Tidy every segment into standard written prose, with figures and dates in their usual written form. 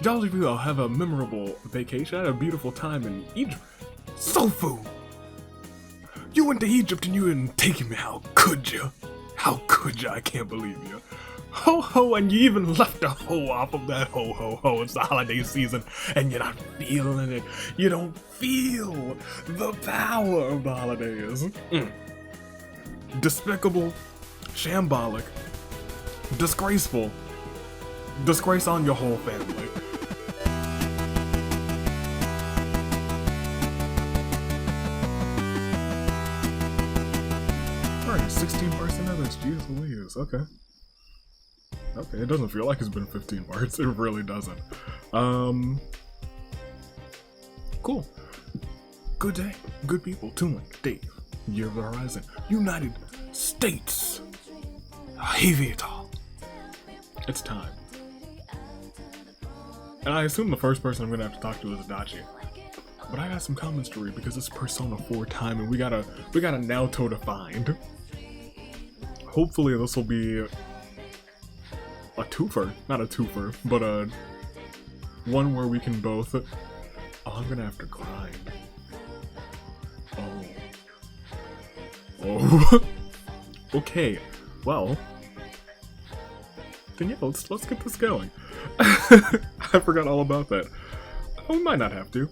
Jolly you all have a memorable vacation. I had a beautiful time in Egypt. Sofu! You went to Egypt and you didn't take me. How could you? How could you? I can't believe you. Ho ho, and you even left a ho off of that ho ho ho. It's the holiday season and you're not feeling it. You don't feel the power of the holidays. Despicable, shambolic, disgraceful. Disgrace on your whole family. Alright, 16 percentages, jeez Louise, okay. Okay, it doesn't feel like it's been 15 parts, it really doesn't. Cool. Good day, good people, Toon, Dave, Year of the Horizon, United States, Hevita. It's time. And I assume the first person I'm gonna have to talk to is Adachi. But I got some comments to read because it's Persona 4 time and we got a Naoto to find. Hopefully this will be a twofer. Not a twofer, but one where we can both... Oh, I'm gonna have to grind. Oh. Okay, well... Then yeah, let's get this going. I forgot all about that. We might not have to.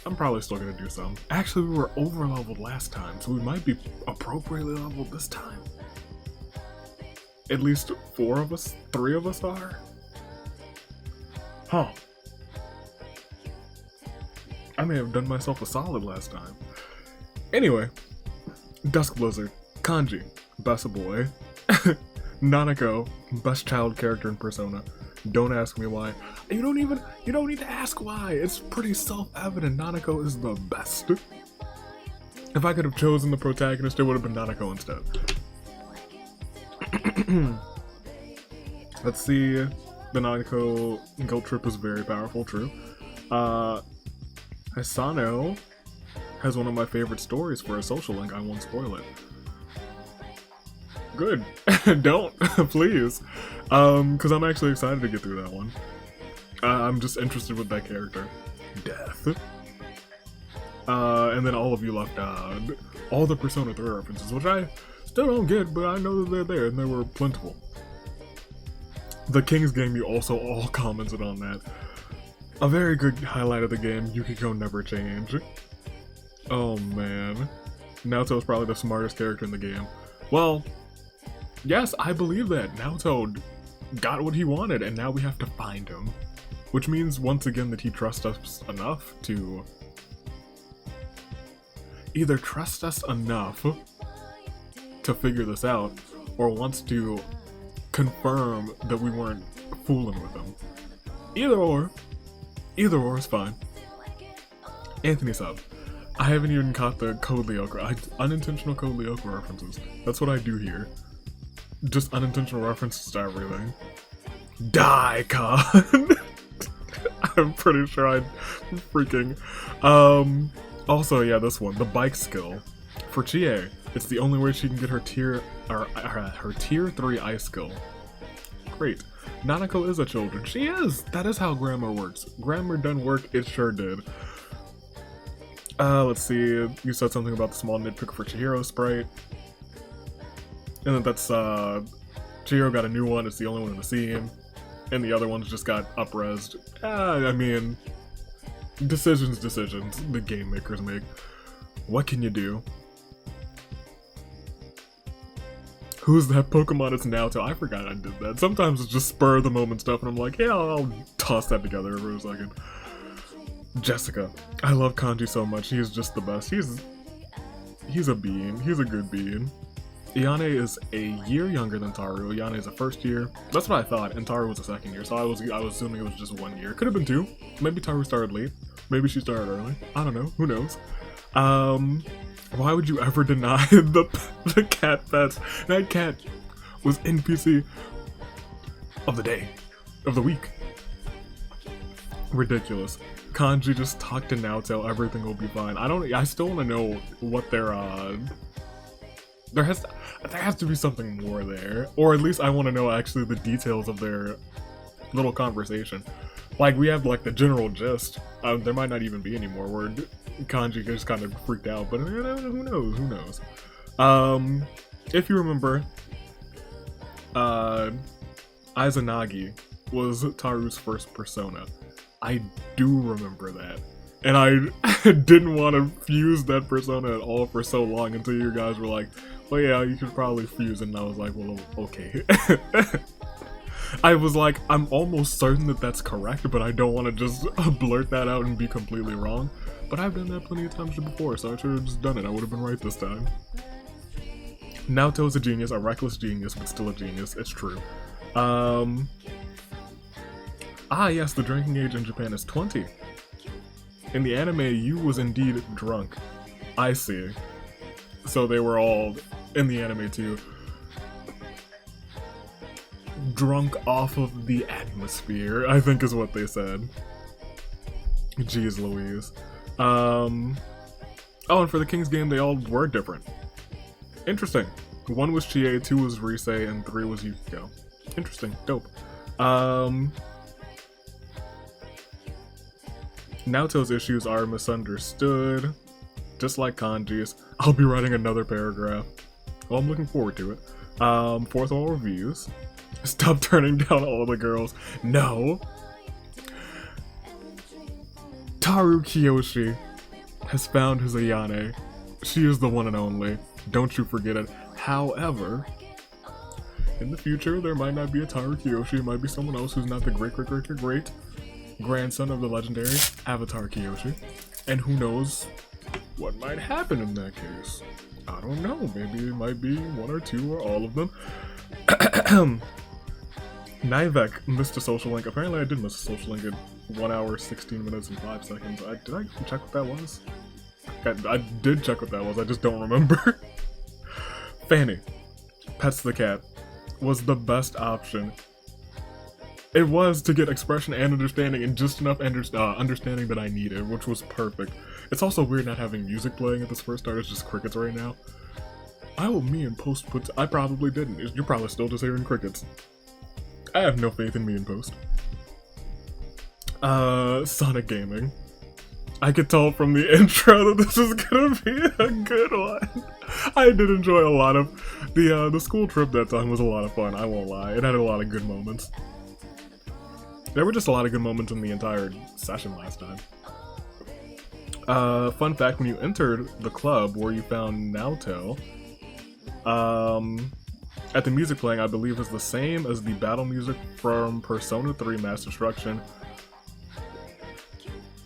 I'm probably still gonna do some. Actually, we were over leveled last time, so we might be appropriately leveled this time. At least 4 of us, 3 of us are. Huh. I may have done myself a solid last time. Anyway, Dusk Blizzard, Kanji, best boy. Nanako, best child character in Persona. Don't ask me why. You don't need to ask why. It's pretty self-evident. Nanako is the best. If I could have chosen the protagonist, it would have been Nanako instead. Let's see. The Nanako guilt trip is very powerful, true. Hisano has one of my favorite stories for a social link. I won't spoil it. Good. Don't, please. Because I'm actually excited to get through that one. I'm just interested with that character. Death. And then all of you left all the Persona 3 references, which I still don't get, but I know that they're there, and they were plentiful. The King's game, you also all commented on that. A very good highlight of the game, Yukiko never change. Oh man. Naoto is probably the smartest character in the game. Well, yes, I believe that. Naoto got what he wanted, and now we have to find him. Which means, once again, that he trusts us enough to... either trust us enough to figure this out, or wants to confirm that we weren't fooling with him. Either or is fine. Anthony sub. I haven't even caught the Code Lyoko. Unintentional Code Lyoko references. That's what I do here. Just unintentional references to everything. Daikon! I'm pretty sure I'm freaking... Also, yeah, this one. The bike skill. For Chie, it's the only way she can get her tier 3 ice skill. Great. Nanako is a children. She is! That is how grammar works. Grammar done work, it sure did. Let's see. You said something about the small nitpick for Chihiro sprite. And then that's, Chihiro got a new one, it's the only one in the scene. And the other ones just got up-resed. I mean, decisions the game makers make. What can you do? Who's that Pokemon? It's Naoto. I forgot I did that. Sometimes it's just spur of the moment stuff and I'm like, yeah, I'll toss that together for a second. Jessica. I love Kanji so much. He is just the best. He's a being. He's a good being. Iane is a year younger than Taru. Iane is a first year. That's what I thought, and Taru was a second year, so I was assuming it was just 1 year. Could have been 2. Maybe Taru started late. Maybe she started early. I don't know. Who knows? Why would you ever deny the cat pets? That cat was NPC of the day. Of the week. Ridiculous. Kanji just talked to Naoto, everything will be fine. I still want to know what their, there has to be something more there. Or at least I want to know actually the details of their little conversation. Like, we have, like, the general gist. There might not even be any more where Kanji just kind of freaked out, but who knows? If you remember, Izanagi was Taru's first persona. I do remember that. And I didn't want to fuse that persona at all for so long until you guys were like, well, yeah, you could probably fuse it. And I was like, well, okay. I was like, I'm almost certain that that's correct, but I don't want to just blurt that out and be completely wrong. But I've done that plenty of times before, so I should have just done it. I would have been right this time. Naoto's a genius, a reckless genius, but still a genius. It's true. Yes, the drinking age in Japan is 20. In the anime, Yu was indeed drunk. I see. So they were all, in the anime too, drunk off of the atmosphere, I think is what they said. Jeez Louise. Oh, and for the King's game, they all were different. Interesting. 1 was Chie, 2 was Rise, and 3 was Yukiko. Interesting. Dope. Naoto's issues are misunderstood, just like Kanji's. I'll be writing another paragraph. Well, I'm looking forward to it. Fourth all reviews. Stop turning down all the girls. No! Taru Kiyoshi has found his Ayane. She is the one and only. Don't you forget it. However, in the future, there might not be a Taru Kiyoshi. It might be someone else who's not the great grandson of the legendary Avatar Kiyoshi. And who knows what might happen in that case. I don't know. Maybe it might be 1 or 2 or all of them. Nivek missed a social link. Apparently I did miss a social link at 1 hour, 16 minutes, and 5 seconds. Did I check what that was? I did check what that was. I just don't remember. Fanny, Pets the Cat, was the best option. It was to get expression and understanding and just enough understanding that I needed, which was perfect. It's also weird not having music playing at this first start. It's just crickets right now. I probably didn't. You're probably still just hearing crickets. I have no faith in me in post. Sonic Gaming. I could tell from the intro that this is gonna be a good one. I did enjoy a lot of the school trip that time was a lot of fun, I won't lie. It had a lot of good moments. There were just a lot of good moments in the entire session last time. Fun fact, when you entered the club where you found Naoto, at the music playing, I believe is the same as the battle music from Persona 3 Mass Destruction.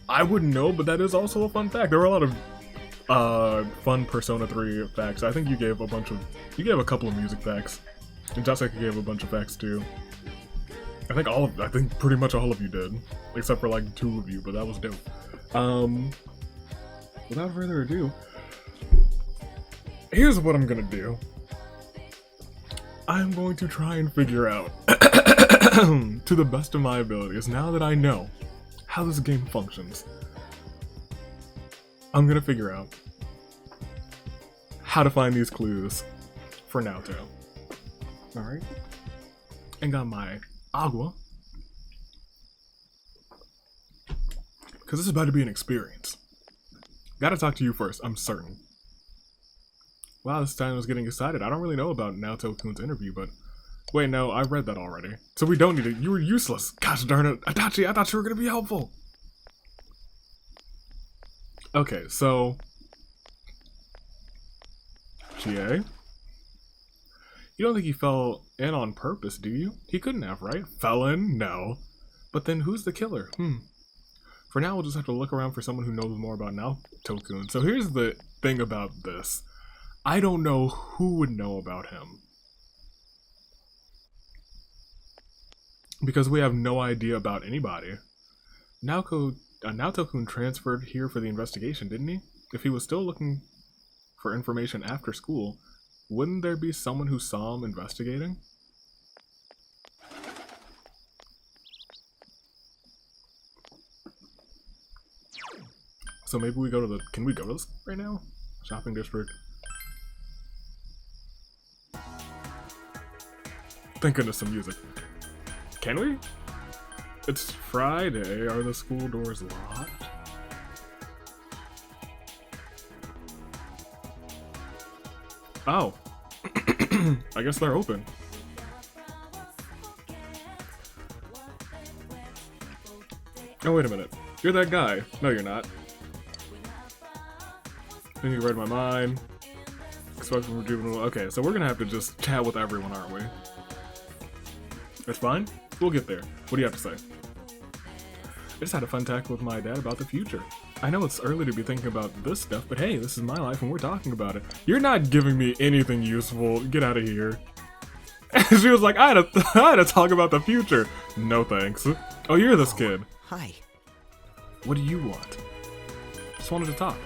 I wouldn't know, but that is also a fun fact. There were a lot of fun Persona 3 facts. I think you gave a couple of music facts. And Jessica gave a bunch of facts too. I think pretty much all of you did. Except for like 2 of you, but that was dope. Without further ado, here's what I'm gonna do. I'm going to try and figure out, to the best of my abilities, now that I know how this game functions, I'm gonna figure out how to find these clues for Naoto. Alright? And got my agua. Because this is about to be an experience. Gotta talk to you first, I'm certain. Wow, this time I was getting excited. I don't really know about Naoto-kun's interview, but... Wait, no, I read that already. So we don't need it. You were useless. Gosh darn it. Adachi, I thought you were gonna be helpful. Okay, so... Chie? You don't think he fell in on purpose, do you? He couldn't have, right? Fell in? No. But then who's the killer? For now, we'll just have to look around for someone who knows more about Naoto-kun. So here's the thing about this. I don't know who would know about him. Because we have no idea about anybody. Naoto-kun transferred here for the investigation, didn't he? If he was still looking for information after school, wouldn't there be someone who saw him investigating? So maybe we go to the... Can we go to this right now? Shopping district. Thank goodness some music. Can we? It's Friday. Are the school doors locked? Oh. I guess they're open. Oh, wait a minute. You're that guy. No, you're not. Then you read my mind. Expect from juvenile. Okay, so we're gonna have to just chat with everyone, aren't we? That's fine. We'll get there. What do you have to say? I just had a fun talk with my dad about the future. I know it's early to be thinking about this stuff, but hey, this is my life and we're talking about it. You're not giving me anything useful. Get out of here. And she was like, I had to talk about the future. No thanks. Oh, you're this kid. Hi. What do you want? Just wanted to talk.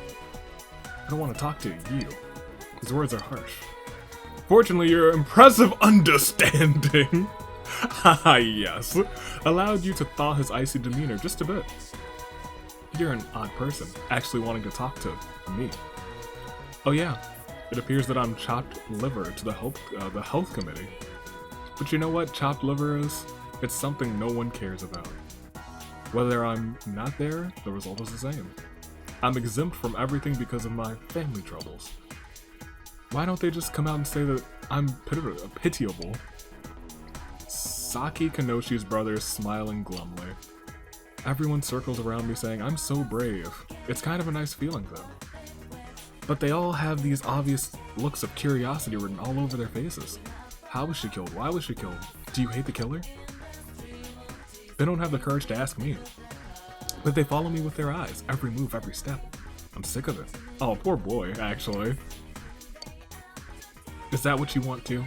I don't want to talk to you. His words are harsh. Fortunately, your impressive understanding, haha, yes, allowed you to thaw his icy demeanor just a bit. You're an odd person, actually wanting to talk to me. Oh yeah, it appears that I'm chopped liver to the health committee. But you know what chopped liver is? It's something no one cares about. Whether I'm not there, the result is the same. I'm exempt from everything because of my family troubles. Why don't they just come out and say that I'm pitiable? Saki Kanoshi's brother is smiling glumly. Everyone circles around me saying I'm so brave. It's kind of a nice feeling though. But they all have these obvious looks of curiosity written all over their faces. How was she killed? Why was she killed? Do you hate the killer? They don't have the courage to ask me. But they follow me with their eyes, every move, every step. I'm sick of it. Oh, poor boy, actually. Is that what you want to?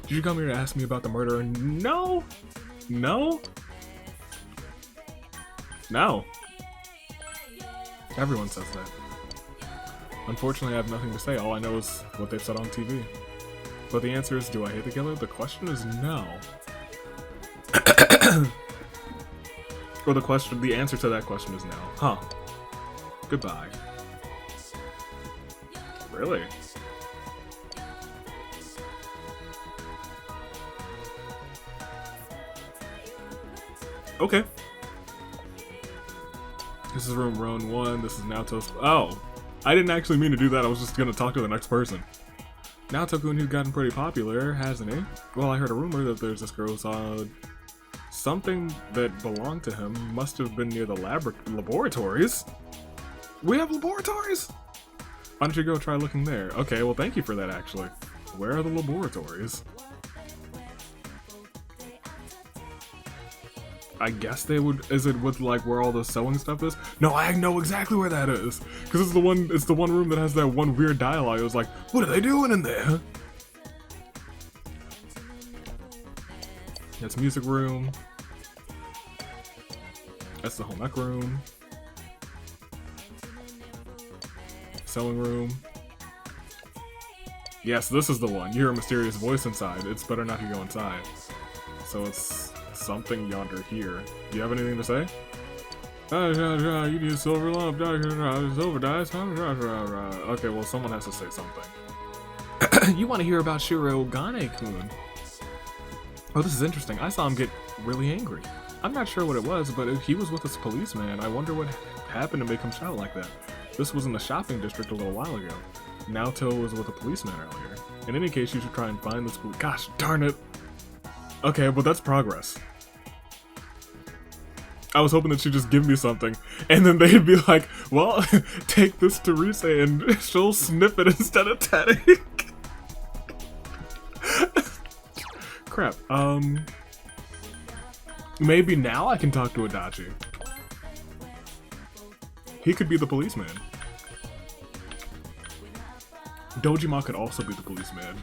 Did you come here to ask me about the murder? No! No? No. Everyone says that. Unfortunately, I have nothing to say. All I know is what they've said on TV. But the answer is, do I hate the killer? The question is no. Or the answer to that question is no. Huh. Goodbye. Really? Okay. This is room Roan 1, this is Naoto's. Oh! I didn't actually mean to do that, I was just gonna talk to the next person. Naoto-kun, who's gotten pretty popular, hasn't he? Well, I heard a rumor that there's this girl who saw something that belonged to him. Must have been near the laboratories. We have laboratories? Why don't you go try looking there? Okay, well thank you for that actually. Where are the laboratories? I guess they would. Is it with like where all the sewing stuff is? No, I know exactly where that is. Cause it's the one room that has that one weird dialogue. It was like, what are they doing in there? That's music room. That's the home ec room. Sewing room. Yes, this is the one. You hear a mysterious voice inside. It's better not to go inside. So it's something yonder here. Do you have anything to say? You need a silver lump. Silver dice. Okay, well, someone has to say something. You want to hear about Shirogane-kun? Oh, this is interesting. I saw him get really angry. I'm not sure what it was, but he was with this policeman. I wonder what happened to make him shout like that. This was in the shopping district a little while ago. Naoto was with a policeman earlier. In any case, you should try and find this. Gosh darn it. Okay, but that's progress. I was hoping that she'd just give me something, and then they'd be like, well, take this to Rise and she'll snip it instead of tatting. Crap. Maybe now I can talk to Adachi. He could be the policeman. Dojima could also be the policeman.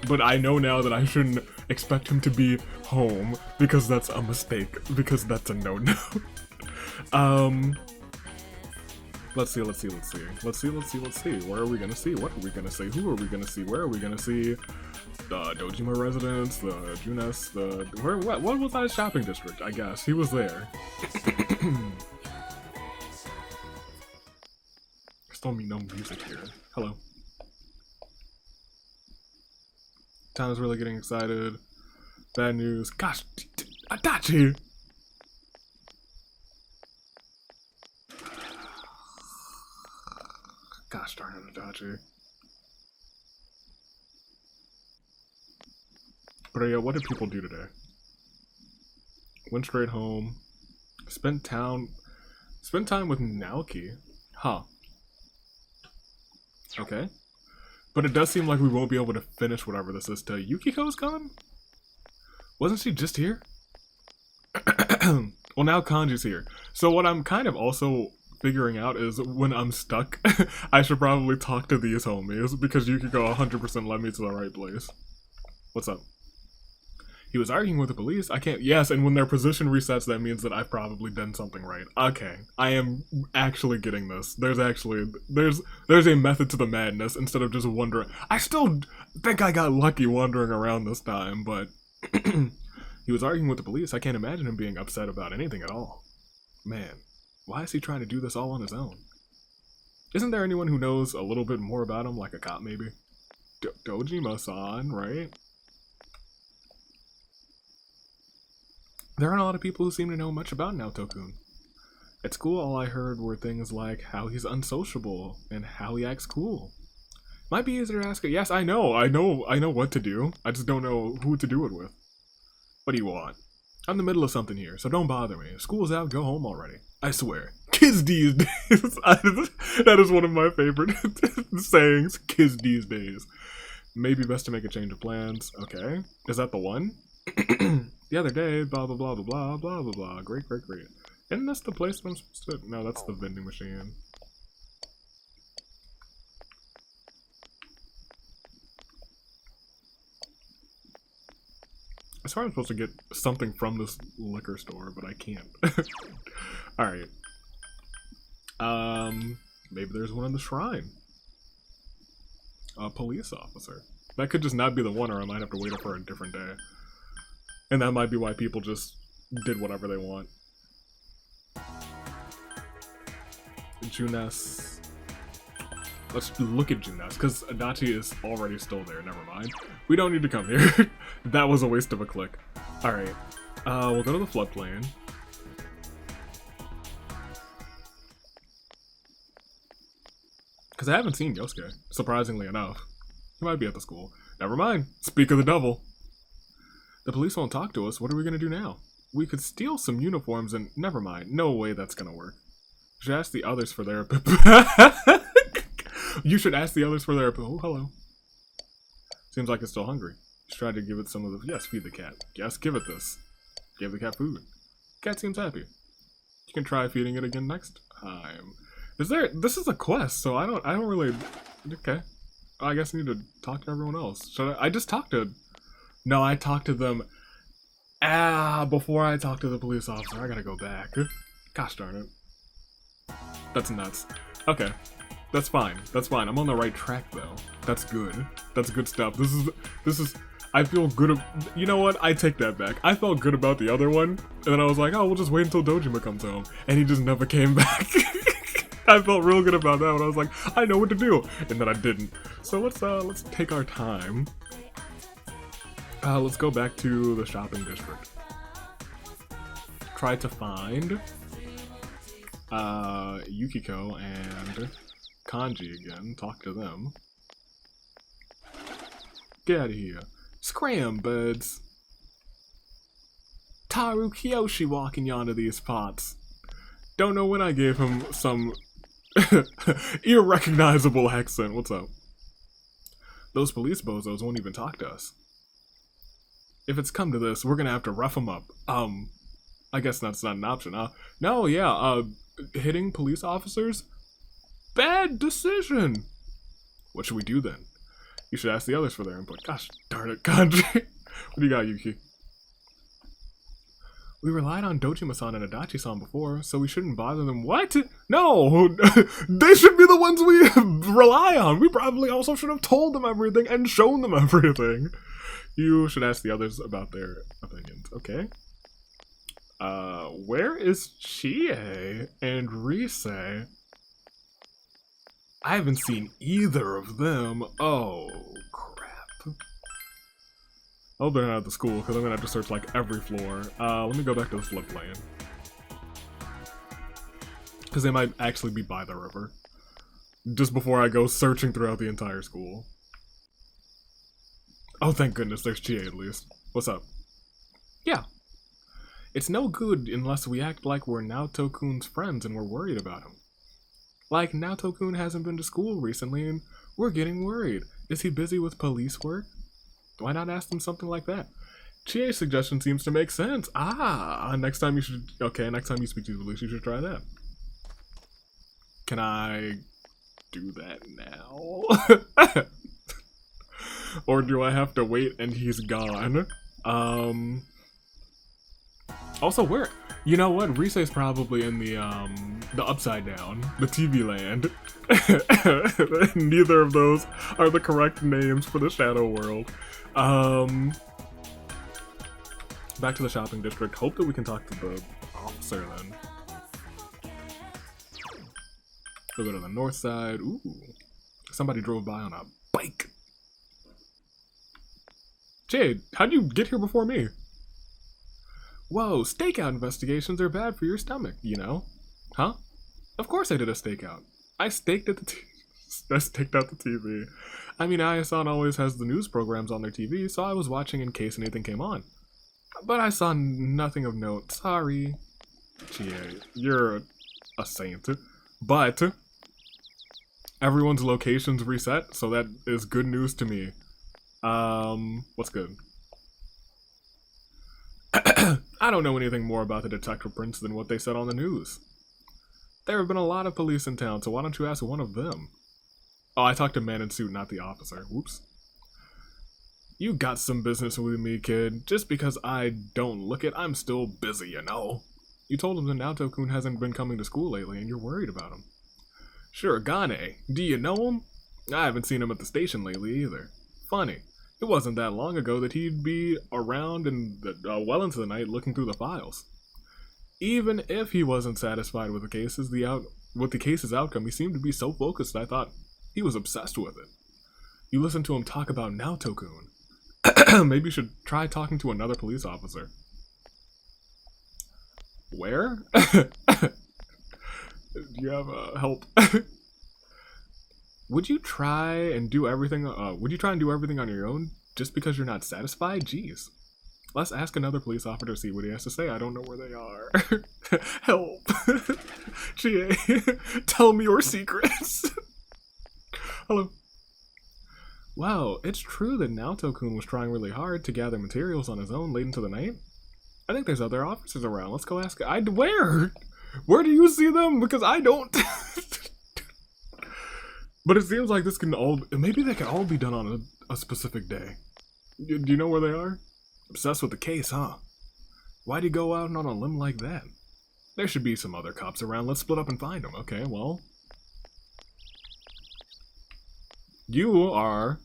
But I know now that I shouldn't expect him to be home, because that's a mistake, because that's a no-no. Let's see. Where are we gonna see? What are we gonna see? Who are we gonna see? Where are we gonna see? The Dojima residence, the Junes, what was that shopping district, I guess. He was there. Still me no music here. Hello. Town is really getting excited. Bad news. Gosh, Adachi! Gosh darn it, Adachi. But yeah, what did people do today? Went straight home. Spent time with Naoki. Huh. Okay. But it does seem like we won't be able to finish whatever this is till Yukiko's gone? Wasn't she just here? Well, now Kanji's here. So what I'm kind of also figuring out is when I'm stuck, I should probably talk to these homies because Yukiko 100% led me to the right place. What's up? He was arguing with the police. I can't. Yes, and when their position resets, that means that I've probably done something right. Okay, I am actually getting this. There's a method to the madness instead of just wondering. I still think I got lucky wandering around this time, but he was arguing with the police. I can't imagine him being upset about anything at all. Man, why is he trying to do this all on his own? Isn't there anyone who knows a little bit more about him, like a cop maybe? Dojima-san, right? There aren't a lot of people who seem to know much about Naoto-kun. At school, all I heard were things like how he's unsociable and how he acts cool. Might be easier to ask it. Yes, I know what to do. I just don't know who to do it with. What do you want? I'm in the middle of something here, so don't bother me. School's out, go home already. I swear. Kids these days. That is one of my favorite sayings. Kids these days. Maybe best to make a change of plans. Okay. Is that the one? The other day, blah blah blah blah blah blah blah blah. Great. Isn't this the place that I'm supposed to? No, that's the vending machine. I swear I'm supposed to get something from this liquor store, but I can't. Alright. Maybe there's one in the shrine. A police officer. That could just not be the one, or I might have to wait up for a different day. And that might be why people just did whatever they want. Junes. Let's look at Junes, because Adachi is already still there, never mind. We don't need to come here. That was a waste of a click. Alright, we'll go to the floodplain. Because I haven't seen Yosuke, surprisingly enough. He might be at the school. Never mind, speak of the devil. The police won't talk to us, what are we gonna do now? We could steal some uniforms and... Never mind, no way that's gonna work. You should ask the others for their... You should ask the others for their... Oh, hello. Seems like it's still hungry. Just try to give it some of the... Yes, feed the cat. Yes, give it this. Give the cat food. Cat seems happy. You can try feeding it again next time. Is there... This is a quest, so I don't really... Okay. I guess I need to talk to everyone else. Should I just talked to... No, I talked to them... before I talked to the police officer. I gotta go back. Gosh darn it. That's nuts. Okay. That's fine. That's fine. I'm on the right track, though. That's good. That's good stuff. This is... I feel good... You know what? I take that back. I felt good about the other one, and then I was like, oh, we'll just wait until Dojima comes home. And he just never came back. I felt real good about that when I was like, I know what to do. And then I didn't. So let's take our time. Let's go back to the shopping district. Try to find Yukiko and Kanji again. Talk to them. Get out of here. Scram, birds. Taru Kiyoshi walking yonder these parts. Don't know when I gave him some irrecognizable accent. What's up? Those police bozos won't even talk to us. If it's come to this, we're gonna have to rough them up. I guess that's not an option, huh? No, yeah, hitting police officers? Bad decision! What should we do then? You should ask the others for their input. Gosh darn it, Kanji. What do you got, Yuki? We relied on Dojima-san and Adachi-san before, so we shouldn't bother them. What? No! They should be the ones we rely on! We probably also should have told them everything and shown them everything! You should ask the others about their opinions. Okay. Where is Chie and Rise? I haven't seen either of them. Oh, crap. I'll be at the school, because I'm gonna have to search, like, every floor. Let me go back to the floodplain. Because they might actually be by the river. just before I go searching throughout the entire school. Oh, thank goodness, there's Chie at least. What's up? Yeah. It's no good unless we act like we're Naoto-kun's friends and we're worried about him. Like, Naoto-kun hasn't been to school recently and we're getting worried. Is he busy with police work? Why not ask him something like that? Chie's suggestion seems to make sense. Next time you should... Okay, next time you speak to the police, you should try that. Can I do that now? Or do I have to wait and he's gone? Also, where? You know what? Rise's probably in the Upside Down, the TV land. Neither of those are the correct names for the Shadow World. Back to the shopping district. Hope that we can talk to the officer then. We'll go to the north side. Ooh. Somebody drove by on a bike. Jade, how'd you get here before me? Whoa, stakeout investigations are bad for your stomach, you know? Huh? Of course I did a stakeout. I staked out the TV. I mean, ISON always has the news programs on their TV, so I was watching in case anything came on. But I saw nothing of note. Sorry. Chie, you're a saint. But everyone's location's reset, so that is good news to me. What's good? I don't know anything more about the detective prints than what they said on the news. There have been a lot of police in town, so why don't you ask one of them? Oh, I talked to man in suit, not the officer. Whoops. You got some business with me, kid. Just because I don't look it, I'm still busy, you know? You told him that Naoto-kun hasn't been coming to school lately, and you're worried about him. Sure, Gane. Do you know him? I haven't seen him at the station lately, either. Funny. It wasn't that long ago that he'd be around well into the night looking through the files. Even if he wasn't satisfied with the case's outcome, he seemed to be so focused I thought he was obsessed with it. You listen to him talk about Naoto-kun. Maybe you should try talking to another police officer. Where? Do you have help? Would you try and do everything on your own just because you're not satisfied? Jeez. Let's ask another police officer to see what he has to say. I don't know where they are. Help. Chie, tell me your secrets. Hello. Wow, it's true that Naoto-kun was trying really hard to gather materials on his own late into the night. I think there's other officers around. Let's go ask. Where? Where do you see them? Because I don't. But it seems like maybe they can all be done on a specific day. Do you know where they are? Obsessed with the case, huh? Why'd you go out on a limb like that? There should be some other cops around. Let's split up and find them. Okay, well. You are...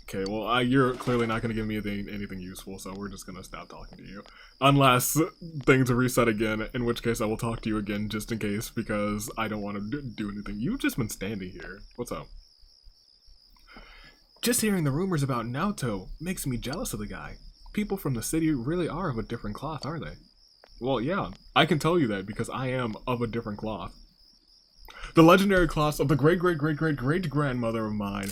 Okay, well, you're clearly not going to give me anything useful, so we're just going to stop talking to you. Unless things reset again, in which case I will talk to you again just in case, because I don't want to do anything. You've just been standing here. What's up? Just hearing the rumors about Naoto makes me jealous of the guy. People from the city really are of a different cloth, aren't they? Well, yeah, I can tell you that because I am of a different cloth. The legendary cloth of the great-great-great-great-great-grandmother of mine,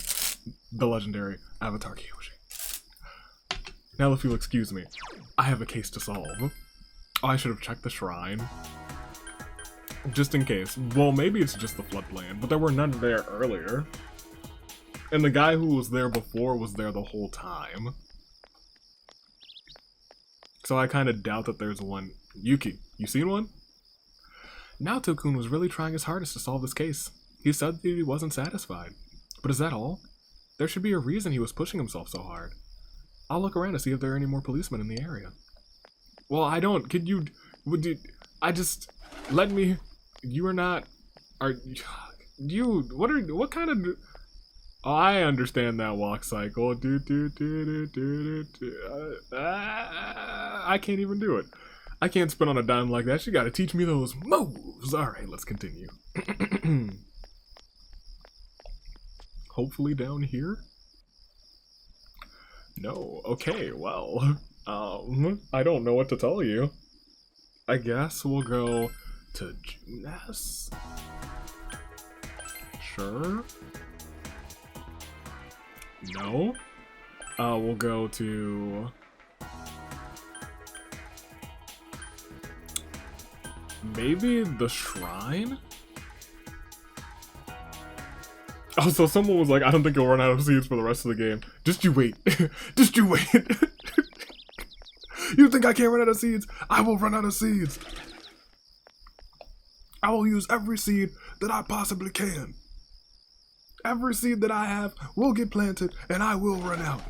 the legendary Avatar Kyoshi. Now, if you'll excuse me, I have a case to solve. Oh, I should have checked the shrine. Just in case. Well, maybe it's just the floodplain, but there were none there earlier. And the guy who was there before was there the whole time. So I kind of doubt that there's one. Yuki, you seen one? Naoto-kun was really trying his hardest to solve this case. He said that he wasn't satisfied. But is that all? There should be a reason he was pushing himself so hard. I'll look around to see if there are any more policemen in the area. Well, I don't. Could you... Would you... I just... Let me... You are not... Are... You... What kind of... Oh, I understand that walk cycle. I can't even do it. I can't spin on a dime like that. You gotta teach me those moves. Alright, let's continue. Hopefully down here? No. Okay, well. I don't know what to tell you. I guess we'll go to Junes. Sure. No. We'll go to... maybe the shrine? Oh, so someone was like, I don't think you'll run out of seeds for the rest of the game. Just you wait. Just you wait. You think I can't run out of seeds? I will run out of seeds. I will use every seed that I possibly can. Every seed that I have will get planted and I will run out.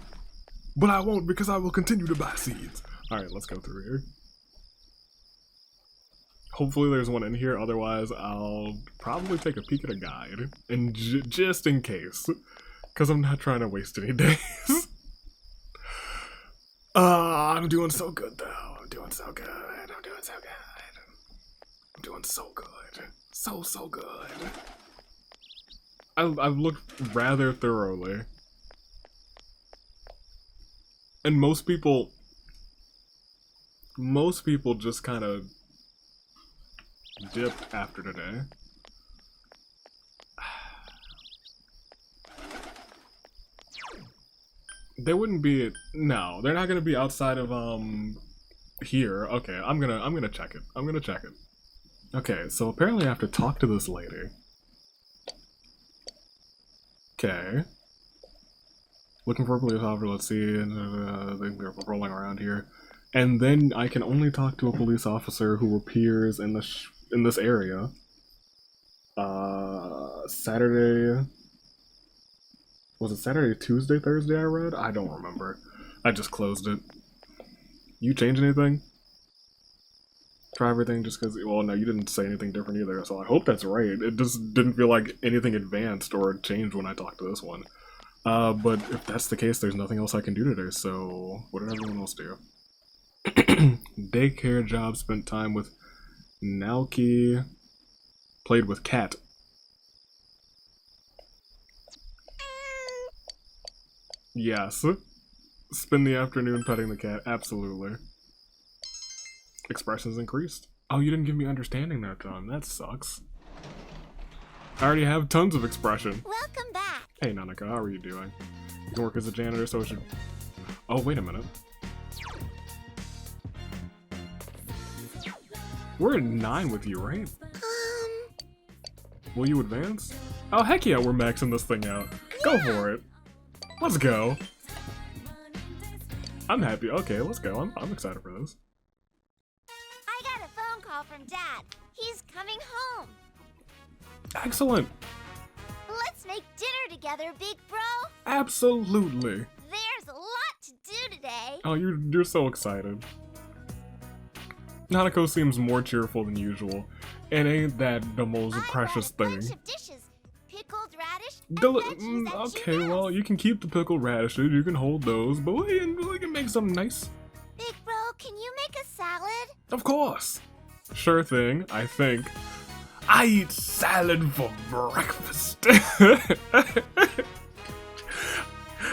But I won't, because I will continue to buy seeds. Alright, let's go through here. Hopefully there's one in here, otherwise I'll probably take a peek at a guide. And just in case. Because I'm not trying to waste any days. I'm doing so good though. I'm doing so good. I'm doing so good. I'm doing so good. So good. I've looked rather thoroughly. And most people just kind of dipped after today. They wouldn't be, no, they're not gonna be outside of here. Okay, I'm gonna check it. I'm gonna check it. Okay, so apparently I have to talk to this lady. Okay. Looking for a police officer, let's see, and they're rolling around here. And then I can only talk to a police officer who appears in this area. Saturday... was it Saturday, Tuesday, Thursday I read? I don't remember. I just closed it. You change anything? Try everything just because... well, no, you didn't say anything different either, so I hope that's right. It just didn't feel like anything advanced or changed when I talked to this one. But if that's the case, there's nothing else I can do today, so what did everyone else do? Daycare job, spent time with Naoki, played with Cat. Yes. Spend the afternoon petting the cat, absolutely. Expressions increased. Oh, you didn't give me understanding that time, that sucks. I already have tons of expression. Welcome back. Hey Nanako, how are you doing? You can work as a janitor, so it should... oh, wait a minute. We're at 9 with you, right? Will you advance? Oh, heck yeah, we're maxing this thing out. Go for it. Let's go. I'm happy. Okay, let's go. I'm excited for this. I got a phone call from Dad. He's coming home. Excellent. Let's make dinner together, big bro. Absolutely. There's a lot to do today. Oh, you're so excited. Nanako seems more cheerful than usual, and ain't that the most precious thing? Bunch of dishes. Pickled radish and veggies that okay, you well, you can keep the pickled radishes, you can hold those, but we can make something nice. Big bro, can you make a salad? Of course. Sure thing, I think. I eat salad for breakfast.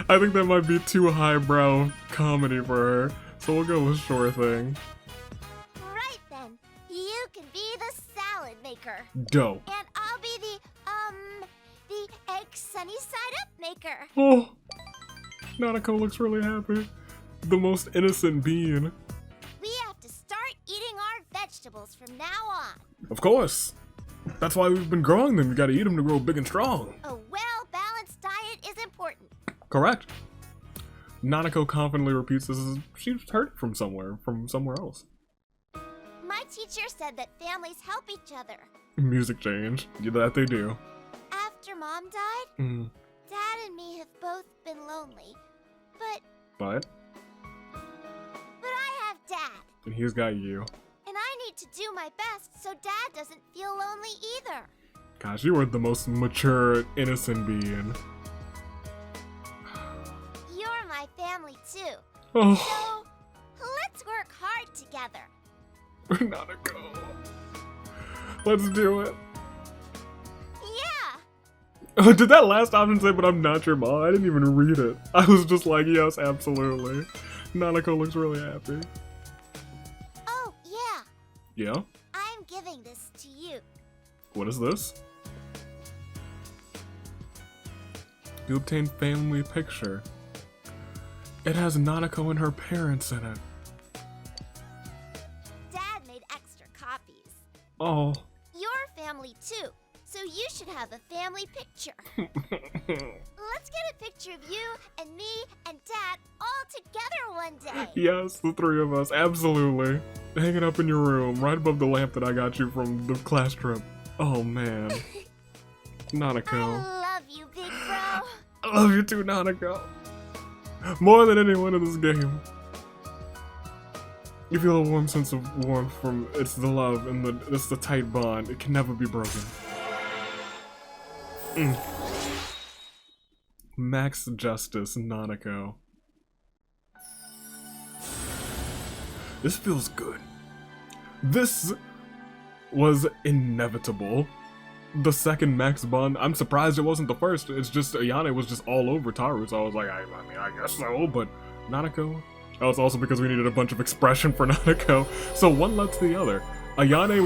I think that might be too highbrow comedy for her, so we'll go with sure thing. Right then, you can be the salad maker. Dope. And I'll be the egg sunny side up maker. Oh, Nanako looks really happy. The most innocent being. We have to start eating our vegetables from now on. Of course. That's why we've been growing them. You gotta eat them to grow big and strong. A well-balanced diet is important. Correct. Nanako confidently repeats this as she's heard it from somewhere else. My teacher said that families help each other. Music change. Yeah, that they do. After Mom died, Dad and me have both been lonely. But I have Dad. And he's got you. And I need to do my best so Dad doesn't feel lonely either. Gosh, you are the most mature, innocent being. You're my family too. Oh. So, let's work hard together. Nanako. Let's do it. Yeah. Oh, did that last option say, but I'm not your mom? I didn't even read it. I was just like, yes, absolutely. Nanako looks really happy. Oh, yeah. Yeah? I'm giving this to you. What is this? You obtain family picture. It has Nanako and her parents in it. Dad made extra copies. Oh. Your family too, so you should have a family picture. Let's get a picture of you and me and Dad all together one day. Yes, the three of us, absolutely. Hang it up in your room, right above the lamp that I got you from the class trip. Oh man. Nanako. I love you, big bro. I love you too, Nanako. More than anyone in this game. You feel a warm sense of warmth from it's the love and it's the tight bond. It can never be broken. Max Justice, Nanako. This feels good. This was inevitable. The second Max Bond, I'm surprised it wasn't the first. It's just Ayane was just all over Taru, so I was like, I mean, I guess so, but Nanako? Oh, it's also because we needed a bunch of expression for Nanako, so one led to the other. Ayane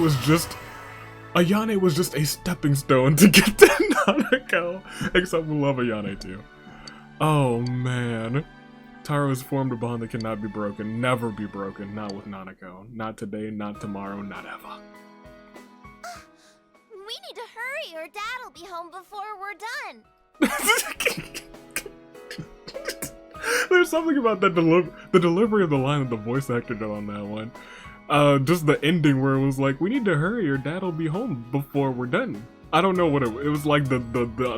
was just a stepping stone to get to Nanako, except we love Ayane too. Oh man. Taru has formed a bond that cannot be broken, never be broken, not with Nanako. Not today, not tomorrow, not ever. We need to hurry or Dad'll be home before we're done. There's something about that the delivery of the line that the voice actor did on that one. Just the ending where it was like, we need to hurry or Dad'll be home before we're done. I don't know what it was like the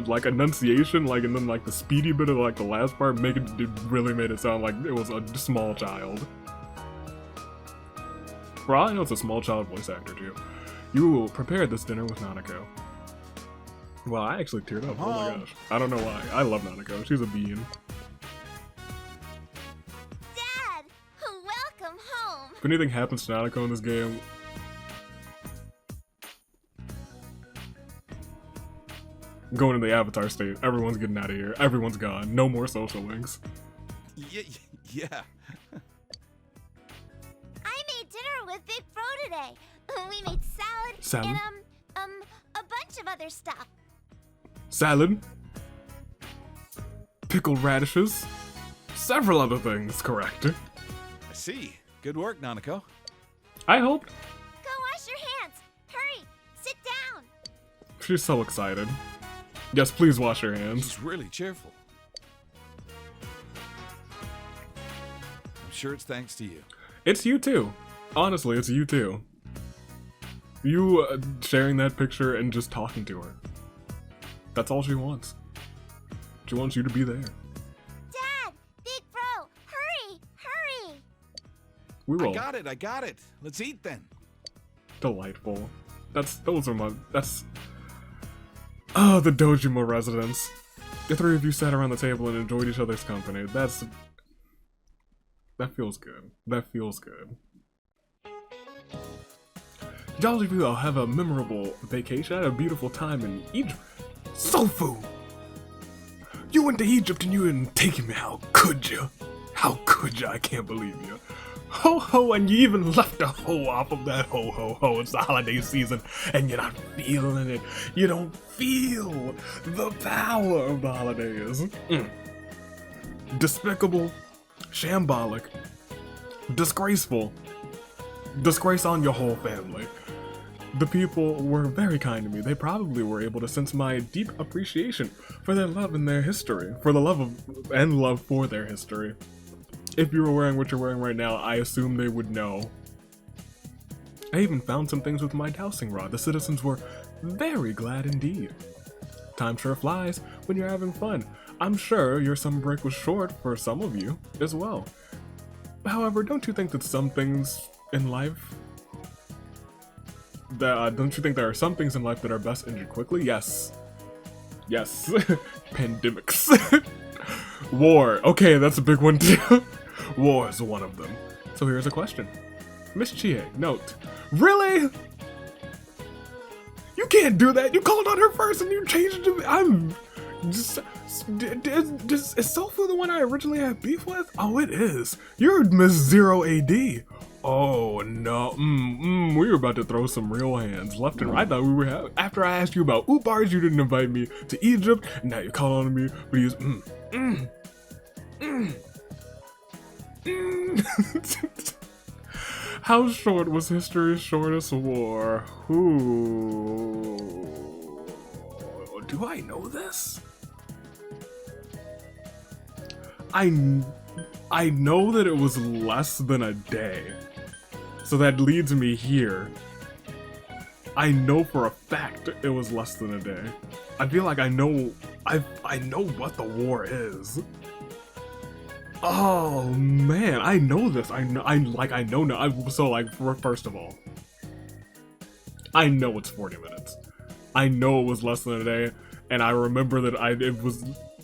like enunciation, like, and then like the speedy bit of like the last part it really made it sound like it was a small child. For all I know, it's a small child voice actor too. You will prepare this dinner with Nanako. Well, I actually teared up. Oh my gosh. I don't know why. I love Nanako. She's a bean. Dad! Welcome home! If anything happens to Nanako in this game, going to the Avatar state. Everyone's getting out of here. Everyone's gone. No more social links. Yeah. I made dinner with Big Bro today. We made salad and a bunch of other stuff. Salad, pickled radishes, several other things, correct? I see. Good work, Nanako. I hope. Go wash your hands. Hurry, sit down. She's so excited. Yes, please wash your hands. She's really cheerful. I'm sure it's thanks to you. It's you too. Honestly, it's you too. You sharing that picture and just talking to her. That's all she wants. She wants you to be there. Dad! Big Bro! Hurry! Hurry! We will. I got it. Let's eat then. Delightful. Those are my, oh, the Dojima residence. The three of you sat around the table and enjoyed each other's company. That feels good. That feels good. Did all of you have a memorable vacation? I had a beautiful time in Egypt. Sofu! You went to Egypt and you didn't take me. How could you? How could you? I can't believe you. Ho ho, and you even left a ho off of that ho ho ho. It's the holiday season and you're not feeling it. You don't feel the power of the holidays. Despicable, shambolic, disgraceful. Disgrace on your whole family. The people were very kind to me. They probably were able to sense my deep appreciation for their love and their history, for the love for their history. If you were wearing what you're wearing right now, I assume they would know. I even found some things with my dowsing rod. The citizens were very glad indeed. Time sure flies when you're having fun. I'm sure your summer break was short for some of you as well. However, don't you think that some things in life don't you think there are some things in life that are best ended quickly? Yes. Yes. Pandemics. War. Okay, that's a big one too. War is one of them. So here's a question. Miss Chie, note. Really? You can't do that. You called on her first and you changed it. I'm just... Is Sofu the one I originally had beef with? Oh, it is. You're Miss Zero AD. Oh no, we were about to throw some real hands left and right. I thought we were after I asked you about Upars, you didn't invite me to Egypt, and now you're calling on me, but you How short was history's shortest war? Who? Do I know this? I know that it was less than a day. So that leads me here. I know for a fact it was less than a day. I feel like I know what the war is. Oh man, I know this. I know now. First of all, I know it's 40 minutes. I know it was less than a day, and I remember that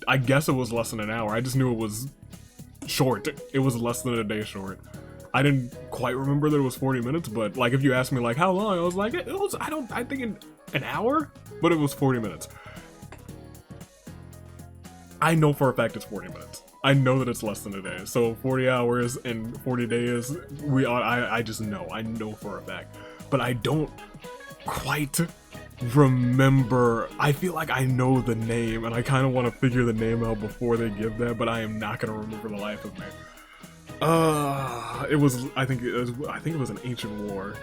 I guess it was less than an hour. I just knew it was short. It was less than a day short. I didn't quite remember that it was 40 minutes, but like if you asked me like how long, I was like I think an hour, but it was 40 minutes. I know for a fact it's 40 minutes. I know that it's less than a day. So 40 hours and 40 days, I just know. I know for a fact. But I don't quite remember. I feel like I know the name, and I kind of want to figure the name out before they give that, but I am not going to remember the life of me. I think it was an ancient war.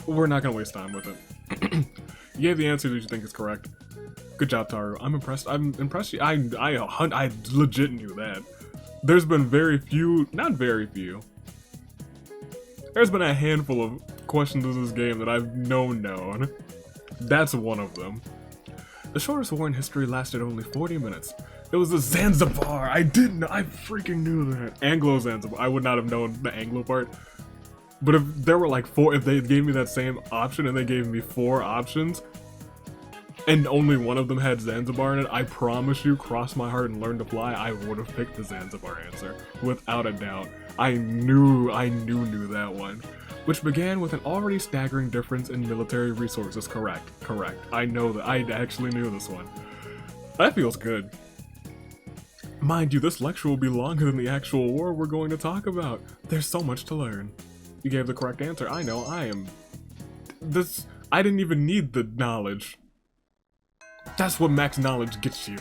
We're not going to waste time with it. You gave the answer that you think is correct. Good job, Taru. I'm impressed. I legit knew that. There's been not very few. There's been a handful of questions in this game that I've known. That's one of them. The shortest war in history lasted only 40 minutes. It was the Zanzibar. I freaking knew that. Anglo-Zanzibar. I would not have known the Anglo part. But if there were like if they gave me that same option and they gave me 4 options, and only one of them had Zanzibar in it, I promise you, cross my heart and learn to fly, I would have picked the Zanzibar answer, without a doubt. I knew that one. Which began with an already staggering difference in military resources. Correct. I know that. I actually knew this one. That feels good. Mind you, this lecture will be longer than the actual war we're going to talk about. There's so much to learn. You gave the correct answer. I know, I didn't even need the knowledge. That's what max knowledge gets you.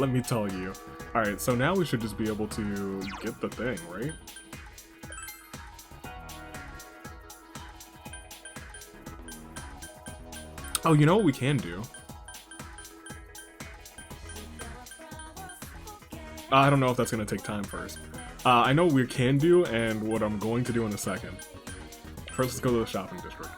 Let me tell you. Alright, so now we should just be able to get the thing, right? Oh, you know what we can do? I don't know if that's going to take time first. I know what we can do and what I'm going to do in a second. First, let's go to the shopping district.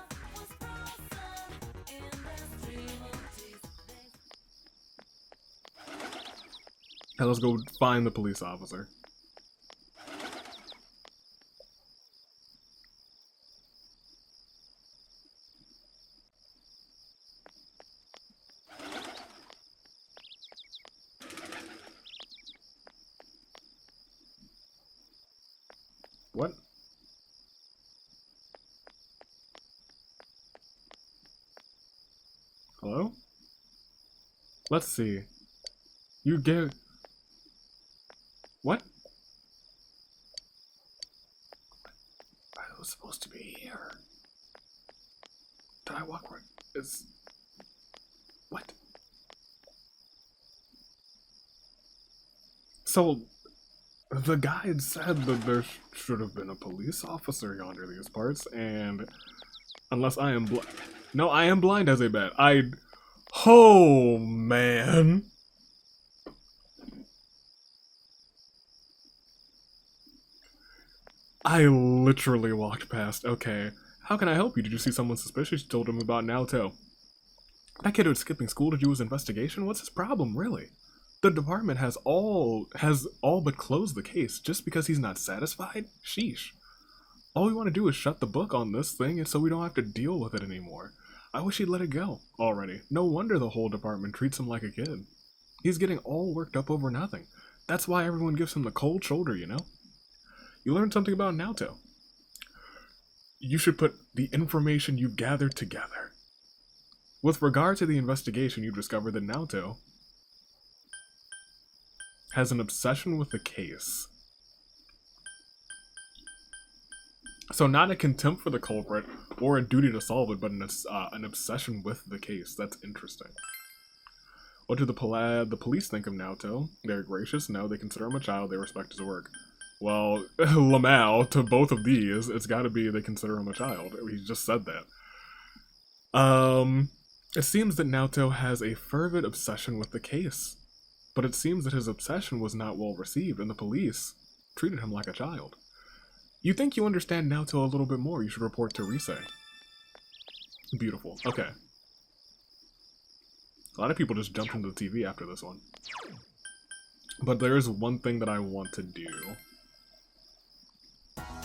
Now let's go find the police officer. What? Hello? Let's see. You get... What? I was supposed to be here. Did I walk right? What? So, the guide said that there should have been a police officer yonder these parts, and unless I am blind. No, I am blind as a bat. Oh, man. I literally walked past. Okay. How can I help you? Did you see someone suspicious? You told him about Naoto. That kid who's skipping school to do his investigation? What's his problem, really? The department has all but closed the case just because he's not satisfied? Sheesh. All we want to do is shut the book on this thing and so we don't have to deal with it anymore. I wish he'd let it go already. No wonder the whole department treats him like a kid. He's getting all worked up over nothing. That's why everyone gives him the cold shoulder, you know? You learned something about Naoto. You should put the information you've gathered together. With regard to the investigation, you discovered that Naoto has an obsession with the case. So not a contempt for the culprit or a duty to solve it, but an obsession with the case. That's interesting. What do the police think of Naoto? They're gracious. No, they consider him a child. They respect his work. Well, Lamau, to both of these, it's got to be they consider him a child. He just said that. It seems that Naoto has a fervent obsession with the case. But it seems that his obsession was not well received, and the police treated him like a child. You think you understand Naoto a little bit more, you should report to Rise. Beautiful. Okay. A lot of people just jumped into the TV after this one. But there is one thing that I want to do.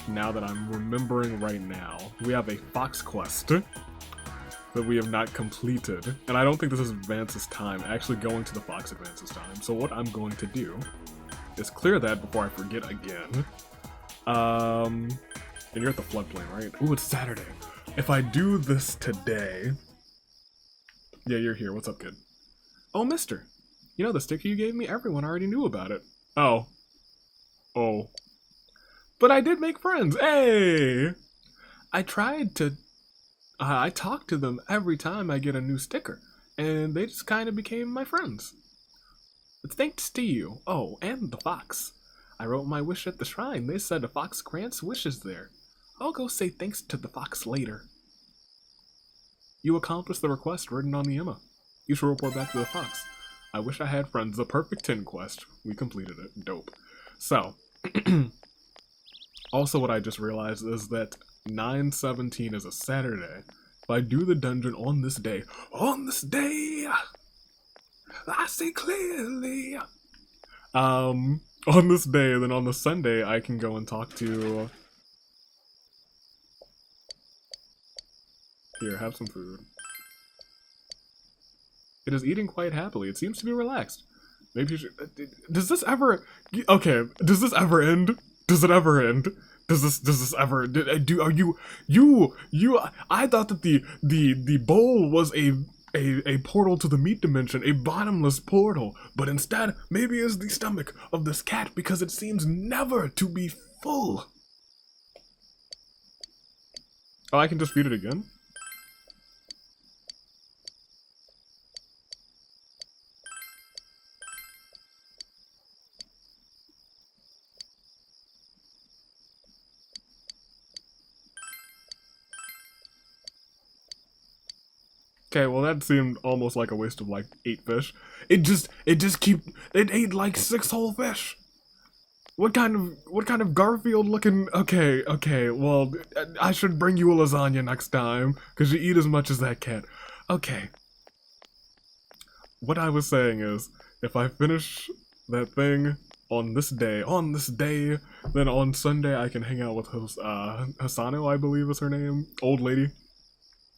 Now that I'm remembering right now, we have a Fox quest that we have not completed. And I don't think this is Vance's time, actually going to the Fox at Vance's time. So what I'm going to do is clear that before I forget again. And you're at the floodplain, right? Ooh, it's Saturday. If I do this today... Yeah, you're here. What's up, kid? Oh, mister. You know the sticker you gave me? Everyone already knew about it. Oh. Oh. But I did make friends. Hey! I tried to... I talk to them every time I get a new sticker. And they just kind of became my friends. It's thanks to you. Oh, and the fox. I wrote my wish at the shrine. They said a fox grants wishes there. I'll go say thanks to the fox later. You accomplished the request written on the Emma. You should report back to the fox. I wish I had friends. The perfect 10 quest. We completed it. Dope. So, also what I just realized is that 9/17 is a Saturday. If I do the dungeon on this day, I see clearly. On this day, then on the Sunday, I can go and talk to... Here, have some food. It is eating quite happily. It seems to be relaxed. Maybe you should... Does this ever... Okay, does this ever end? Does it ever end? Does this ever... Are you... I thought that the bowl was a portal to the meat dimension, a bottomless portal, but instead, maybe it's the stomach of this cat because it seems never to be full. Oh, I can just feed it again? Okay, well that seemed almost like a waste of like 8 fish. It ate like 6 whole fish. What kind of Garfield looking? Okay, well I should bring you a lasagna next time because you eat as much as that cat. Okay. What I was saying is, if I finish that thing on this day, then on Sunday I can hang out with Hasano, I believe is her name, old lady,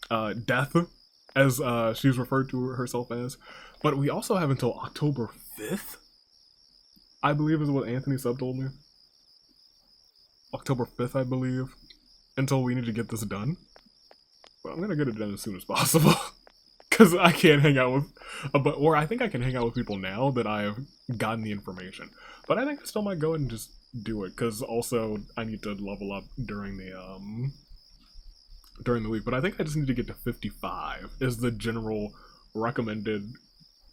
Death, as she's referred to herself as. But we also have until October 5th, I believe is what Anthony Sub told me. October 5th, I believe, until we need to get this done. But I'm gonna get it done as soon as possible. Because I can't hang out with, or I think I can hang out with people now that I've gotten the information. But I think I still might go ahead and just do it, because also I need to level up during the week. But I think I just need to get to 55 is the general recommended,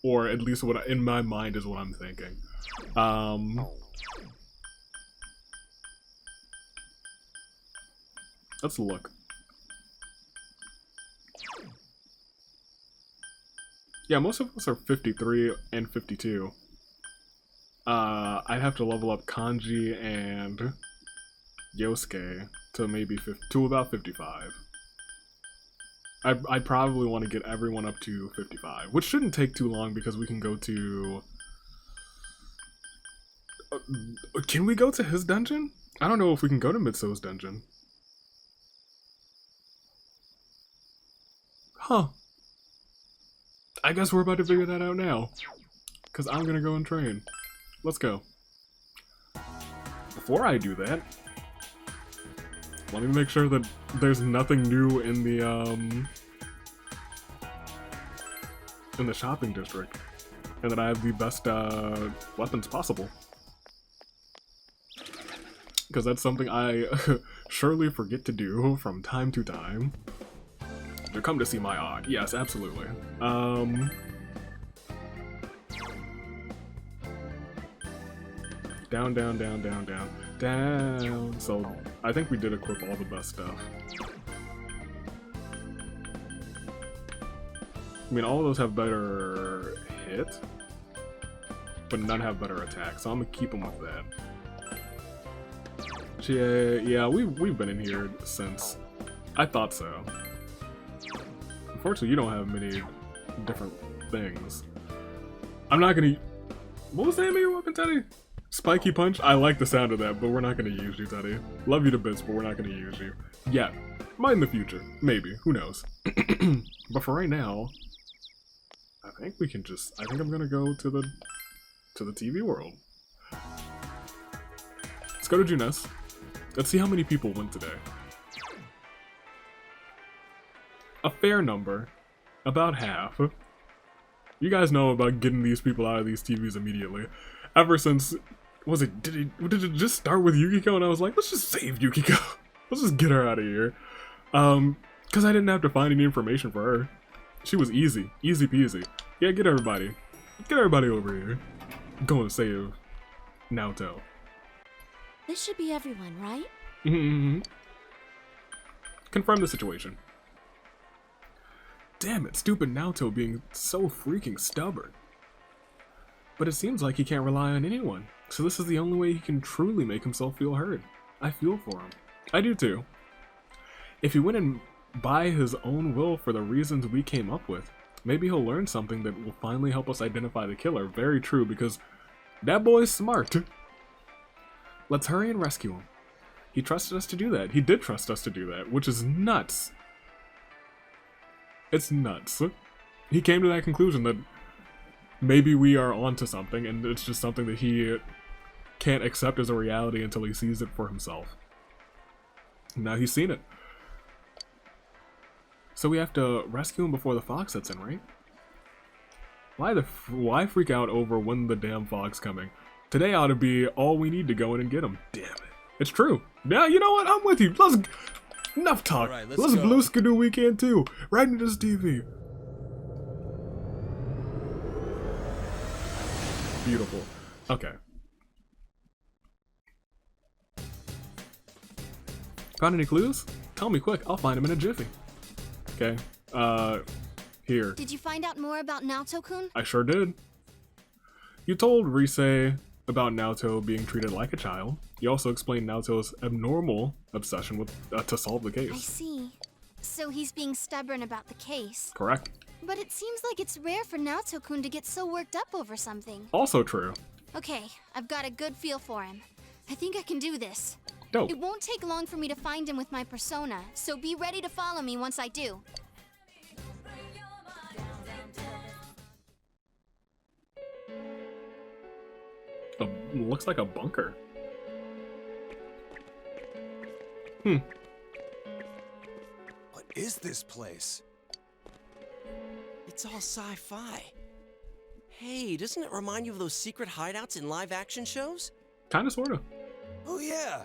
or at least what in my mind is what I'm thinking. Let's look. Yeah, most of us are 53 and 52. I'd have to level up Kanji and Yosuke to maybe to about 55. I'd probably want to get everyone up to 55, which shouldn't take too long because we can go to... can we go to his dungeon? I don't know if we can go to Mitsu's dungeon. Huh. I guess we're about to figure that out now. Because I'm gonna go and train. Let's go. Before I do that, let me make sure that there's nothing new in the shopping district. And that I have the best weapons possible. because that's something I surely forget to do from time to time. To come to see my aunt. Yes, absolutely. Down, down, down, down, down, down. So I think we did equip all the best stuff. I mean, all of those have better hit, but none have better attack, so I'm gonna keep them with that. Yeah, we've been in here since. I thought so. Unfortunately, you don't have many different things. I'm not gonna. What was the name of your weapon, Teddy? Spiky Punch? I like the sound of that, but we're not gonna use you, Teddy. Love you to bits, but we're not gonna use you. Yeah, might in the future. Maybe. Who knows? But for right now, I think we can just. I think I'm gonna go to the TV world. Let's go to Junes. Let's see how many people went today. A fair number. About half. You guys know about getting these people out of these TVs immediately. Ever since, did it just start with Yukiko? And I was like, let's just save Yukiko. Let's just get her out of here. Because I didn't have to find any information for her. She was easy. Easy peasy. Yeah, get everybody. Get everybody over here. Go and save Naoto. This should be everyone, right? Mm-hmm. Confirm the situation. Damn it, stupid Naoto being so freaking stubborn. But it seems like he can't rely on anyone, so this is the only way he can truly make himself feel heard. I feel for him. I do too. If he went and by his own will for the reasons we came up with, maybe he'll learn something that will finally help us identify the killer. Very true, because that boy's smart. Let's hurry and rescue him. He trusted us to do that. He did trust us to do that, which is nuts. It's nuts. He came to that conclusion that maybe we are onto something, and it's just something that he can't accept as a reality until he sees it for himself. Now he's seen it. So we have to rescue him before the fog sets in, right? Why freak out over when the damn fog's coming? Today ought to be all we need to go in and get him. Damn it. It's true. Yeah, you know what? I'm with you. Enough talk. Right, let's blue skidoo weekend too. Right into this TV. Beautiful. Okay. Found any clues? Tell me quick. I'll find them in a jiffy. Okay. Here. Did you find out more about Naoto-kun? I sure did. You told Rise about Naoto being treated like a child. You also explained Naoto's abnormal obsession with to solve the case. I see. So he's being stubborn about the case. Correct. But it seems like it's rare for Naoto-kun to get so worked up over something. Also true. Okay, I've got a good feel for him. I think I can do this. Dope. It won't take long for me to find him with my persona, so be ready to follow me once I do. Looks like a bunker. What is this place? It's all sci-fi. Hey, doesn't it remind you of those secret hideouts in live-action shows? Kinda, sorta. Oh yeah.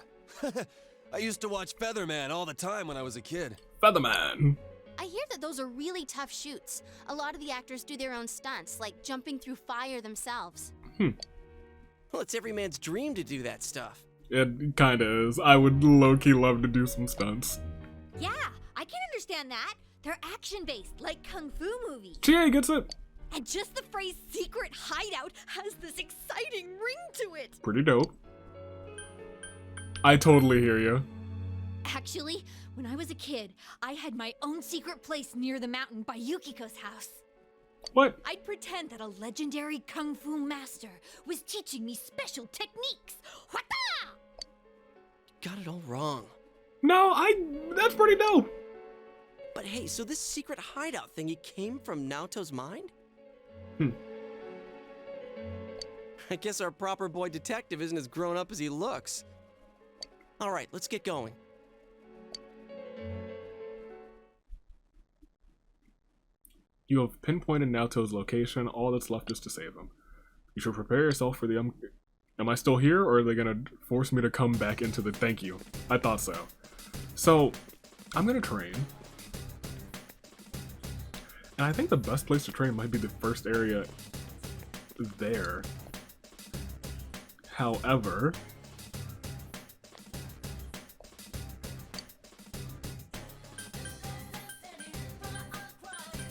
I used to watch Featherman all the time when I was a kid. Featherman. I hear that those are really tough shoots. A lot of the actors do their own stunts, like jumping through fire themselves. Well, it's every man's dream to do that stuff. It kinda is. I would low-key love to do some stunts. Yeah, I can understand that. They're action-based, like kung fu movies. Chie gets it. And just the phrase secret hideout has this exciting ring to it. Pretty dope. I totally hear you. Actually, when I was a kid, I had my own secret place near the mountain by Yukiko's house. What? I'd pretend that a legendary kung fu master was teaching me special techniques. Hwata! Got it all wrong. No, that's pretty dope. But hey, so this secret hideout thing, it came from Naoto's mind? I guess our proper boy detective isn't as grown up as he looks. All right, let's get going. You have pinpointed Naoto's location. All that's left is to save him. You should prepare yourself for the Am I still here, or are they gonna force me to come back into the... Thank you. I thought so. So, I'm gonna train. And I think the best place to train might be the first area there. However...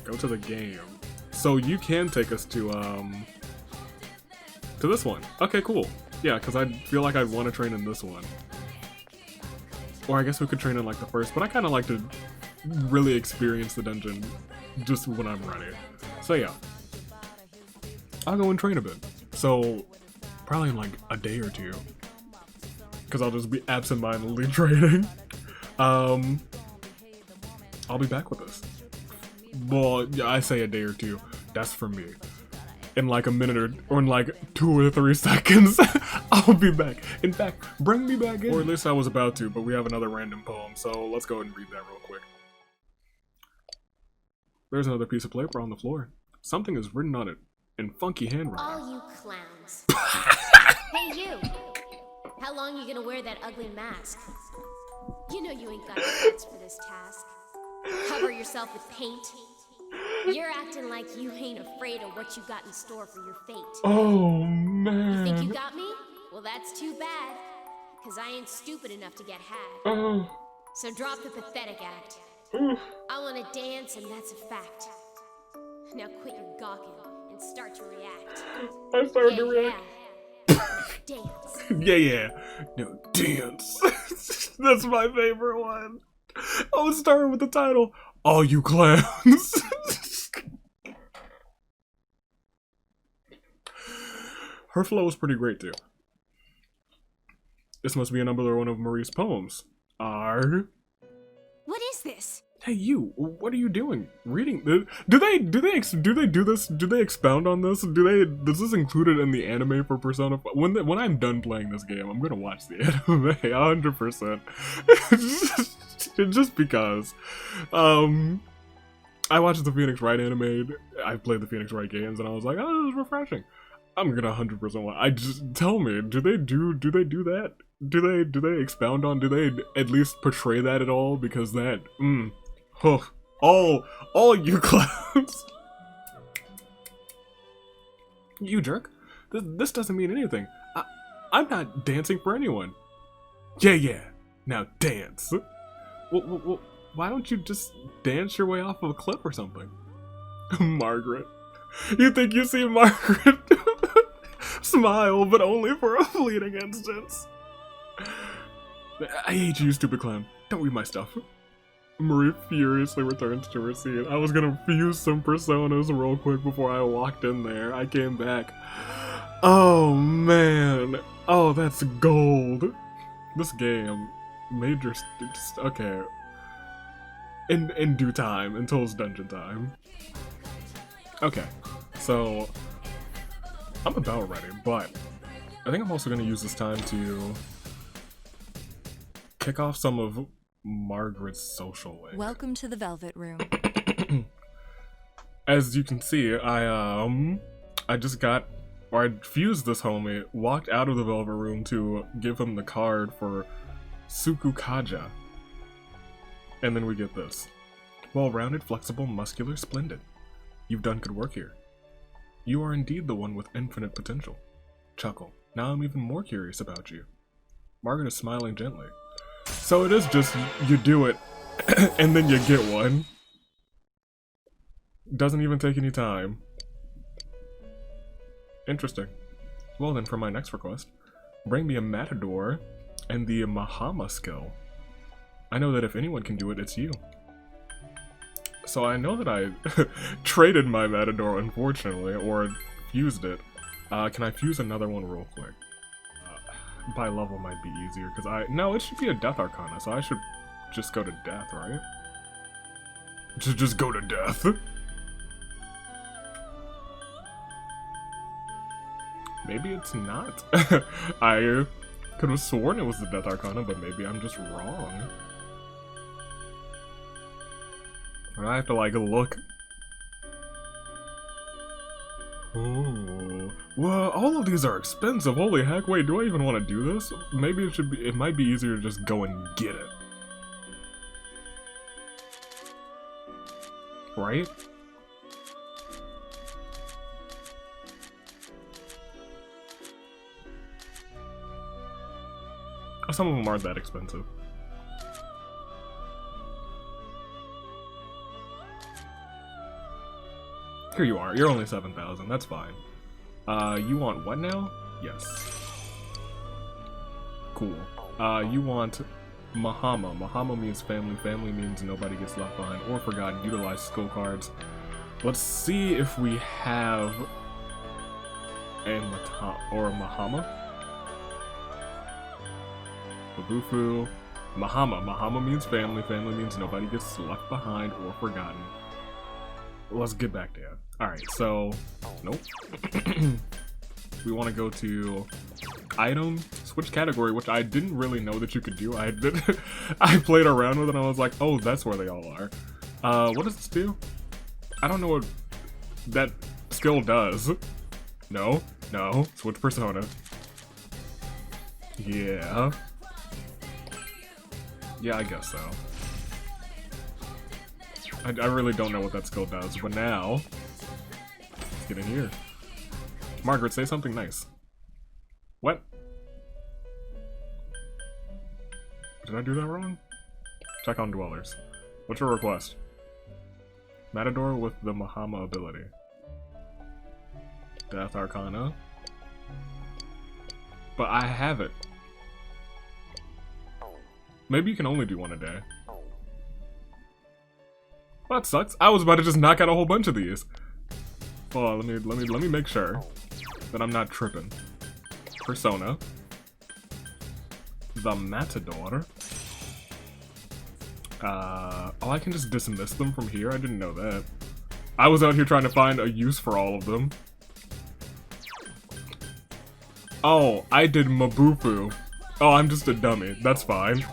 Go to the game. So you can take us to this one. Okay, cool. Yeah, because I feel like I'd want to train in this one. Or I guess we could train in like the first, but I kind of like to really experience the dungeon just when I'm ready. So yeah. I'll go and train a bit. So probably in like a day or two. Because I'll just be absent-mindedly training. I'll be back with this. Well, yeah, I say a day or two. That's for me. In like a minute or in like 2 or 3 seconds, I'll be back. In fact, bring me back in. Or at least I was about to, but we have another random poem, so let's go ahead and read that real quick. There's another piece of paper on the floor. Something is written on it in funky handwriting. All you clowns. Hey you! How long you gonna wear that ugly mask? You know you ain't got the guts for this task. Cover yourself with paint. You're acting like you ain't afraid of what you got in store for your fate. Oh, man. You think you got me? Well, that's too bad. Cause I ain't stupid enough to get had. Oh. So drop the pathetic act. I wanna dance and that's a fact. Now quit your gawking and start to react. I started to react. Dance. Yeah. No, dance. That's my favorite one. I was starting with the title, All You Clowns. Her flow was pretty great too. This must be another one of Marie's poems. What is this? Hey you, what are you doing? Reading? Do they do this? Do they expound on this? Is this included in the anime for Persona 5? When I'm done playing this game, I'm gonna watch the anime 100%. Just because. I watched the Phoenix Wright anime. I played the Phoenix Wright games, and I was like, oh, this is refreshing. I'm gonna 100% watch. I just tell me, do they do that? Do they expound on? Do they at least portray that at all? Because that, all you clowns. You jerk. This doesn't mean anything. I'm not dancing for anyone. Yeah. Now dance. Well, why don't you just dance your way off of a cliff or something? Margaret. You think you see Margaret smile, but only for a fleeting instance. I hate you, stupid clown. Don't read my stuff. Marie furiously returns to her seat. I was gonna fuse some personas real quick before I walked in there. I came back. Oh, man. Oh, that's gold. This game, major... Okay. In due time, until it's dungeon time. Okay, so... I'm about ready, but I think I'm also going to use this time to kick off some of Margaret's social link. Welcome to the Velvet Room. As you can see, I fused this homie, walked out of the Velvet Room to give him the card for Sukukaja. And then we get this. Well-rounded, flexible, muscular, splendid. You've done good work here. You are indeed the one with infinite potential. Chuckle. Now I'm even more curious about you. Margaret is smiling gently. So it is just, you do it, and then you get one. Doesn't even take any time. Interesting. Well then, for my next request, bring me a Matador and the Mahama skill. I know that if anyone can do it, it's you. So I know that I traded my Matador, unfortunately, or fused it. Can I fuse another one real quick? By level might be easier, because no, it should be a Death Arcana, so I should just go to Death, right? Just go to Death. Maybe it's not. I could have sworn it was the Death Arcana, but maybe I'm just wrong. I have to, like, look. Ooh. Well, all of these are expensive. Holy heck! Wait, do I even want to do this? Maybe it should be. It might be easier to just go and get it, right? Some of them aren't that expensive. Here you are. You're only 7,000. That's fine. You want what now? Yes. Cool. You want Mahama. Mahama means family. Family means nobody gets left behind or forgotten. Utilize skill cards. Let's see if we have a Mahama. Mabufu. Mahama. Mahama means family. Family means nobody gets left behind or forgotten. Let's get back there. Alright, so... Nope. We want to go to item, switch category, which I didn't really know that you could do. I played around with it and I was like, oh, that's where they all are. What does this do? I don't know what that skill does. No, no, switch persona. Yeah. Yeah, I guess so. I really don't know what that skill does, but now, let's get in here. Margaret, say something nice. What? Did I do that wrong? Check on dwellers. What's your request? Matador with the Mahama ability. Death Arcana. But I have it. Maybe you can only do one a day. Well, that sucks. I was about to just knock out a whole bunch of these. Oh, let me make sure that I'm not tripping. Persona. The Matador. Oh, I can just dismiss them from here? I didn't know that. I was out here trying to find a use for all of them. Oh, I did Mabufu. Oh, I'm just a dummy. That's fine.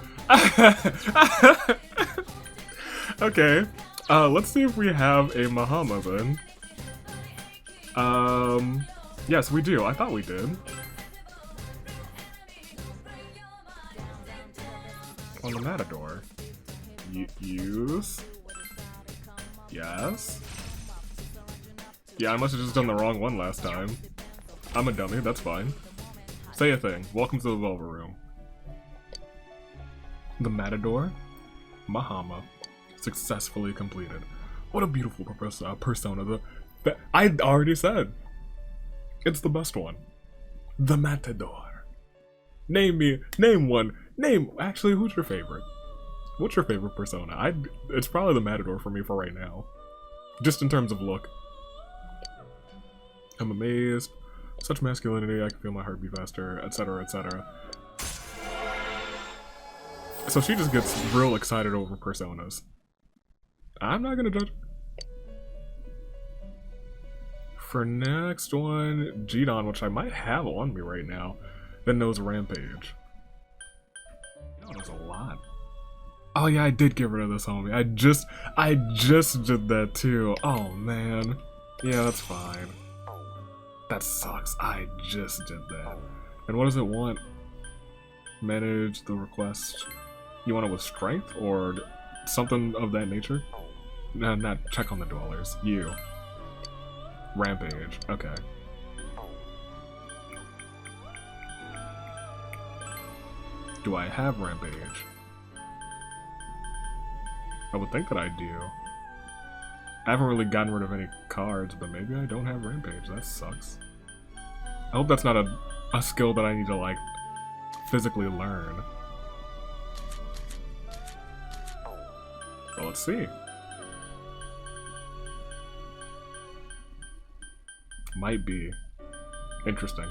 Okay. Let's see if we have a Mahama then. Yes, we do. I thought we did. On the Matador. Use. Yes. Yeah, I must have just done the wrong one last time. I'm a dummy, that's fine. Say a thing. Welcome to the Velvet Room. The Matador. Mahama. Successfully completed. What a beautiful persona. I already said. It's the best one. The Matador. Name one. Actually, who's your favorite? What's your favorite persona? It's probably the Matador for me for right now. Just in terms of look. I'm amazed. Such masculinity, I can feel my heart beat faster, etc., etc. So she just gets real excited over personas. I'm not gonna judge. For next one, Jidon, which I might have on me right now, then knows Rampage. You know, there's a lot. Oh yeah, I did get rid of this homie. I just did that too. Oh man. Yeah, that's fine. That sucks. I just did that. And what does it want? Manage the request. You want it with strength or something of that nature? No, not check on the dwellers. You. Rampage. Okay. Do I have Rampage? I would think that I do. I haven't really gotten rid of any cards, but maybe I don't have Rampage. That sucks. I hope that's not a skill that I need to, like, physically learn. Well, let's see. Might be. Interesting.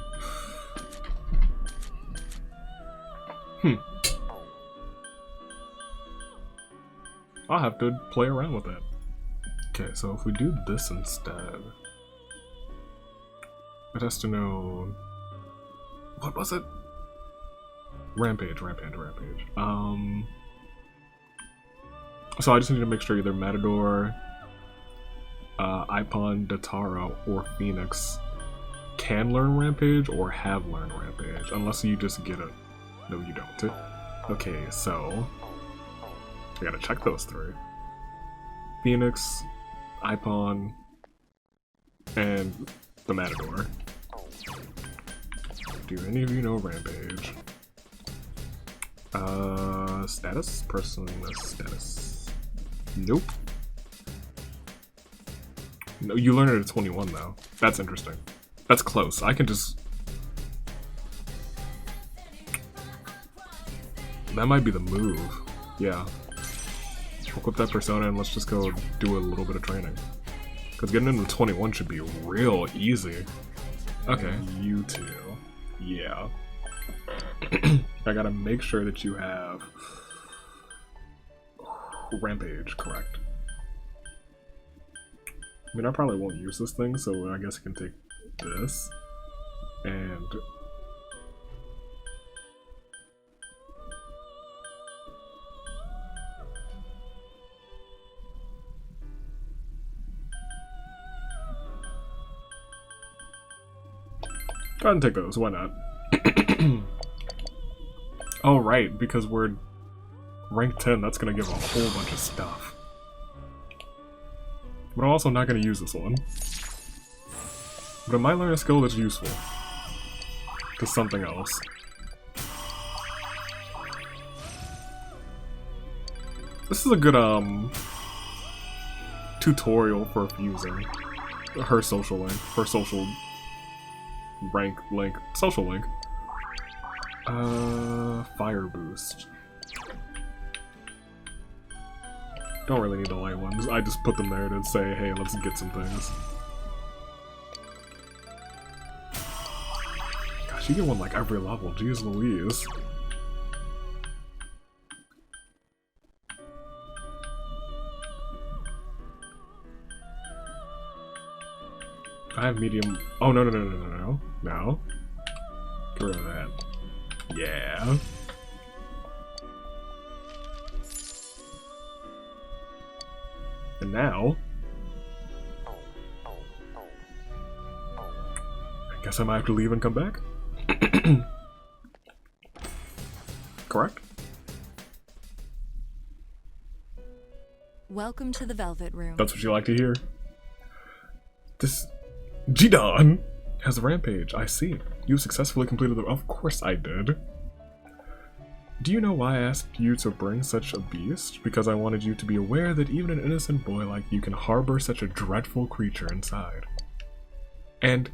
I'll have to play around with it. Okay, so if we do this instead, it has to know, what was it? Rampage. So I just need to make sure either Matador, Ipon, Datara, or Phoenix can learn Rampage or have learned Rampage, unless you just get it. No, you don't. Okay, so I gotta check those three. Phoenix, Ipon, and the Matador. Do any of you know Rampage? Status? Person status. Nope. No, you learn it at 21 though. That's interesting. That's close. I can just... That might be the move. Yeah. Equip that persona and let's just go do a little bit of training. Because getting into 21 should be real easy. Okay, you two. Yeah. I gotta make sure that you have Rampage, correct. I mean, I probably won't use this thing, so I guess I can take this and go ahead and take those, why not? Oh right, because we're rank 10, that's gonna give a whole bunch of stuff. But I'm also not gonna use this one. But I might learn a skill that's useful to something else. This is a good tutorial for using her social link, her social rank link, social link. Fire boost. Don't really need the light ones. I just put them there to say, hey, let's get some things. Gosh, you get one like every level. Jeez Louise. I have medium. Oh, no, no, no, no, no, no. No. Get rid of that. Yeah. And now, I guess I might have to leave and come back. Correct? Welcome to the Velvet Room. That's what you like to hear. This Jidon has a rampage. I see. You successfully completed the. Of course I did. Do you know why I asked you to bring such a beast? Because I wanted you to be aware that even an innocent boy like you can harbor such a dreadful creature inside. And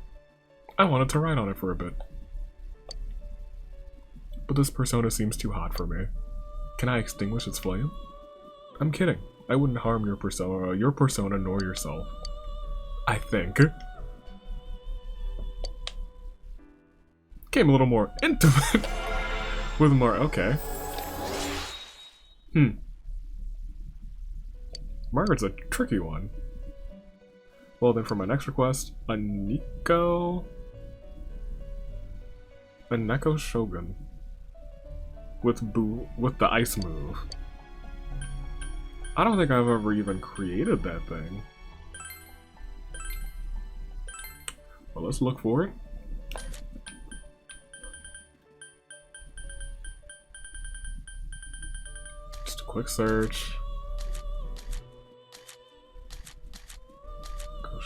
I wanted to ride on it for a bit. But this persona seems too hot for me. Can I extinguish its flame? I'm kidding. I wouldn't harm your persona nor yourself. I think. Came a little more intimate. With more, okay. Margaret's a tricky one. Well then for my next request, a Neko Shogun. With the ice move. I don't think I've ever even created that thing. Well, let's look for it. Quick search.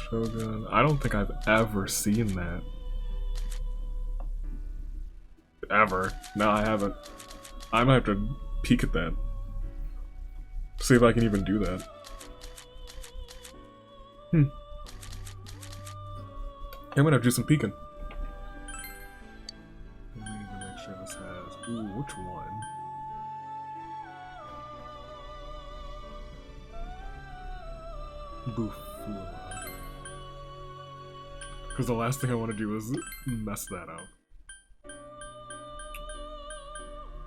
Shogun. I don't think I've ever seen that. Ever. No, I haven't. I might have to peek at that. See if I can even do that. I'm gonna have to do some peeking. Let me even make sure this has. Ooh, which one? Because the last thing I want to do is mess that up.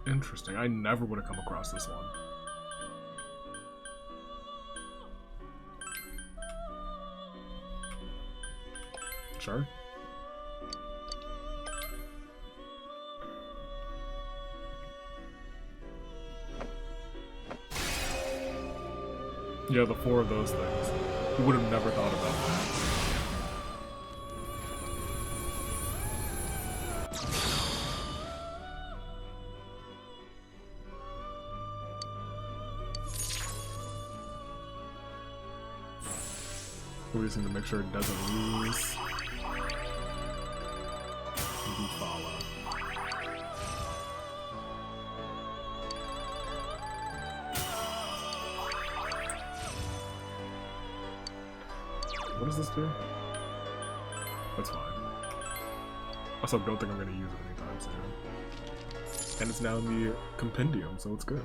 Interesting. I never would have come across this one. Sure. Yeah, the 4 of those things. You would have never thought about We just need to make sure it doesn't lose. Bufala. What does this do? That's fine. Also, don't think I'm gonna use it anytime soon. And it's now in the compendium, so it's good.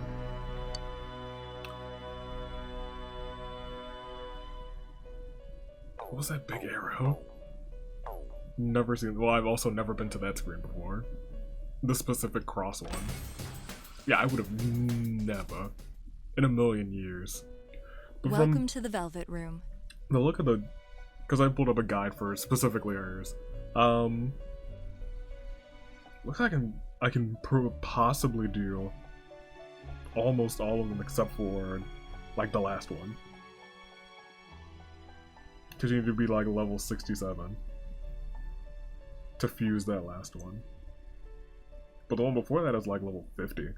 What was that big arrow? Never seen. Well, I've also never been to that screen before. The specific cross one. Yeah, I would have never in a million years. But Welcome to the Velvet Room. the look of the, because I pulled up a guide for specifically hers. Looks like I can possibly do almost all of them except for like the last one. Because you need to be like level 67 to fuse that last one. But the one before that is like level 50.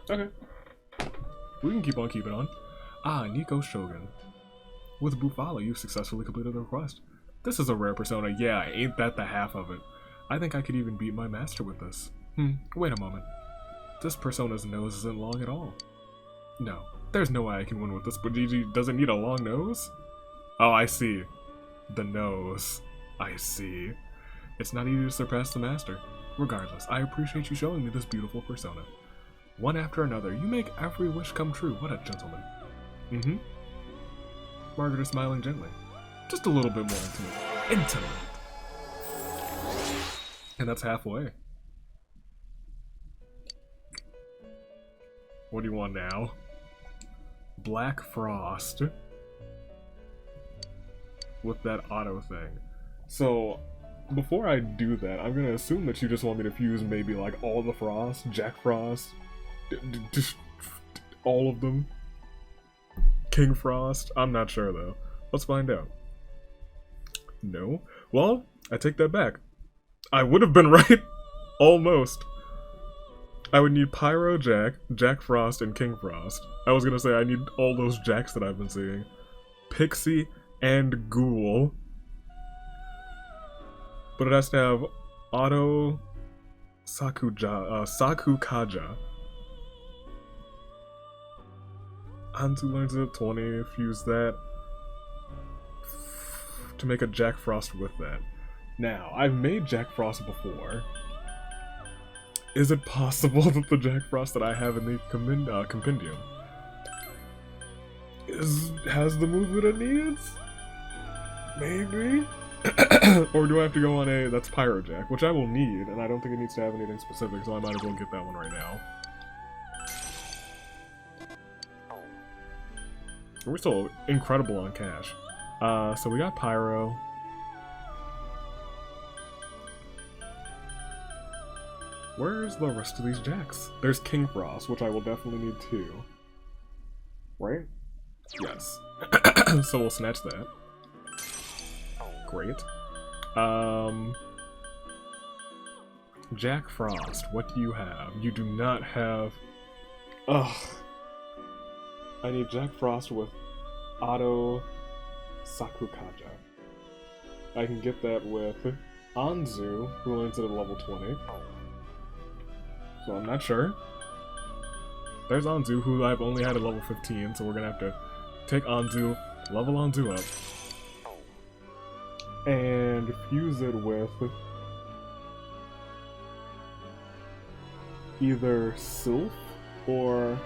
Okay. We can keep on keeping on. Ah, Nico Shogun. With Bufala, you've successfully completed the quest. This is a rare persona. Yeah, ain't that the half of it. I think I could even beat my master with this. Wait a moment. This persona's nose isn't long at all. No, there's no way I can win with this, but Gigi doesn't need a long nose? Oh, I see. The nose. I see. It's not easy to surpass the master. Regardless, I appreciate you showing me this beautiful persona. One after another, you make every wish come true. What a gentleman. Margaret is smiling gently. Just a little bit more intimate. Intimate! And that's halfway. What do you want now? Black Frost. With that auto thing. So, before I do that, I'm gonna assume that you just want me to fuse maybe like all the Frost, Jack Frost, just all of them. King Frost? I'm not sure though. Let's find out. No? Well, I take that back. I would have been right. Almost. I would need Pyro Jack, Jack Frost, and King Frost. I was gonna say I need all those Jacks that I've been seeing. Pixie and Ghoul. But it has to have Auto Sakukaja. Anzu learns it at 20, fuse that to make a Jack Frost with that. Now, I've made Jack Frost before. Is it possible that the Jack Frost that I have in the compendium has the move that it needs? Maybe? Or do I have to go on a, that's Pyro Jack, which I will need, and I don't think it needs to have anything specific, so I might as well get that one right now. We're still incredible on cash. So we got Pyro. Where's the rest of these Jacks? There's King Frost, which I will definitely need too. Right? Yes. So we'll snatch that. Great. Jack Frost, what do you have? You do not have... Ugh. I need Jack Frost with Auto Sakukaja. I can get that with Anzu, who lands at level 20. So I'm not sure. There's Anzu, who I've only had at level 15, so we're gonna have to take Anzu, level Anzu up, and fuse it with either Sylph or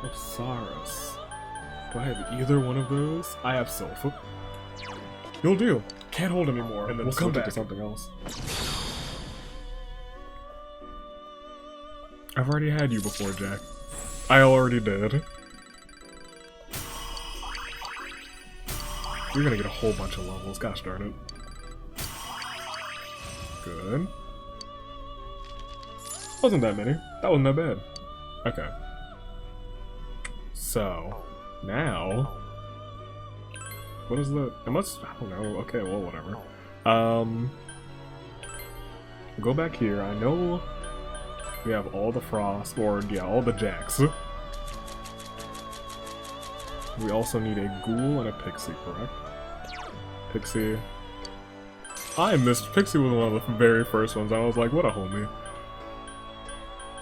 Osiris. Do I have either one of those? I have Sylph. You'll do. Can't hold anymore. And then we'll come back to something else. I've already had you before, Jack. I already did. You're gonna get a whole bunch of levels. Gosh darn it. Good. Wasn't that many. That wasn't that bad. Okay. So, now... What is the... It must... I don't know. Okay, well, whatever. go back here. I know we have all the frost, or yeah, all the jacks. We also need a ghoul and a pixie, correct? Pixie. I missed Pixie was one of the very first ones. I was like, what a homie.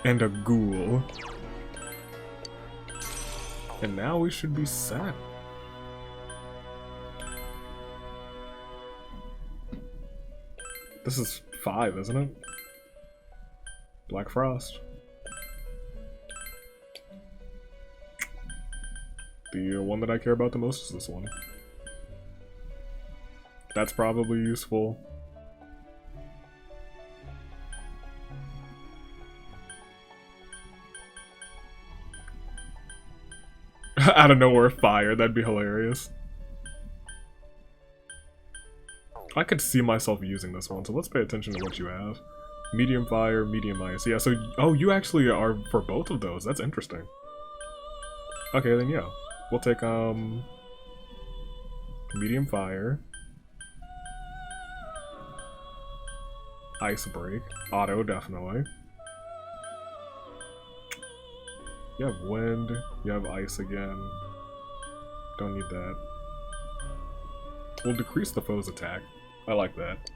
And a ghoul. And now we should be set. This is 5, isn't it? Black Frost. The one that I care about the most is this one. That's probably useful. Out of nowhere, fire. That'd be hilarious. I could see myself using this one, so let's pay attention to what you have. Medium fire, medium ice. Yeah, so... Oh, you actually are for both of those. That's interesting. Okay, then yeah. We'll take, medium fire. Ice break. Auto, definitely. You have wind. You have ice again. Don't need that. We'll decrease the foe's attack. I like that.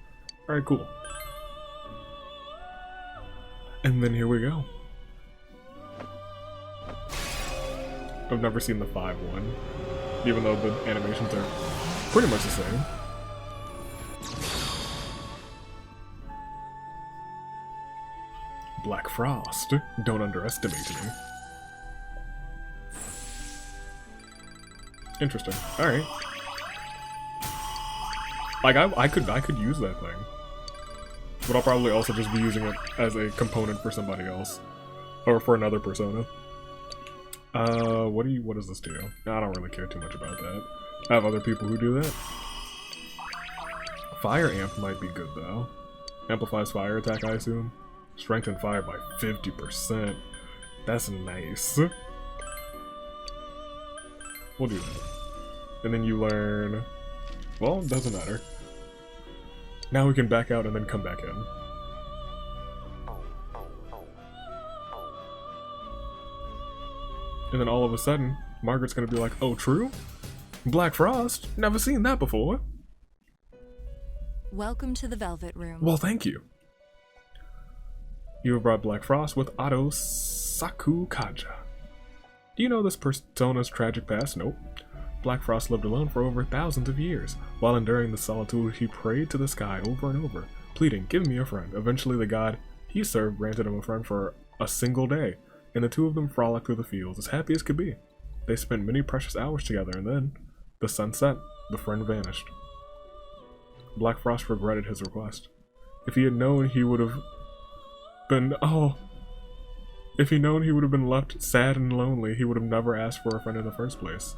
Alright, cool. And then here we go. I've never seen the 5 one, even though the animations are pretty much the same. Black Frost. Don't underestimate me. Interesting. Alright. Like, I could use that thing. But I'll probably also just be using it as a component for somebody else. Or for another persona. What does this do? I don't really care too much about that. I have other people who do that. Fire Amp might be good though. Amplifies fire attack, I assume. Strengthen fire by 50%. That's nice. We'll do that. And then you learn... Well, it doesn't matter. Now we can back out and then come back in. And then all of a sudden, Margaret's gonna be like, oh, true? Black Frost? Never seen that before. Welcome to the Velvet Room. Well, thank you. You have brought Black Frost with Ado Sakukaja. Do you know this persona's tragic past? Nope. Black Frost lived alone for over thousands of years. While enduring the solitude, he prayed to the sky over and over, pleading, give me a friend. Eventually, the god he served granted him a friend for a single day, and the two of them frolicked through the fields as happy as could be. They spent many precious hours together, and then, the sun set, the friend vanished. Black Frost regretted his request. If he had known, he would have been... Oh! If he'd known he would have been left sad and lonely, he would have never asked for a friend in the first place.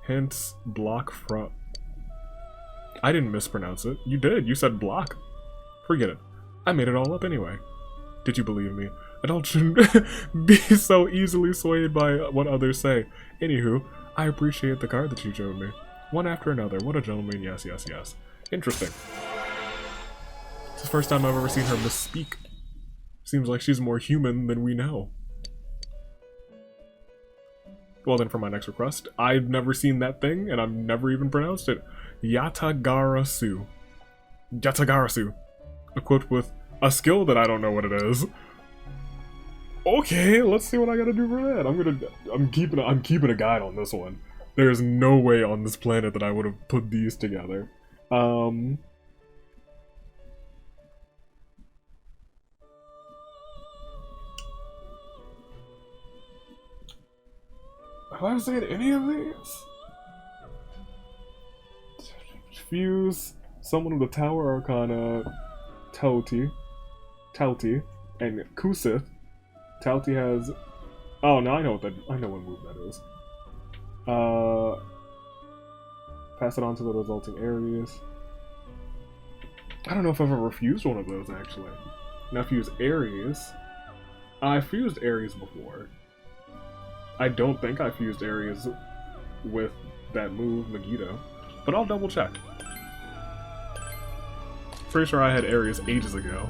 Hence, Block Frost. I didn't mispronounce it. You did. You said block. Forget it. I made it all up anyway. Did you believe me? Adults shouldn't be so easily swayed by what others say. Anywho, I appreciate the card that you showed me. One after another. What a gentleman. Yes, yes, yes. Interesting. It's the first time I've ever seen her misspeak. Seems like she's more human than we know. Well then, for my next request, I've never seen that thing, and I've never even pronounced it. Yatagarasu. Yatagarasu. Equipped with a skill that I don't know what it is. Okay, let's see what I gotta do for that. I'm keeping a guide on this one. There's no way on this planet that I would have put these together. Have I seen any of these? Fuse, Summon of the Tower Arcana, Tauti, and Kusith. Tauti has... Oh, now I know what move that is. Pass it on to the resulting areas. I don't know if I've ever fused one of those, actually. Now fuse Ares. I fused Ares before. I don't think I fused Ares with that move, Megiddo, but I'll double check. pretty sure I had areas ages ago.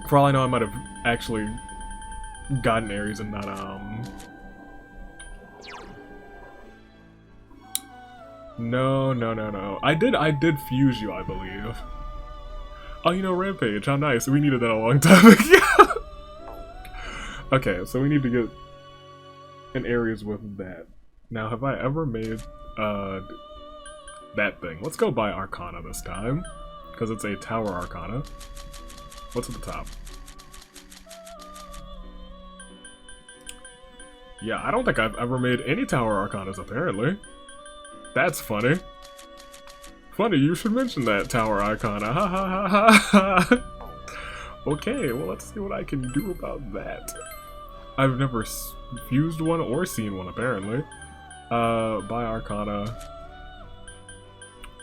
For all I know, I might have actually gotten areas and not, No. I did fuse you, I believe. Oh, you know, Rampage, how nice. We needed that a long time ago. Okay, so we need to get in areas with that. Now, have I ever made, that thing? Let's go by Arcana this time, because it's a Tower Arcana. What's at the top? Yeah, I don't think I've ever made any Tower Arcanas, apparently. That's funny. Funny, you should mention that, Tower Arcana. Ha ha ha ha. Okay, well, let's see what I can do about that. I've never fused one or seen one, apparently. By Arcana.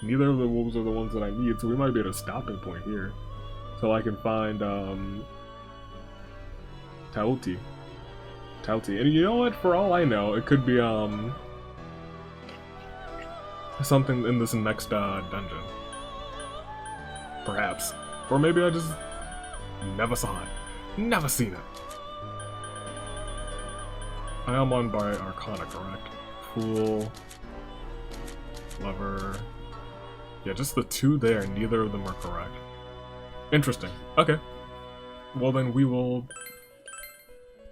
Neither of the wolves are the ones that I need, so we might be at a stopping point here. So I can find, Tauti. And you know what? For all I know, it could be, something in this next, dungeon. Perhaps. Or maybe I just never saw it. Never seen it. I am on by Arcana, correct? Fool. Lover. Yeah, just the two there, neither of them are correct. Interesting. Okay. Well then we will...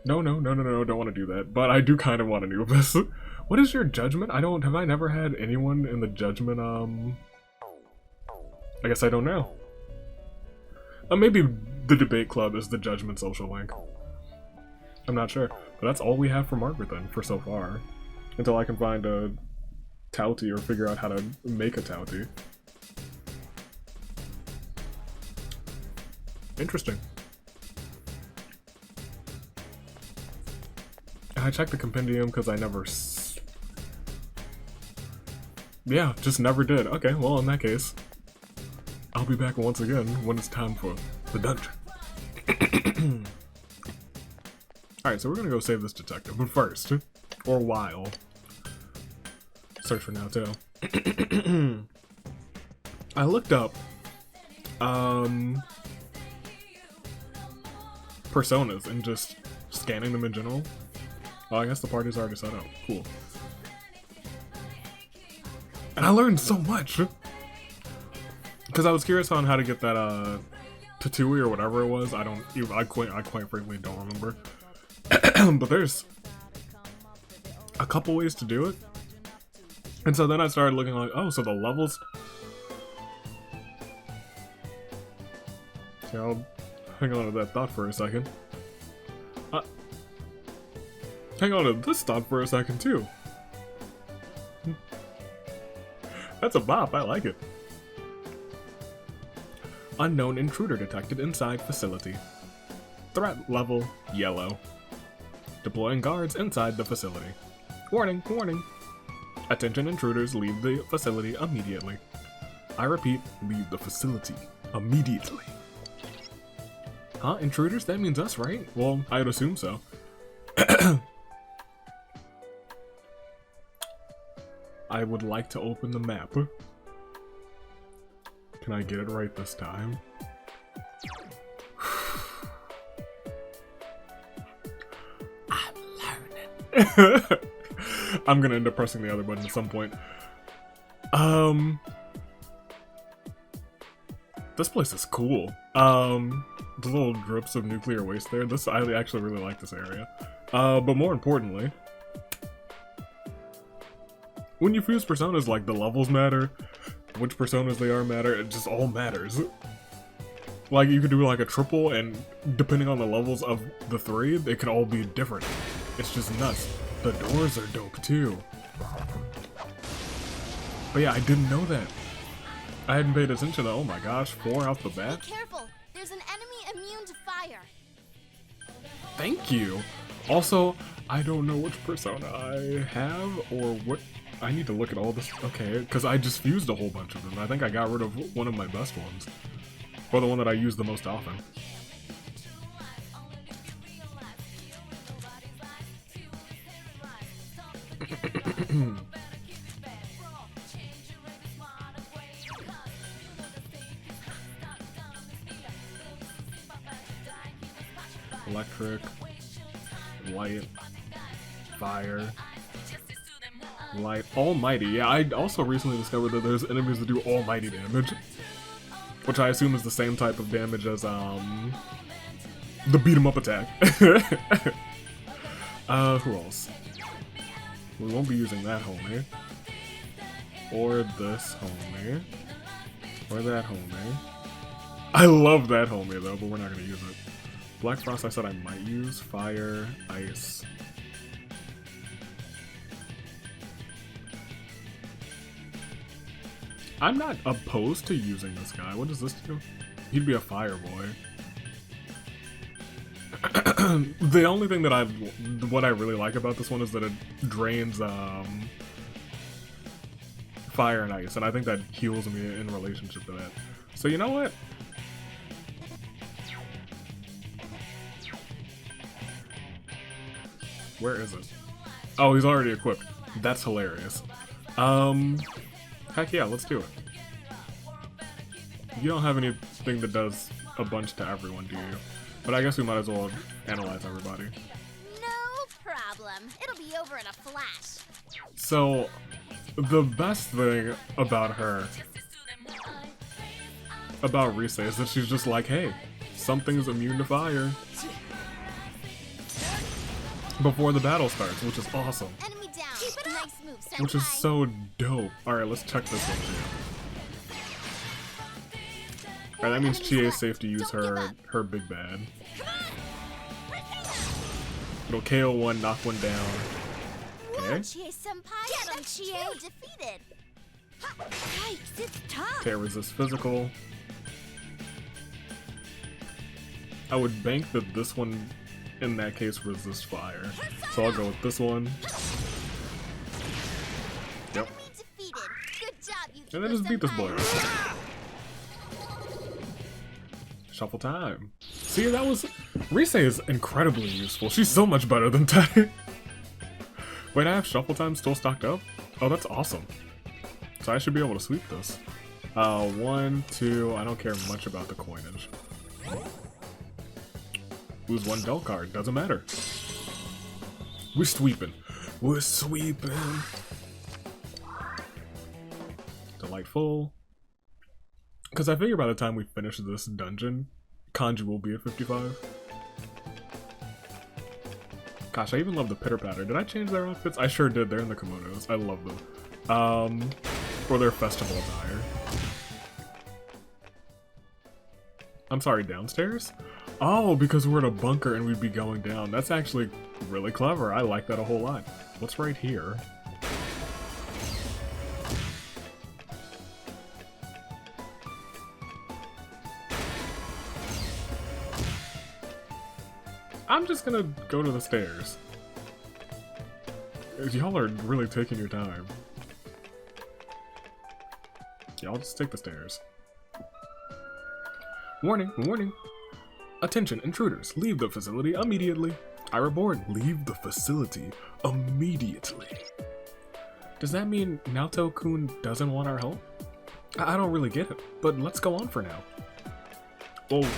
No, don't want to do that. But I do kind of want to do this. What is your judgment? Have I never had anyone in the judgment, I guess I don't know. Maybe the debate club is the judgment social link. I'm not sure. But that's all we have for Margaret then, for so far. Until I can find a Tauti or figure out how to make a Tauti. Interesting. I checked the compendium because I never... Yeah, just never did. Okay, well, in that case, I'll be back once again when it's time for the dungeon. Alright, so we're gonna go save this detective, but first, or while, search for now too. I looked up, personas and just scanning them in general. Oh, I guess the party's already set up. Cool. And I learned so much! Because I was curious on how to get that, Tatui or whatever it was. I quite frankly don't remember. But there's a couple ways to do it. And so then I started looking like, oh, so the levels... Okay, I'll hang on to that thought for a second. Hang on to this thought for a second, too. That's a bop, I like it. Unknown intruder detected inside facility. Threat level, yellow. Deploying guards inside the facility. Warning, warning. Attention intruders, leave the facility immediately. I repeat, leave the facility immediately. Huh, intruders? That means us, right? Well, I'd assume so. I would like to open the map. Can I get it right this time? I'm learning. I'm gonna end up pressing the other button at some point. This place is cool. The little drips of nuclear waste there. I actually really like this area. But more importantly, when you fuse personas, like, the levels matter, which personas they are matter, it just all matters. Like, you could do like a triple, and depending on the levels of the three, they could all be different. It's just nuts. The doors are dope too. But yeah, I didn't know that. I hadn't paid attention to, oh my gosh, 4 off the bat? Be careful! There's an enemy immune to fire! Thank you! Also, I don't know which persona I have, or what... I need to look at all this. Okay, because I just fused a whole bunch of them. I think I got rid of one of my best ones. Or the one that I use the most often. Electric, light, fire, light, almighty. Yeah, I also recently discovered that there's enemies that do almighty damage, which I assume is the same type of damage as the beat 'em up attack. Who else? We won't be using that homie, or this homie, or that homie. I love that homie though, but we're not gonna use it. Black Frost I said I might use. Fire, ice. I'm not opposed to using this guy. What does this do? He'd be a fire boy. The only thing that what I really like about this one is that it drains fire and ice, and I think that heals me in relationship to that. So you know what? Where is it? Oh, he's already equipped. That's hilarious. Heck yeah, let's do it. You don't have anything that does a bunch to everyone, do you? But I guess we might as well analyze everybody. No problem. It'll be over in a flash. So, the best thing about her, about Rise, is that she's just like, hey, something's immune to fire before the battle starts, which is awesome. Enemy down. Keep it up. Nice move, senpai. Which is so dope. Alright, let's check this one too. Alright, that means Chie is safe to use her big bad. It'll KO one, knock one down. Okay. Chie-senpai, get him, Chie. Defeated. Yikes, it's tough. Okay, resist physical. I would bank that this one, in that case, resist fire. So I'll go with this one. Yep. Enemy defeated. Good job, you. And then just beat this boy. Shuffle time. See, that was... Rise is incredibly useful. She's so much better than Teddy. Wait, I have shuffle time still stocked up? Oh, that's awesome. So I should be able to sweep this. 1, 2, I don't care much about the coinage. Lose one Del card, doesn't matter. We're sweeping. We're sweeping. Delightful. Because I figure by the time we finish this dungeon, Kanji will be at 55. Gosh, I even love the pitter patter. Did I change their outfits? I sure did. They're in the kimonos. I love them. For their festival attire. I'm sorry, downstairs? Oh, because we're in a bunker and we'd be going down. That's actually really clever. I like that a whole lot. What's right here? I'm just gonna go to the stairs. Y'all are really taking your time. Yeah, I'll just take the stairs. Warning, warning. Attention, intruders. Leave the facility immediately. I report, leave the facility immediately. Does that mean Naoto-kun doesn't want our help? I don't really get it, but let's go on for now. Well,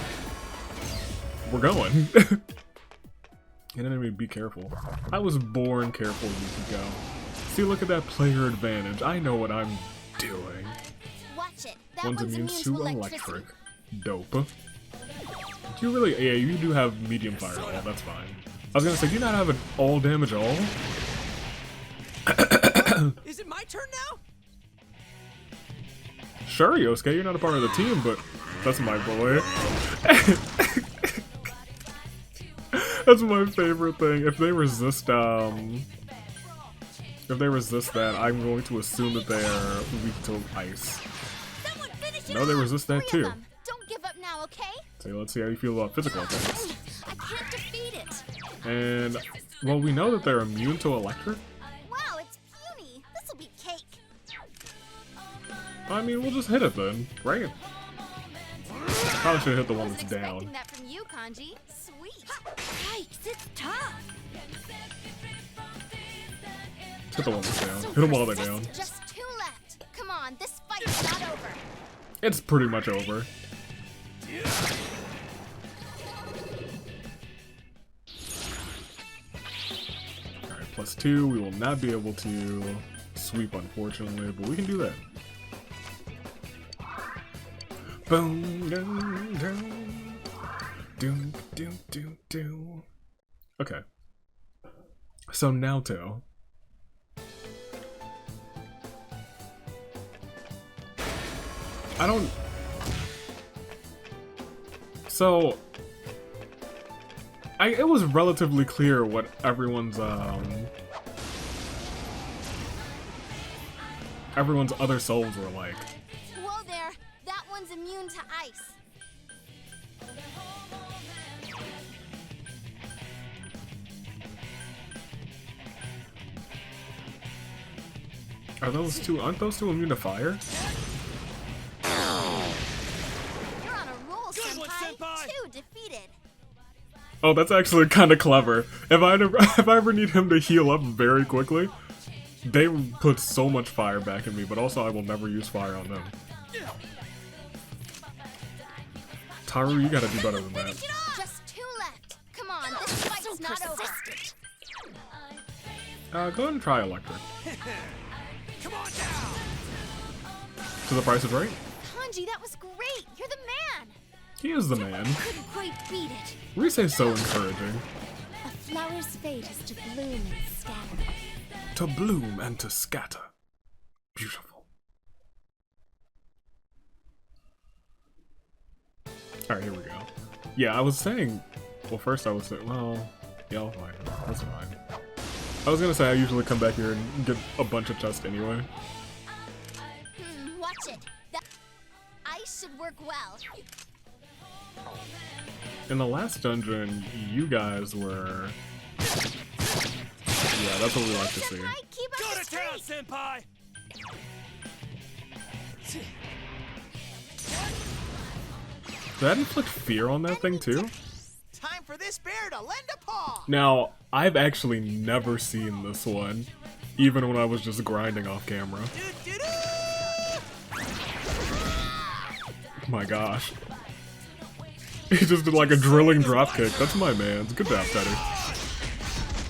we're going. And enemy, be careful. I was born careful, Yukiko. See, look at that player advantage. I know what I'm doing. Watch it. That One's one's immune to electric. electricity. Dope. Do you really? Yeah, you do have medium fireball. That's fine. I was gonna say, do you not have an all damage all? Is it my turn now? Sure, Yosuke, you're not a part of the team, but that's my boy. That's my favorite thing. If they resist, that, I'm going to assume that they are weak to ice. Someone finish it No, they off. resist that Three of too. them. Don't give up now, okay? So let's see how you feel about physical attacks. I can't defeat it. And, well, we know that they're immune to electric. Wow, it's puny. This'll be cake. I mean, we'll just hit it then, right? Probably should hit the one that's Wasn't down. expecting that from you, Kanji. Sweet. Yikes, it's tough. Hit the one that's down. Hit them while they're down. Just 2 left. Come on, this fight's not over. It's pretty much over. +2. We will not be able to sweep, unfortunately, but we can do that. Boom, dum, dum. Doom, doom, doom, doom. Okay. So Naoto. I don't... So... it was relatively clear what everyone's other souls were like. Whoa there! That one's immune to ice. Aren't those two immune to fire? You're on a roll, Good one, Senpai! 2 defeated. Oh, that's actually kind of clever. If I ever need him to heal up very quickly, they put so much fire back in me, but also I will never use fire on them. Taru, you gotta do better than that. Just 2 left. Come on, this fight's not over. Go ahead and try electric. Come on down! To the price of right? Kanji, that was great. You're the man. He is the man. Couldn't quite beat it. Rise's so encouraging. A flower's fate is to bloom and scatter. To bloom and to scatter. Beautiful. Alright, here we go. Yeah, I was saying... Well, first I was saying... Well... Yeah, I'll fine. That's fine. I was gonna say I usually come back here and get a bunch of chests anyway. Watch it. That ice should work well. In the last dungeon, you guys were... Yeah, that's what we like to see. Senpai, keep up Go the to town, streak. Senpai! Did that inflict fear on that thing too? Time for this bear to lend a paw. Now, I've actually never seen this one, even when I was just grinding off camera. My gosh. He just did like a drilling dropkick. That's my man's. Good job, Teddy.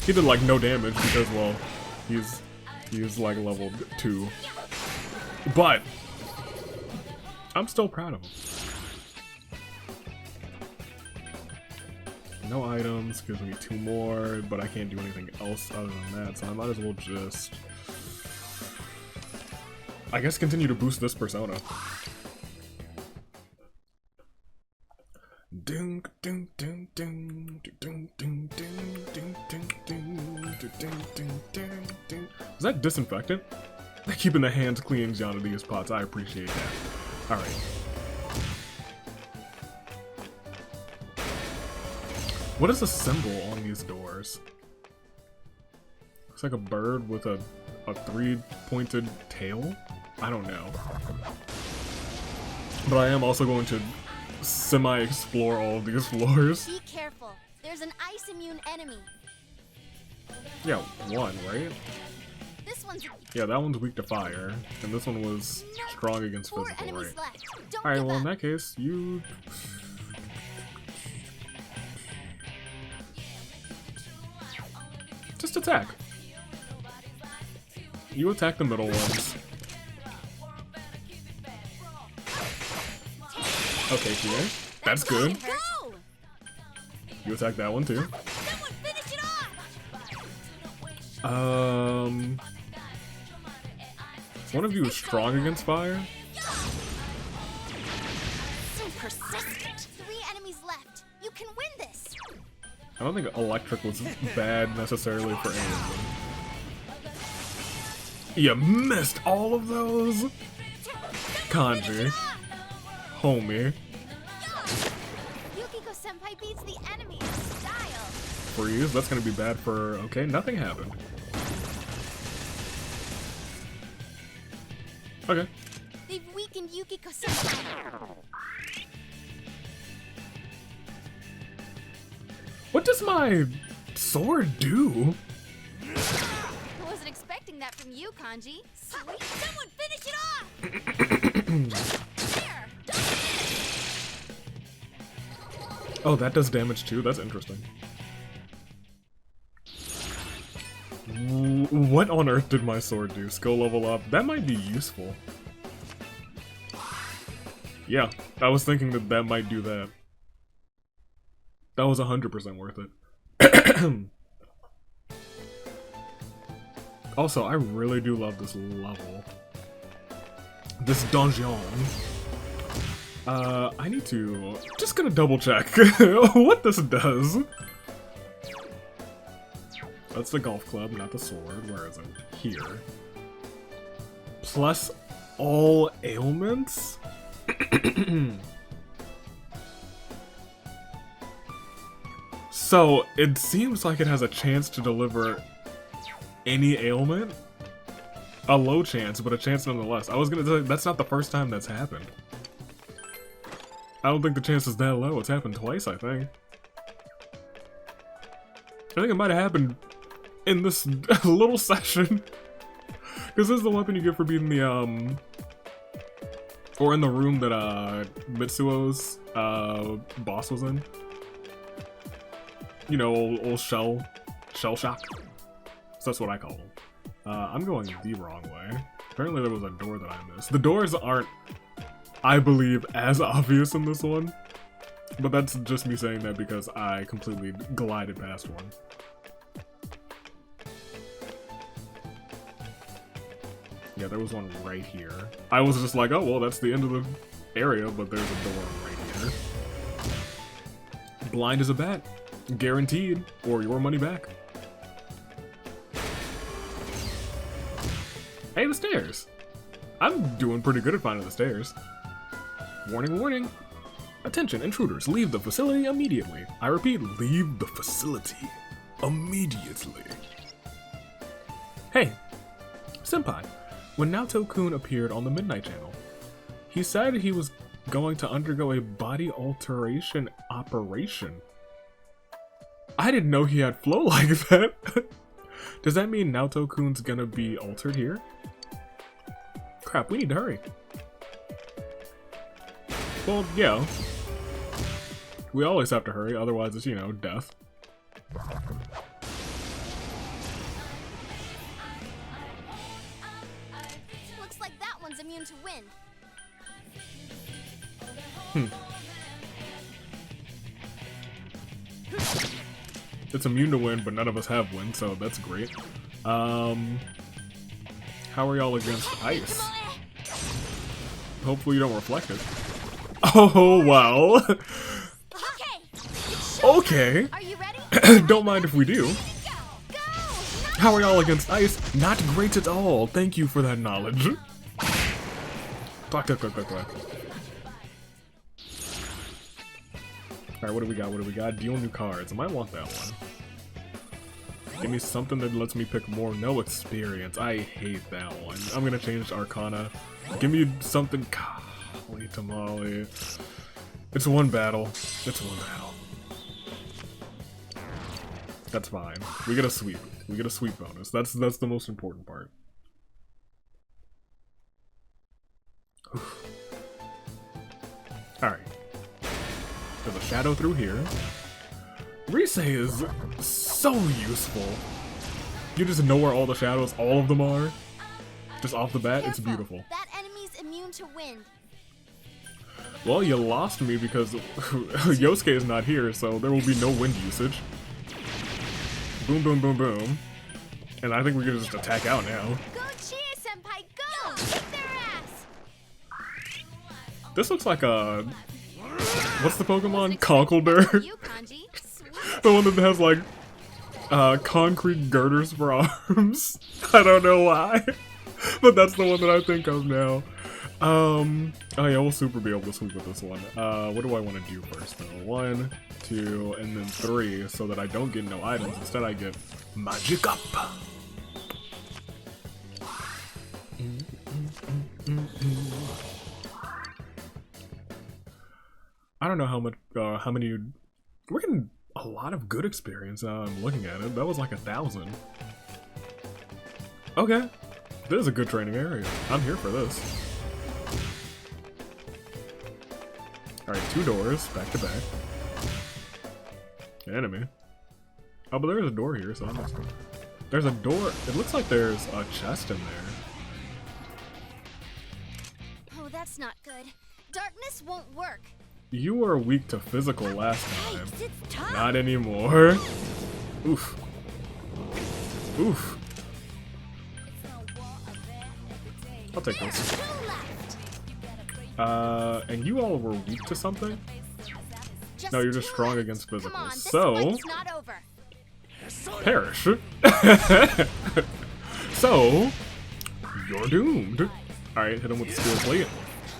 He did like no damage because, well, he's like level 2. But I'm still proud of him. No items, gives me 2 more, but I can't do anything else other than that, so I might as well just... I guess continue to boost this persona. Does that disinfectant? Keeping the hands clean out of these pots, I appreciate that. Alright. What is the symbol on these doors? Looks like a bird with a 3-pointed tail? I don't know. But I am also going to semi-explore all of these floors. Be careful. There's an ice immune enemy. Yeah, 1, right? This one's Yeah, that one's weak to fire, and this one was strong against 4 physical, enemies right? left. Don't Alright, give well up. in that case, you... Just attack. You attack the middle ones. Okay, Tia. That's good. Go! You attack that one too. Someone finish it off! One of you is strong against fire. So persistent. 3 enemies left. You can win this. I don't think electric was bad necessarily for any of them. You missed all of those? Kanji. Homie. Yukiko-senpai beats the enemy in style. Freeze, that's gonna be bad for... Okay, nothing happened. Okay. They've weakened Yukiko-senpai. What does my sword do? I wasn't expecting that from you, Kanji. Sweet. Someone finish it off! There. Oh, that does damage too? That's interesting. What on earth did my sword do? Skill level up? That might be useful. Yeah, I was thinking that that might do that. That was 100% worth it. Also, I really do love this level. This donjon. I need to... Just gonna double check what this does. That's the golf club, not the sword. Where is it? Here. Plus all ailments? So, it seems like it has a chance to deliver any ailment? A low chance, but a chance nonetheless. I was gonna say, that's not the first time that's happened. I don't think the chance is that low. It's happened twice, I think. I think it might have happened in this little session. Because this is the weapon you get for beating the, or in the room that, Mitsuo's, boss was in. You know, old Shell Shock. So that's what I call them. I'm going the wrong way. Apparently there was a door that I missed. The doors aren't, I believe, as obvious in this one. But that's just me saying that because I completely glided past one. Yeah, there was one right here. I was just like, oh, well, that's the end of the area, but there's a door right here. Blind as a bat. Guaranteed. Or your money back. Hey, the stairs! I'm doing pretty good at finding the stairs. Warning, warning! Attention, intruders, leave the facility immediately. I repeat, leave the facility immediately. Hey, Senpai. When Naoto-kun appeared on the Midnight Channel, he said he was going to undergo a body alteration operation. I didn't know he had flow like that. Does that mean Naoto-kun's gonna be altered here? Crap, we need to hurry. Well, yeah. We always have to hurry, otherwise it's, you know, death. Looks like that one's immune to wind. It's immune to wind, but none of us have wind, so that's great. How are y'all against ice? Hopefully you don't reflect it. Oh, wow. Okay. Are you ready? Don't mind if we do. Go! How are y'all against ice? Not great at all. Thank you for that knowledge. Talk. Alright, what do we got? What do we got? Deal new cards. I might want that one. Give me something that lets me pick more. No experience. I hate that one. I'm gonna change to Arcana. Give me something. Golly tamale. It's one battle. It's one battle. That's fine. We get a sweep. We get a sweep bonus. That's the most important part. Alright. There's a shadow through here. Rise is so useful. You just know where all the shadows, all of them are. Just off the bat, it's beautiful. That enemy's immune to wind. Well, you lost me because Yosuke is not here, so there will be no wind usage. Boom, boom, boom, boom. And I think we can just attack out now. Go cheer, senpai, go! Kick their ass! This looks like a... What's the Pokemon? Conkeldurr? You, Kanji. Sweet. The one that has, like, concrete girders for arms. I don't know why. But that's the one that I think of now. Oh yeah, we'll super be able to sweep with this one. What do I want to do first though? 1, 2, and then 3, so that I don't get no items. Instead I get Magic Up! I don't know how much, how many... We're getting a lot of good experience now I'm looking at it. That was like 1,000. Okay. This is a good training area. I'm here for this. Alright, 2 doors, back to back. Enemy. Oh, but there is a door here, so I'm just... There's a door. It looks like there's a chest in there. Oh, that's not good. Darkness won't work. You were weak to physical last time. Yikes, it's tough. Not anymore. Oof. Oof. I'll take this. Two left. And you all were weak to something? Just No, you're just two strong left. against physical. Come on, this So, fight's not over. perish. So, you're doomed. Alright, hit him with the steel plate.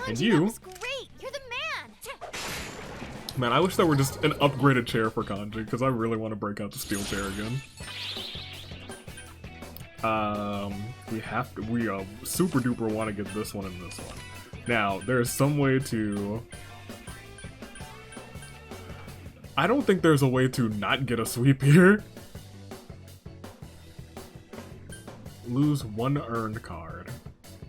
And Kanji, you... that was great. You're the man. Man, I wish there were just an upgraded chair for Kanji, because I really want to break out the steel chair again. We super duper want to get this one and this one. Now, there's some way to... I don't think there's a way to not get a sweep here. Lose one earned card.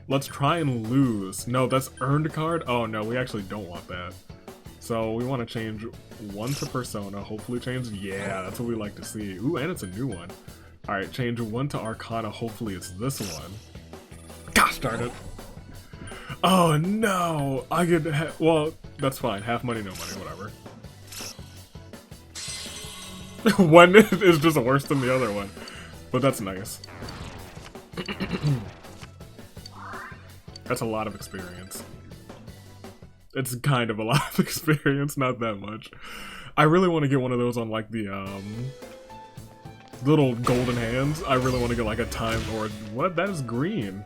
Let's try and lose. No, that's earned card? Oh no, we actually don't want that. So we want to change one to Persona, hopefully change... Yeah, that's what we like to see. Ooh, and it's a new one. Alright, change one to Arcana, hopefully it's this one. Gosh darn it. Oh no! I get... well, that's fine. Half money, no money, whatever. One is just worse than the other one. But that's nice. That's a lot of experience. It's kind of a lot of experience, not that much. I really want to get one of those on like the little golden hands. I really want to get like a time or what? That is green.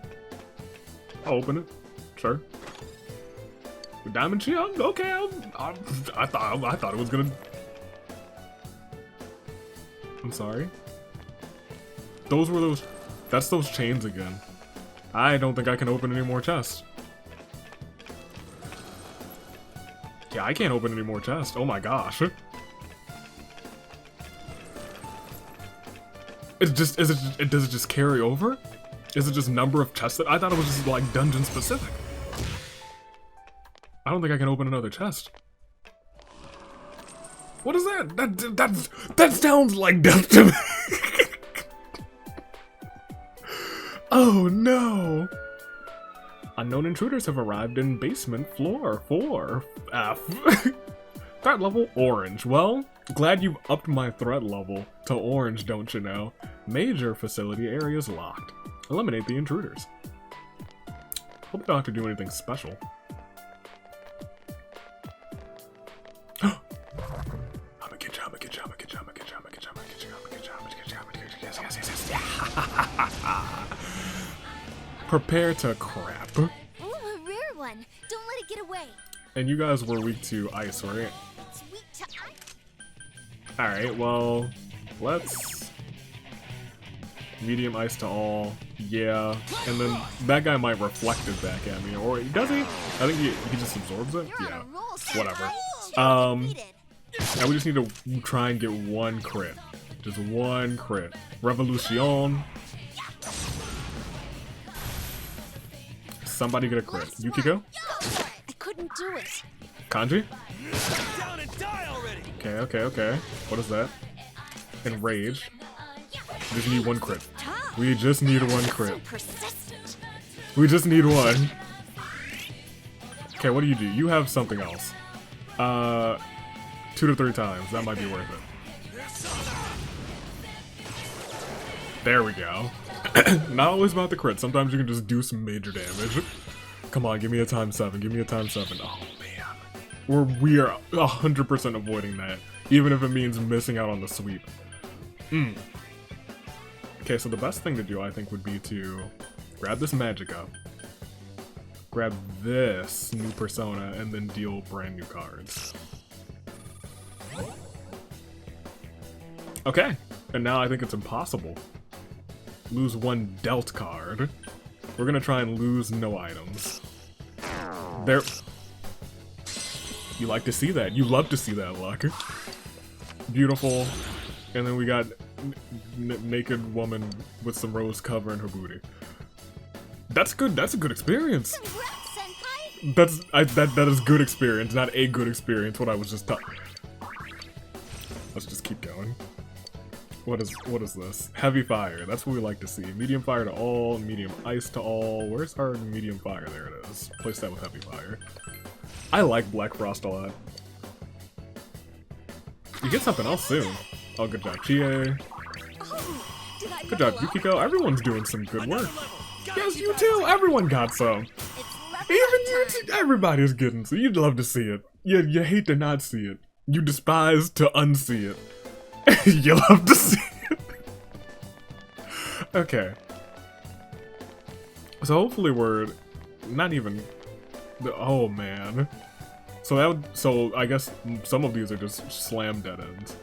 I'll open it. Sure. Diamond shield? Okay. I thought it was gonna. I'm sorry. Those were those. That's those chains again. I don't think I can open any more chests. Yeah, I can't open any more chests. Oh my gosh. It's just, does it just carry over? Is it just number of chests? I thought it was just like dungeon specific. I don't think I can open another chest. What is that? That sounds like death to me. Oh no! Unknown intruders have arrived in basement floor 4. F. Threat level orange. Well, glad you've upped my threat level to orange, don't you know? Major facility areas locked. Eliminate the intruders. Hope I don't have to do anything special. Prepare to crap. Ooh, a rare one. Don't let it get away. And you guys were weak to ice, right? It's weak to ice. Alright, well, let's... Medium ice to all. Yeah. And then that guy might reflect it back at me. Or does he? I think he just absorbs it? You're Yeah. on a roll, Whatever. senpai. Now we just need to try and get one crit. Just one crit. Revolution. Somebody get a crit. Yukiko? I couldn't do it. Kanji? Down and die already! Okay. What is that? Enrage. We just need one crit. We just need one So crit. persistent. We just need one. Okay, what do? You have something else. 2 to 3 times. That might be worth it. There we go. Not always about the crit. Sometimes you can just do some major damage. Come on, give me a times 7. Give me a times 7. Oh man, we are 100% avoiding that, even if it means missing out on the sweep. Okay, so the best thing to do, I think, would be to grab this magic up, grab this new persona, and then deal brand new cards. Okay, and now I think it's impossible. Lose one dealt card. We're gonna try and lose no items. There. You like to see that. You love to see that, luck. Beautiful. And then we got naked woman with some rose covering her booty. That's good. That's a good experience. Congrats, senpai. That is good experience, not a good experience. What I was just talking. Let's just keep going. What is this? Heavy fire. That's what we like to see. Medium fire to all, medium ice to all. Where's our medium fire? There it is. Place that with heavy fire. I like Black Frost a lot. You get something else soon. Oh, good job, Chie. Good job, Yukiko. Everyone's doing some good work. Yes, you too. Everyone got some. Even you too. Everybody's getting some. You'd love to see it. You hate to not see it. You despise to unsee it. You love to see it. Okay. So hopefully we're not even. Oh man. So I guess some of these are just slam dead ends.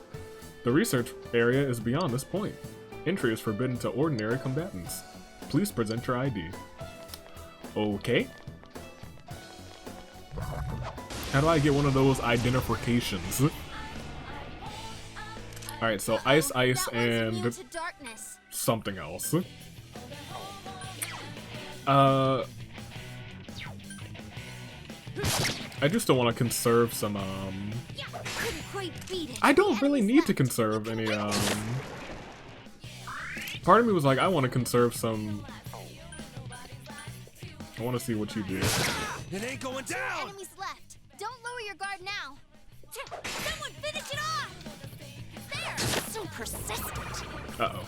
The research area is beyond this point. Entry is forbidden to ordinary combatants. Please present your ID. Okay. How do I get one of those identifications? Alright, so ice, and something else. I just still want to conserve some, I don't really need to conserve any, part of me was like, I want to conserve some. I want to see what you do. It ain't going down! Enemies left. Don't lower your guard now. Someone finish it off! There! So persistent. Uh-oh.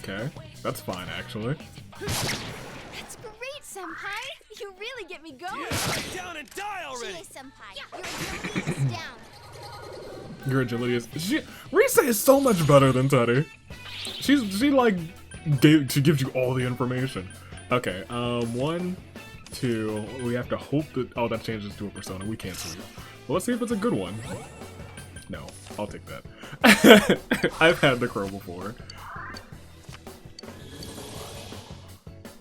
Okay, that's fine, actually. That's great, Senpai. You really get me going. Yeah, down and die already! Senpai, your ability is down. Your agility is. Rise is so much better than Teddy. She like she gives you all the information. Okay, 1, 2. We have to hope that. Oh, that changes to a persona. We can't see it. Well, let's see if it's a good one. No, I'll take that. I've had the crow before.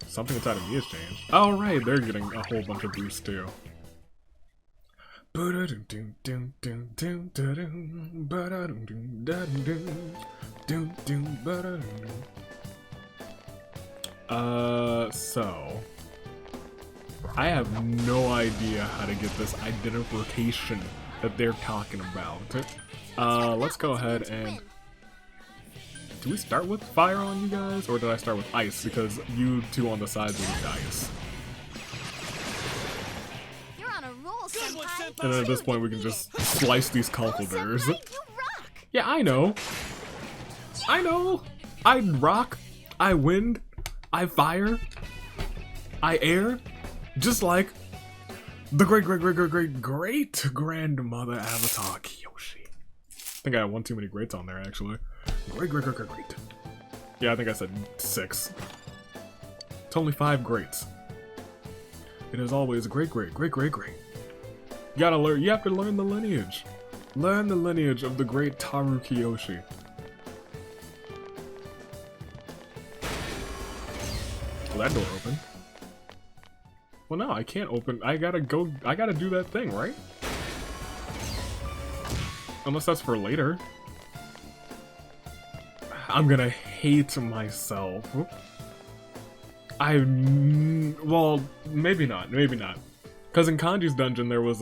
Something inside of me has changed. Oh right, they're getting a whole bunch of boosts too. So I have no idea how to get this identification that they're talking about. Let's go ahead and. Do we start with fire on you guys, or did I start with ice? Because you two on the sides will need ice. You're on a roll, Senpai. And then at this point we can just slice these calculators. Senpai, you rock. Yeah, I know. I know. I rock. I wind. I fire. I air. Just like the great grandmother Avatar Kyoshi. I think I have one too many greats on there actually. Great. Yeah, I think I said 6. It's only 5 greats. It is always great. You gotta learn. You have to learn the lineage. Learn the lineage of the great Taru Kiyoshi. Will that door open? Well, no, I can't open. I gotta go. I gotta do that thing, right? Unless that's for later. I'm gonna hate myself. Well, maybe not. Because in Kanji's dungeon there was,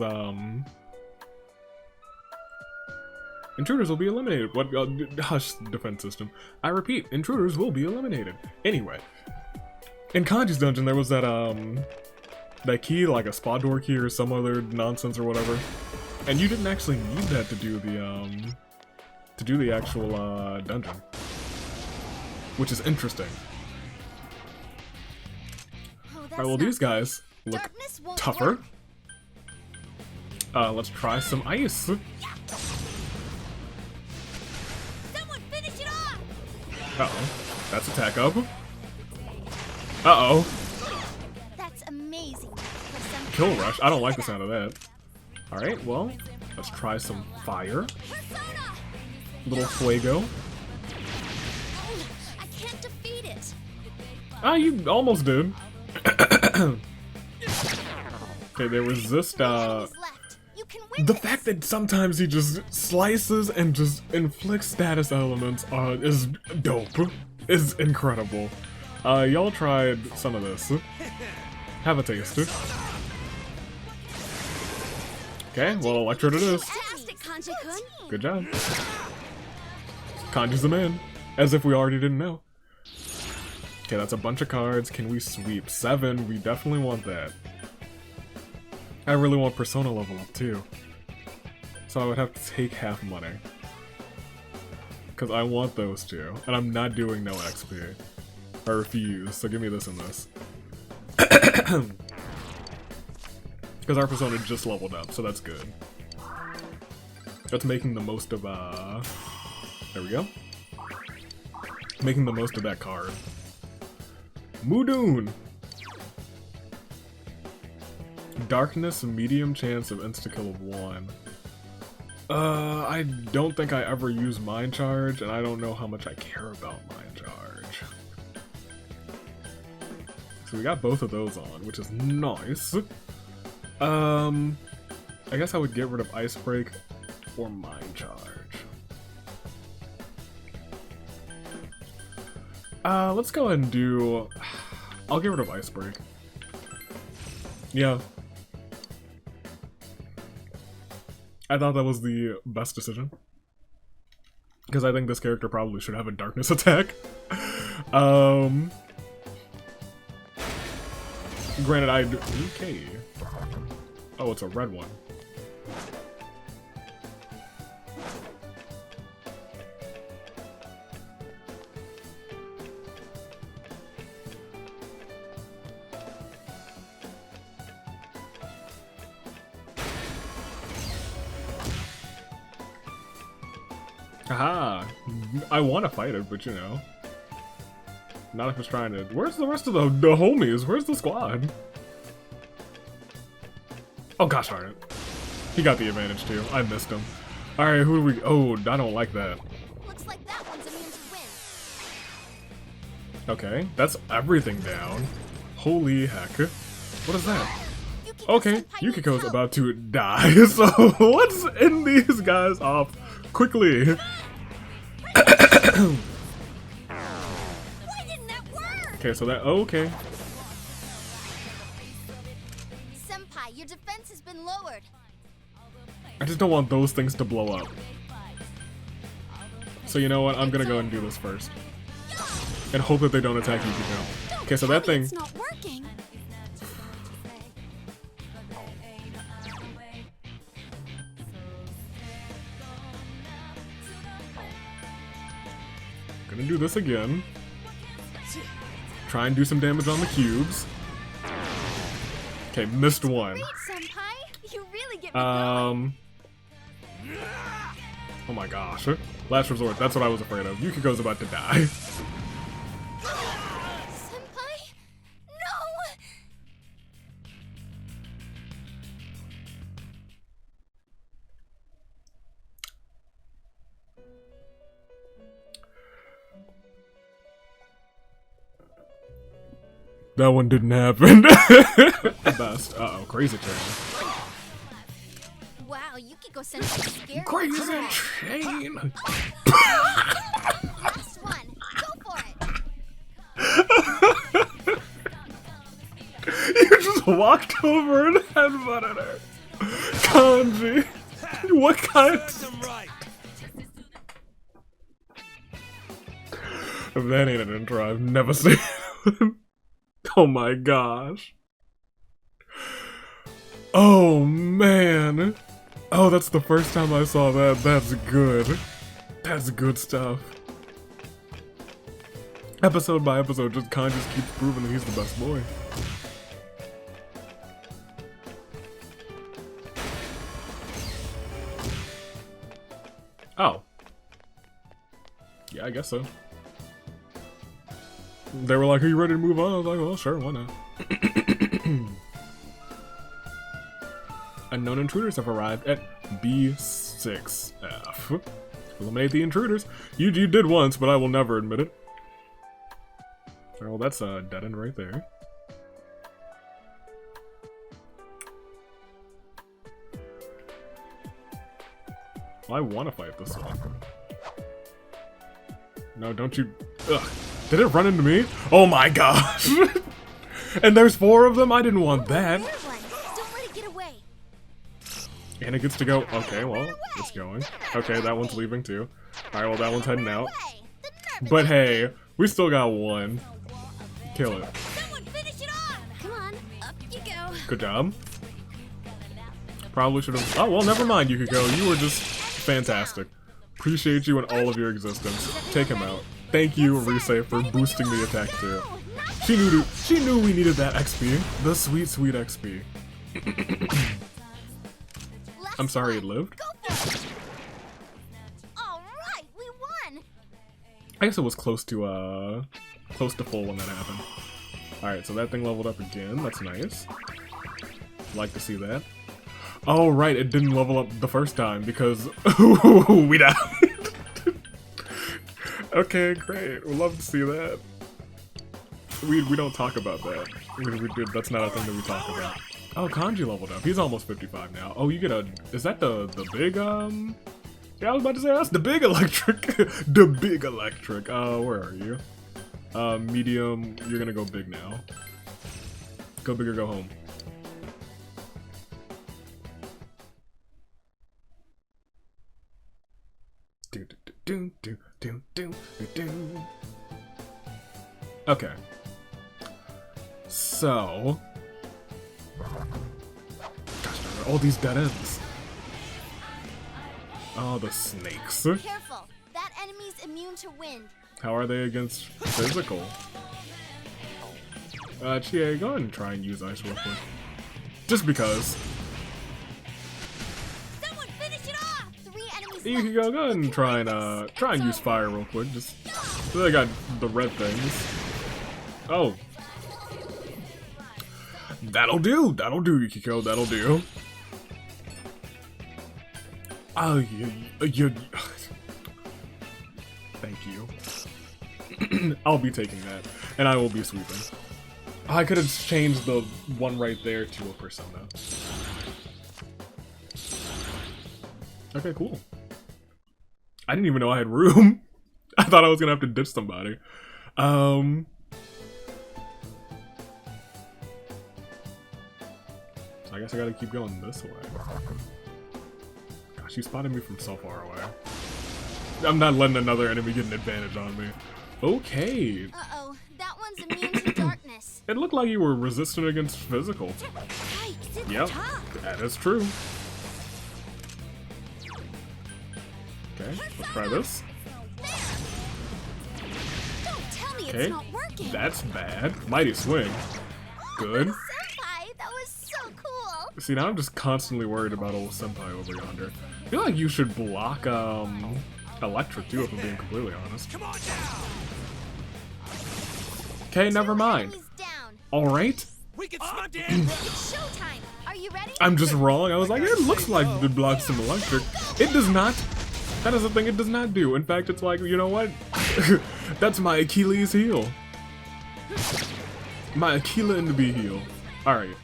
intruders will be eliminated. What? Hush, defense system. I repeat, intruders will be eliminated. Anyway. In Kanji's dungeon there was that, that key, like a spot door key or some other nonsense or whatever. And you didn't actually need that to do the, actual, dungeon. Which is interesting. Alright, well these guys look tougher. Let's try some ice. Someone finish it off. Uh-oh. That's attack up. Uh-oh. That's amazing. Kill rush. I don't like the sound of that. Alright, well, let's try some fire. Little fuego. I can't defeat it. Ah, you almost did. Okay, they resist, the fact that sometimes he just slices and just inflicts status elements is dope. Is incredible. Y'all tried some of this. Have a taste. Okay, well, Electrode it is. Fantastic, Kanji-kun. Good job. Kanji's the man. As if we already didn't know. Okay, that's a bunch of cards. Can we sweep? 7, we definitely want that. I really want Persona level up too. So I would have to take half money. Because I want those two. And I'm not doing no XP. I refuse, so give me this and this. Because our Persona just leveled up, so that's good. That's making the most of, there we go. Making the most of that card. Mudoon! Darkness, medium chance of insta-kill of 1. I don't think I ever use Mind Charge, and I don't know how much I care about Mind Charge. So we got both of those on, which is nice. I guess I would get rid of Ice Break or Mind Charge. Let's go ahead and do... I'll get rid of Ice Break. Yeah. I thought that was the best decision. Because I think this character probably should have a darkness attack. Granted, I do... Okay. Oh, it's a red one. Aha! I want to fight it, but you know. Not if it's trying to... Where's the rest of the homies? Where's the squad? Oh gosh darn it. He got the advantage too. I missed him. Alright, who do we... Oh, I don't like that. Looks like that one's immune to wind. Okay, that's everything down. Holy heck. What is that? Yukiko Okay, Senpai needs Yukiko's help. about to die, so let's end these guys off quickly. Why didn't that work? Okay, so that... Oh, okay. Senpai, your defense has been lowered. I just don't want those things to blow up. So you know what? I'm gonna go and do this first. And hope that they don't attack Yukiko. Okay, so that thing... It's not working. Gonna do this again. Try and do some damage on the cubes. Okay, missed one. Great, Senpai. You really get me going. Oh my gosh. Last resort, that's what I was afraid of. Yukiko's about to die. Senpai? No! That one didn't happen. The best. Uh-oh, crazy chain. Wow, Yukiko Senpai scared. Crazy me. chain! Last one. Go for it. You just walked over and headbutted her. Kanji. What kind? Serves him right. If that ain't an intro, I've never seen it. Oh my gosh. Oh man. Oh, that's the first time I saw that. That's good. That's good stuff. Episode by episode, just Khan just keeps proving that he's the best boy. Oh. Yeah, I guess so. They were like, are you ready to move on? I was like, well, sure, why not? Unknown intruders have arrived at B6F. Eliminate the intruders. You did once, but I will never admit it. Oh, well, that's a dead end right there. Well, I want to fight this one. No, don't you... Ugh. Did it run into me? Oh my gosh! And there's 4 of them? I didn't want that. Rare one. Don't let it get away. And And it gets to go. Okay, well, it's going. Okay, that one's leaving too. Alright, well, that one's heading out. But hey, we still got one. Kill it. Someone finish it off! Come on, up you go. Good job. Probably should have. Oh, well, never mind, Yukiko. You were just fantastic. Appreciate you and all of your existence. Take him out. Thank you, Rise, for boosting the attack too. She knew we needed that XP. The sweet, sweet XP. I'm sorry it lived. All right, we won. I guess it was close to full when that happened. Alright, so that thing leveled up again. That's nice. Like to see that. Oh, right, it didn't level up the first time because we died. Okay, great. We'd love to see that. We don't talk about that. That's not a thing that we talk about. Oh, Kanji leveled up. He's almost 55 now. Oh, you get a... Is that the big, Yeah, I was about to say, that's the big electric. The big electric. Where are you? Medium. You're gonna go big now. Go big or go home. Okay. So... Gosh darn it, all these dead ends. Oh, the snakes. Careful. That enemy's immune to wind. How are they against physical? Chie, go ahead and try and use ice real quick. Just because. Someone finish it off. 3 enemies You can go ahead and try and use fire real quick. Just so they got the red things. Oh. That'll do, Yukiko, that'll do. Oh, you. Thank you. I'll be taking that, and I will be sweeping. I could have changed the one right there to a persona. Okay, cool. I didn't even know I had room. I thought I was gonna have to ditch somebody. So I guess I gotta keep going this way. Gosh, you spotted me from so far away. I'm not letting another enemy get an advantage on me. Okay. Uh-oh, that one's immune to darkness. It looked like you were resistant against physical. Yikes, it's Yep, tough. that is true. Okay, let's try this. Don't tell me Okay, it's not working. that's bad. Mighty swing. Good. Senpai, that was so cool. See, now I'm just constantly worried about old senpai over yonder. I feel like you should block, electric too, if I'm being completely honest. Come on down. Okay, never mind. Enemies down. Alright. We can swim down. It's showtime. Are you ready? I'm just wrong. I was like, it looks like it blocks some electric. It does not. That is the thing it does not do. In fact, it's like, you know what? That's my Achilles heel. My Aquila and the B heel. Alright.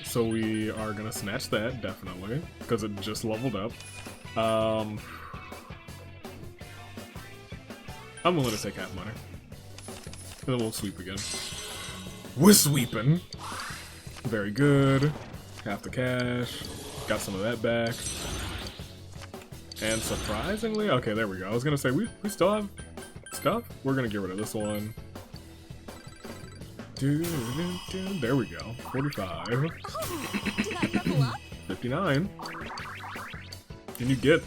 So we are gonna snatch that, definitely. Because it just leveled up. I'm willing to take half money. And then we'll sweep again. We're sweeping! Very good. Half the cash. Got some of that back. And surprisingly, okay, there we go. I was gonna say, we still have stuff. We're gonna get rid of this one. There we go. 45. Did I level up? 59. Can you get...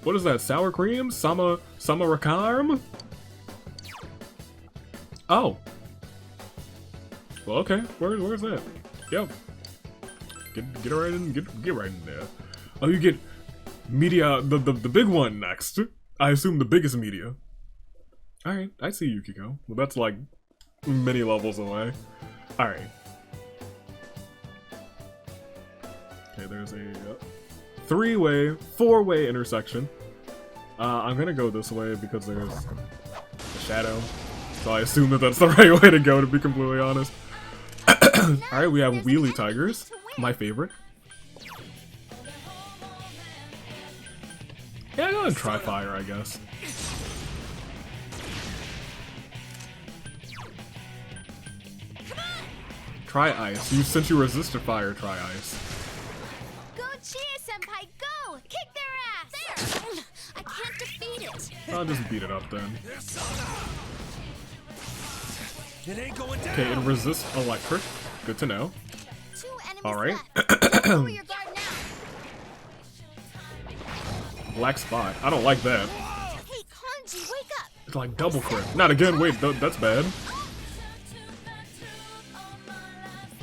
What is that? Sour cream? Samarakarm? Oh. Well, okay. Where's that? Yep. Get right in. Get right in there. Oh, you get media. The big one next. I assume the biggest media. All right. I see Yukiko. Well, that's like many levels away. All right. Okay. There's a 3-way, 4-way intersection. I'm gonna go this way because there's a shadow. So I assume that that's the right way to go, to be completely honest. Alright, we have wheelie tigers. My favorite. Yeah, go ahead and try fire, I guess. Try ice. Since you resisted fire, try ice. Go cheer, senpai, go! Kick their ass! There! I can't defeat it. I'll just beat it up then. It ain't going down. Okay, it resists electric. Good to know. 2 enemies Alright. left. Lower your guard now. Black spot. I don't like that. Hey, Kanji, wake up! It's like double crit. Not again. Wait, that's bad.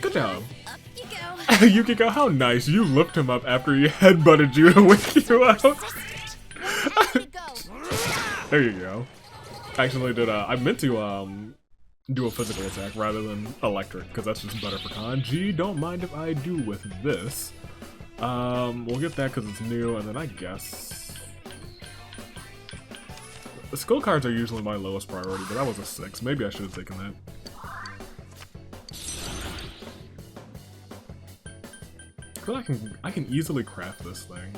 Good job. Up you go. Yukiko, how nice. You lift him up after he headbutted you to wake you out. One enemy to go. There you go. Actually, I meant to do a physical attack rather than electric, because that's just better for Kanji. Don't mind if I do with this. We'll get that because it's new, and then I guess the skill cards are usually my lowest priority, but that was a 6. Maybe I should have taken that. I feel like I can easily craft this thing.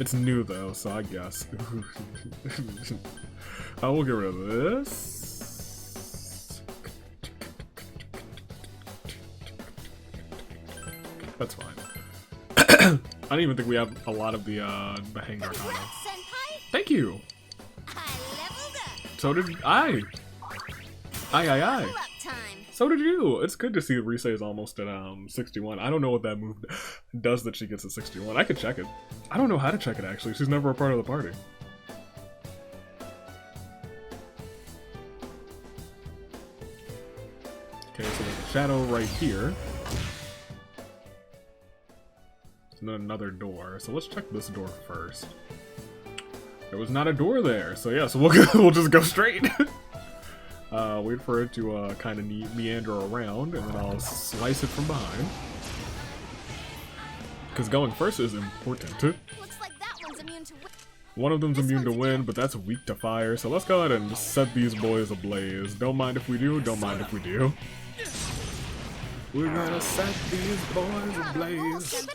It's new though, so I guess. I will get rid of this. That's fine. I don't even think we have a lot of the hang arcana. Senpai, Thank you! I leveled up. So did I! Aye. Level up time. So did you! It's good to see Rise is almost at 61. I don't know what that move does that she gets at 61. I could check it. I don't know how to check it actually. She's never a part of the party. Okay, so there's a shadow right here. And then another door. So let's check this door first. There was not a door there, so yeah, so we'll just go straight. Wait for it to kind of meander around, and then I'll slice it from behind. Because going first is important. Looks like that one's immune to One of them's immune to wind, but that's weak to fire, so let's go ahead and set these boys ablaze. Don't mind if we do, don't mind if we do. We're gonna set these boys ablaze.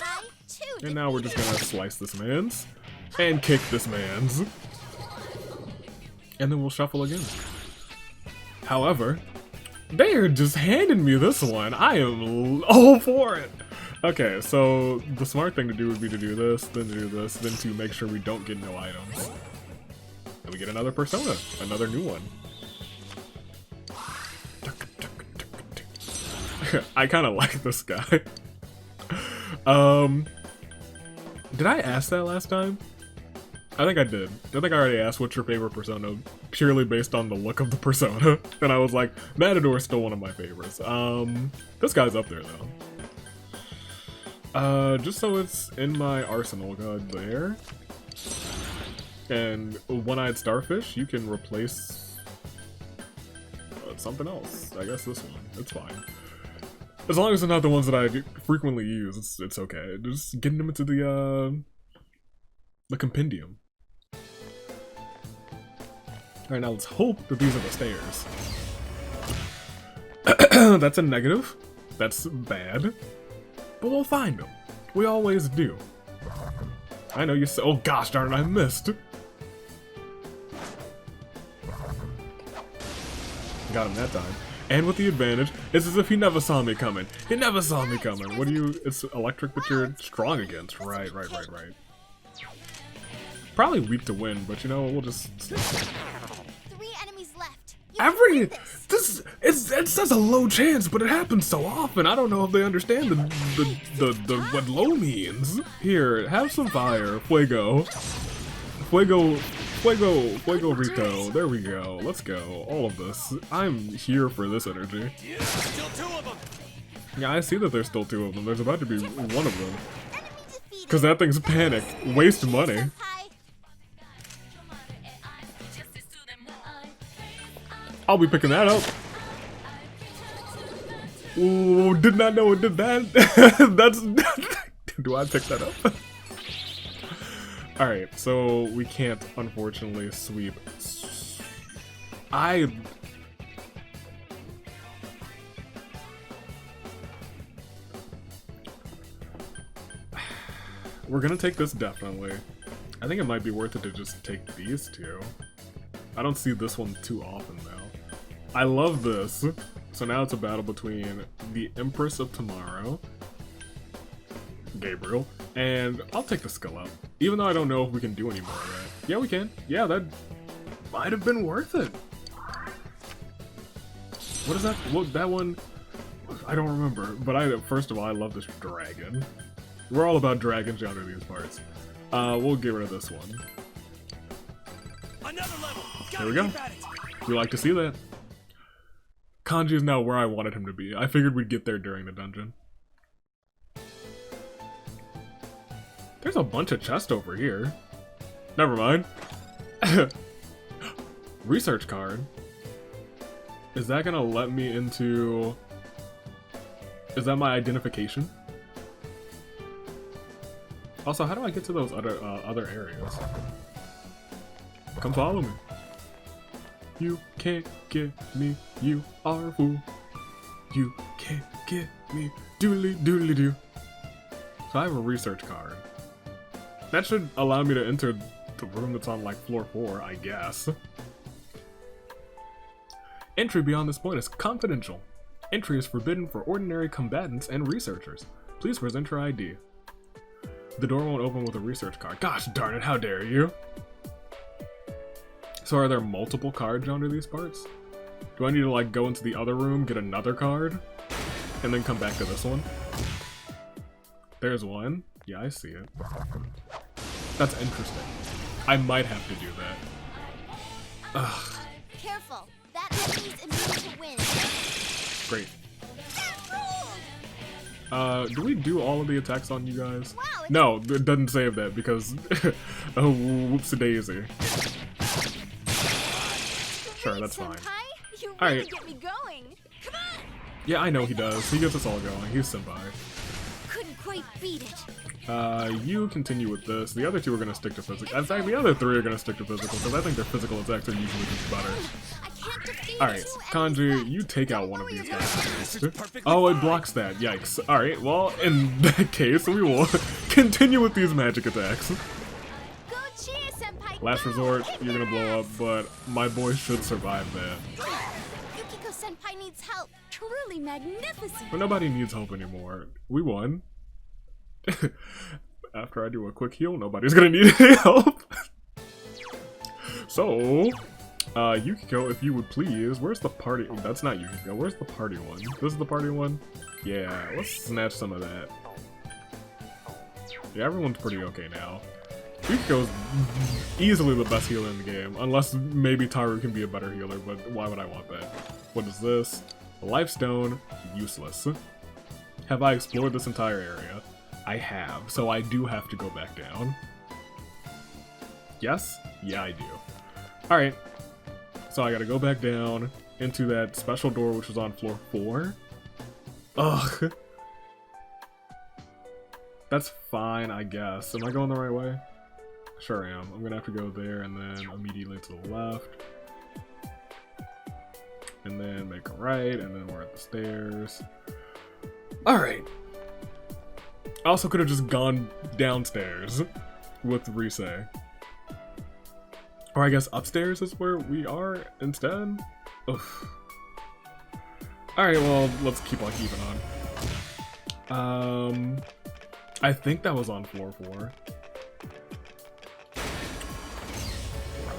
And now we're just gonna slice this man's. And kick this man's. And then we'll shuffle again. However, they are just handing me this one. I am all for it. Okay, so the smart thing to do would be to do this, then to do this, then to make sure we don't get no items. And we get another persona, another new one. I kind of like this guy. Did I ask that last time? I think I did. I think I already asked what's your favorite persona, purely based on the look of the persona. And I was like, Matador is still one of my favorites. This guy's up there though. Just so it's in my arsenal, go ahead there. And One-Eyed Starfish, you can replace something else. I guess this one. It's fine. As long as they're not the ones that I frequently use, it's okay. Just getting them into the compendium. Alright, now let's hope that these are the stairs. That's a negative. That's bad. But we'll find them. We always do. I know you said, oh gosh darn it, I missed. Got him that time. And with the advantage, it's as if he never saw me coming. He never saw me coming. What do you, it's electric that you're strong against. Right. Probably weak to wind, but you know, we'll just... 3 enemies left. You it says a low chance, but it happens so often. I don't know if they understand the what low means. Here, have some fire, fuego, Rito. There we go. Let's go. All of this. I'm here for this energy. Still 2 of them. Yeah, I see that there's still 2 of them. There's about to be 1 of them. enemy defeated. Cause that thing's panicked. Waste money. Senpai. I'll be picking that up. Ooh, did not know it did that. That's... Do I pick that up? Alright, so we can't, unfortunately, sweep. We're gonna take this, definitely. I think it might be worth it to just take these 2. I don't see this one too often, though. I love this. So now it's a battle between the Empress of Tomorrow, Gabriel, and I'll take the skill up. Even though I don't know if we can do any more of that. Yeah, we can. Yeah, that might have been worth it. What is that? What, that one? I don't remember. But first of all, I love this dragon. We're all about dragons under these parts. We'll get rid of this one. Another level. There we go. We like to see that. Kanji is now where I wanted him to be. I figured we'd get there during the dungeon. There's a bunch of chests over here. Never mind. Research card. Is that gonna let me into... Is that my identification? Also, how do I get to those other areas? Come follow me. You can't get me, you are a fool. You can't get me, doodly doodly doo. So I have a research card. That should allow me to enter the room that's on like floor 4, I guess. Entry beyond this point is confidential. Entry is forbidden for ordinary combatants and researchers. Please present your ID. The door won't open with a research card. Gosh darn it, how dare you! So are there multiple cards under these parts? Do I need to like go into the other room, get another card, and then come back to this one? There's one. Yeah, I see it. That's interesting. I might have to do that. Ugh. Careful. That enemy's immune to wind. Great. Do we do all of the attacks on you guys? Wow, No, it doesn't save that because... oh, whoopsie-daisy. Sure, that's fine. You really Alright. get me going. Come on! Yeah, I know he does. He gets us all going. He's senpai. Couldn't quite beat it. You continue with this. The other two are gonna stick to physical. In fact, the other three are gonna stick to physical because I think their physical attacks are usually just better. I can't defeat Alright, two Kanji, enemies you take out one of these This guys. is perfectly Oh, it fine. blocks that. Yikes. Alright, well, in that case, we will continue with these magic attacks. left. Go cheer, senpai. Last go! resort, Kick you're gonna their blow up, ass. but my boy should survive that. Yukiko senpai needs help. Truly magnificent. But nobody needs help anymore. We won. After I do a quick heal, nobody's gonna need any help. So, Yukiko, if you would please, where's the party? Oh, that's not Yukiko. Where's the party one? This is the party one? Yeah, let's snatch some of that. Yeah, everyone's pretty okay now. Yukiko's easily the best healer in the game, unless maybe Taru can be a better healer, but why would I want that? What is this? A life stone, useless. Have I explored this entire area? I have, so I do have to go back down. Yes? Yeah, I do. Alright. So I gotta go back down into that special door which was on floor 4. Ugh. That's fine, I guess. Am I going the right way? Sure am. I'm gonna have to go there and then immediately to the left. And then make a right, and then we're at the stairs. Alright. I also could have just gone downstairs with Rise. Or I guess upstairs is where we are instead? Oof. Alright, well, let's keep on keeping on. I think that was on floor 4.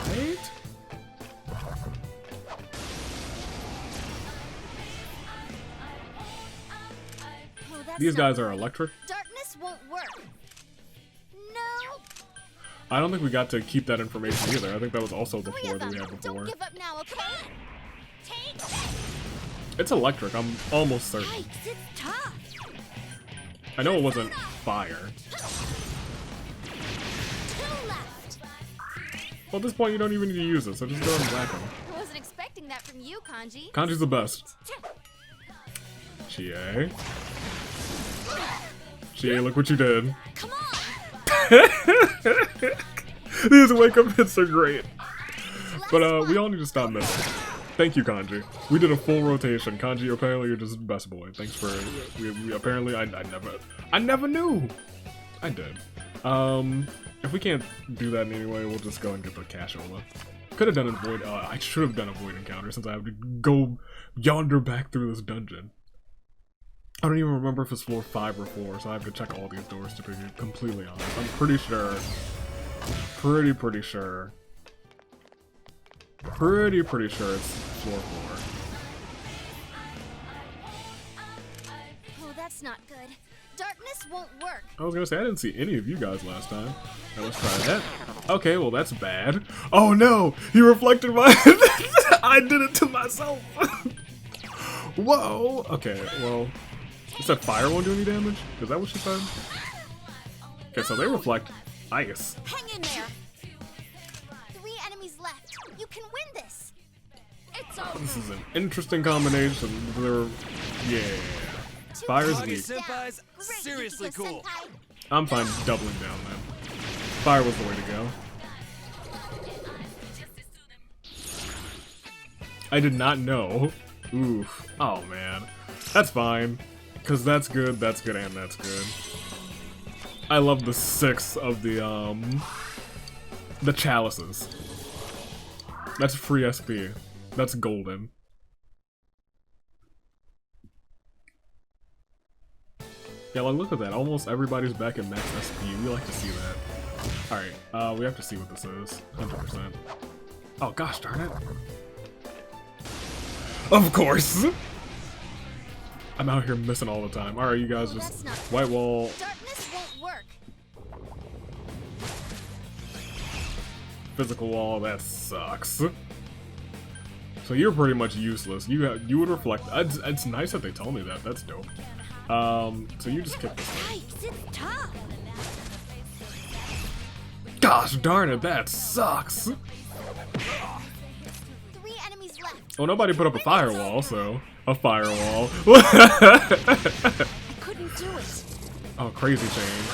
Right? Oh, that's These not guys are good. electric. Darkness won't work. No. I don't think we got to keep that information either. I think that was also the Three floor of that we them. had before. Don't give up now, okay? Take It's electric, I'm almost certain. Yikes, it's tough. I know it wasn't fire. two left. Well, at this point, you don't even need to use it, so just go and whack him. I wasn't expecting that from you, Kanji. Kanji's the best. Chie. Chie, look what you did. Come on. These wake-up hits are great. But, we all need to stop missing. Thank you, Kanji. We did a full rotation. Kanji, apparently you're just the best boy. Thanks for... We apparently, I never knew! I did. If we can't do that in any way, we'll just go and get the cash over. Could have done a void. I should have done a void encounter since I have to go yonder back through this dungeon. I don't even remember if it's floor 5 or 4, so I have to check all these doors to be completely honest. I'm pretty sure. Pretty sure. Pretty sure it's floor 4. Oh, that's not good. Darkness won't work. I was gonna say, I didn't see any of you guys last time. Now let's try that. Okay, well that's bad. Oh no! He reflected my... I did it to myself! Whoa! Okay, well... You said fire won't do any damage? Is that what she said? Okay, so they reflect ice. Hang in there. 3 enemies left. You can win this. It's over. This is an interesting combination. They're... Yeah. Fire's Buggy weak. Senpai's Great, seriously Yukiko cool. Senpai. I'm fine doubling down then. Fire was the way to go. I did not know. Oof. Oh man. That's fine. Cause that's good, and that's good. I love the 6 of the chalices. That's free SP. That's golden. Yeah, like look at that. Almost everybody's back at max SP. We like to see that. Alright, we have to see what this is. 100%. Oh gosh darn it. Of course! I'm out here missing all the time. Alright, you guys just white wall. Darkness won't work. Physical wall, that sucks. So you're pretty much useless. You would reflect. It's nice that they tell me that. That's dope. So you just kick this thing. Yikes, it's tough. Gosh darn it, that sucks. 3 enemies left. Oh, nobody put up a firewall, so a firewall. I couldn't do it. Oh, crazy change.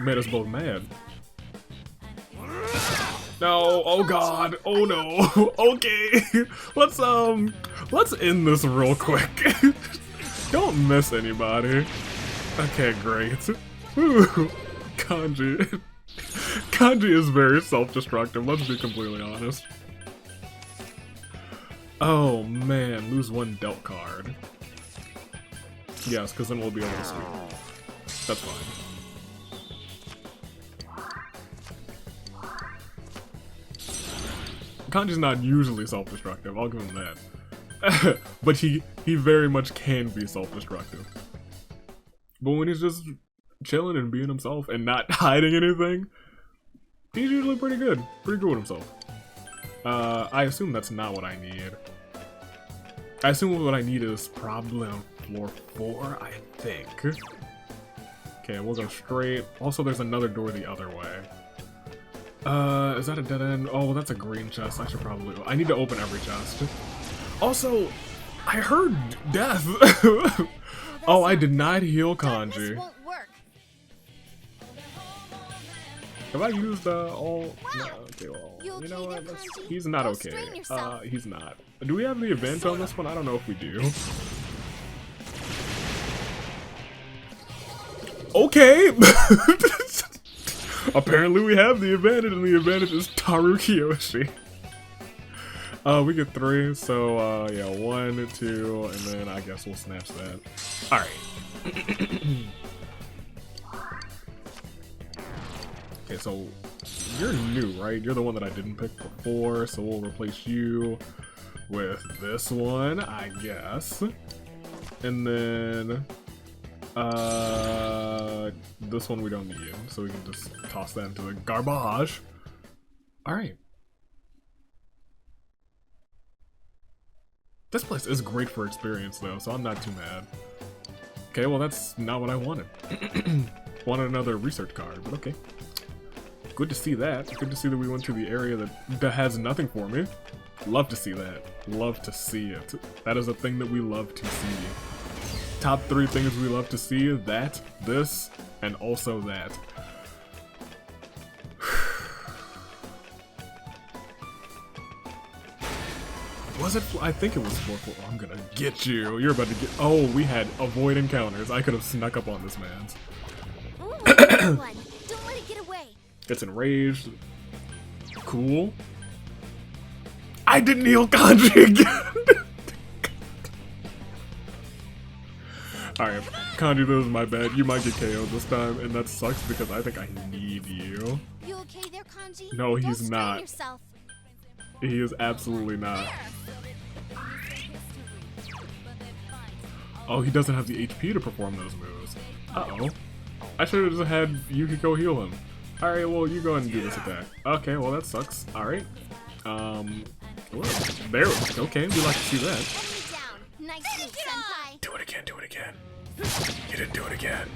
Made us both mad. No, oh god, oh no. Okay, let's end this real quick. Don't miss anybody. Okay, great. Whew. Kanji. Kanji is very self-destructive, let's be completely honest. Oh man, lose 1 dealt card. Yes, because then we'll be able to sweep. That's fine. Kanji's not usually self-destructive, I'll give him that. But he very much can be self-destructive. But when he's just chilling and being himself and not hiding anything, he's usually pretty good. Pretty good with himself. I assume that's not what I need. I assume what I need is probably on floor 4, I think. Okay, we'll go straight. Also, there's another door the other way. Is that a dead end? Oh, that's a green chest. I should probably... I need to open every chest. Also, I heard death. Oh, I did not heal Kanji. Won't work. Have I used all? No, okay, well, You you know okay what? there, Let's- Kanji? He's not Don't okay. strain yourself. He's not. Do we have the event on this one? I don't know if we do. Okay. Apparently we have the advantage, and the advantage is Taru Kiyoshi. We get 3, so yeah, 1, 2, and then I guess we'll snatch that. Alright. Okay, so you're new, right? You're the one that I didn't pick before, so we'll replace you with this one, I guess. And then this one we don't need, so we can just toss that into the garbage. Alright. This place is great for experience though, so I'm not too mad. Okay, well that's not what I wanted. Wanted another research card, but okay. Good to see that. Good to see that we went to the area that has nothing for me. Love to see that. Love to see it. That is a thing that we love to see. Top 3 things we love to see: that, this, and also that. Was it? I think it was 4-4. I'm gonna get you. You're about to get. Oh, we had avoid encounters. I could have snuck up on this man's. Ooh, good one. Don't let it get away. It's enraged. Cool. I didn't heal Kanji again! Alright, Kanji, this is my bad. You might get KO'd this time, and that sucks because I think I need you. You okay there, Kanji? No, he's Don't strain not. yourself. He is absolutely not. Oh, he doesn't have the HP to perform those moves. Uh-oh. I should have just had Yukiko heal him. Alright, well, you go ahead and do this attack. Okay, well, that sucks. Alright. Well, there. Okay, we like to see that. Enemy down. Nice move, senpai. Do it again, do it again. You didn't do it again.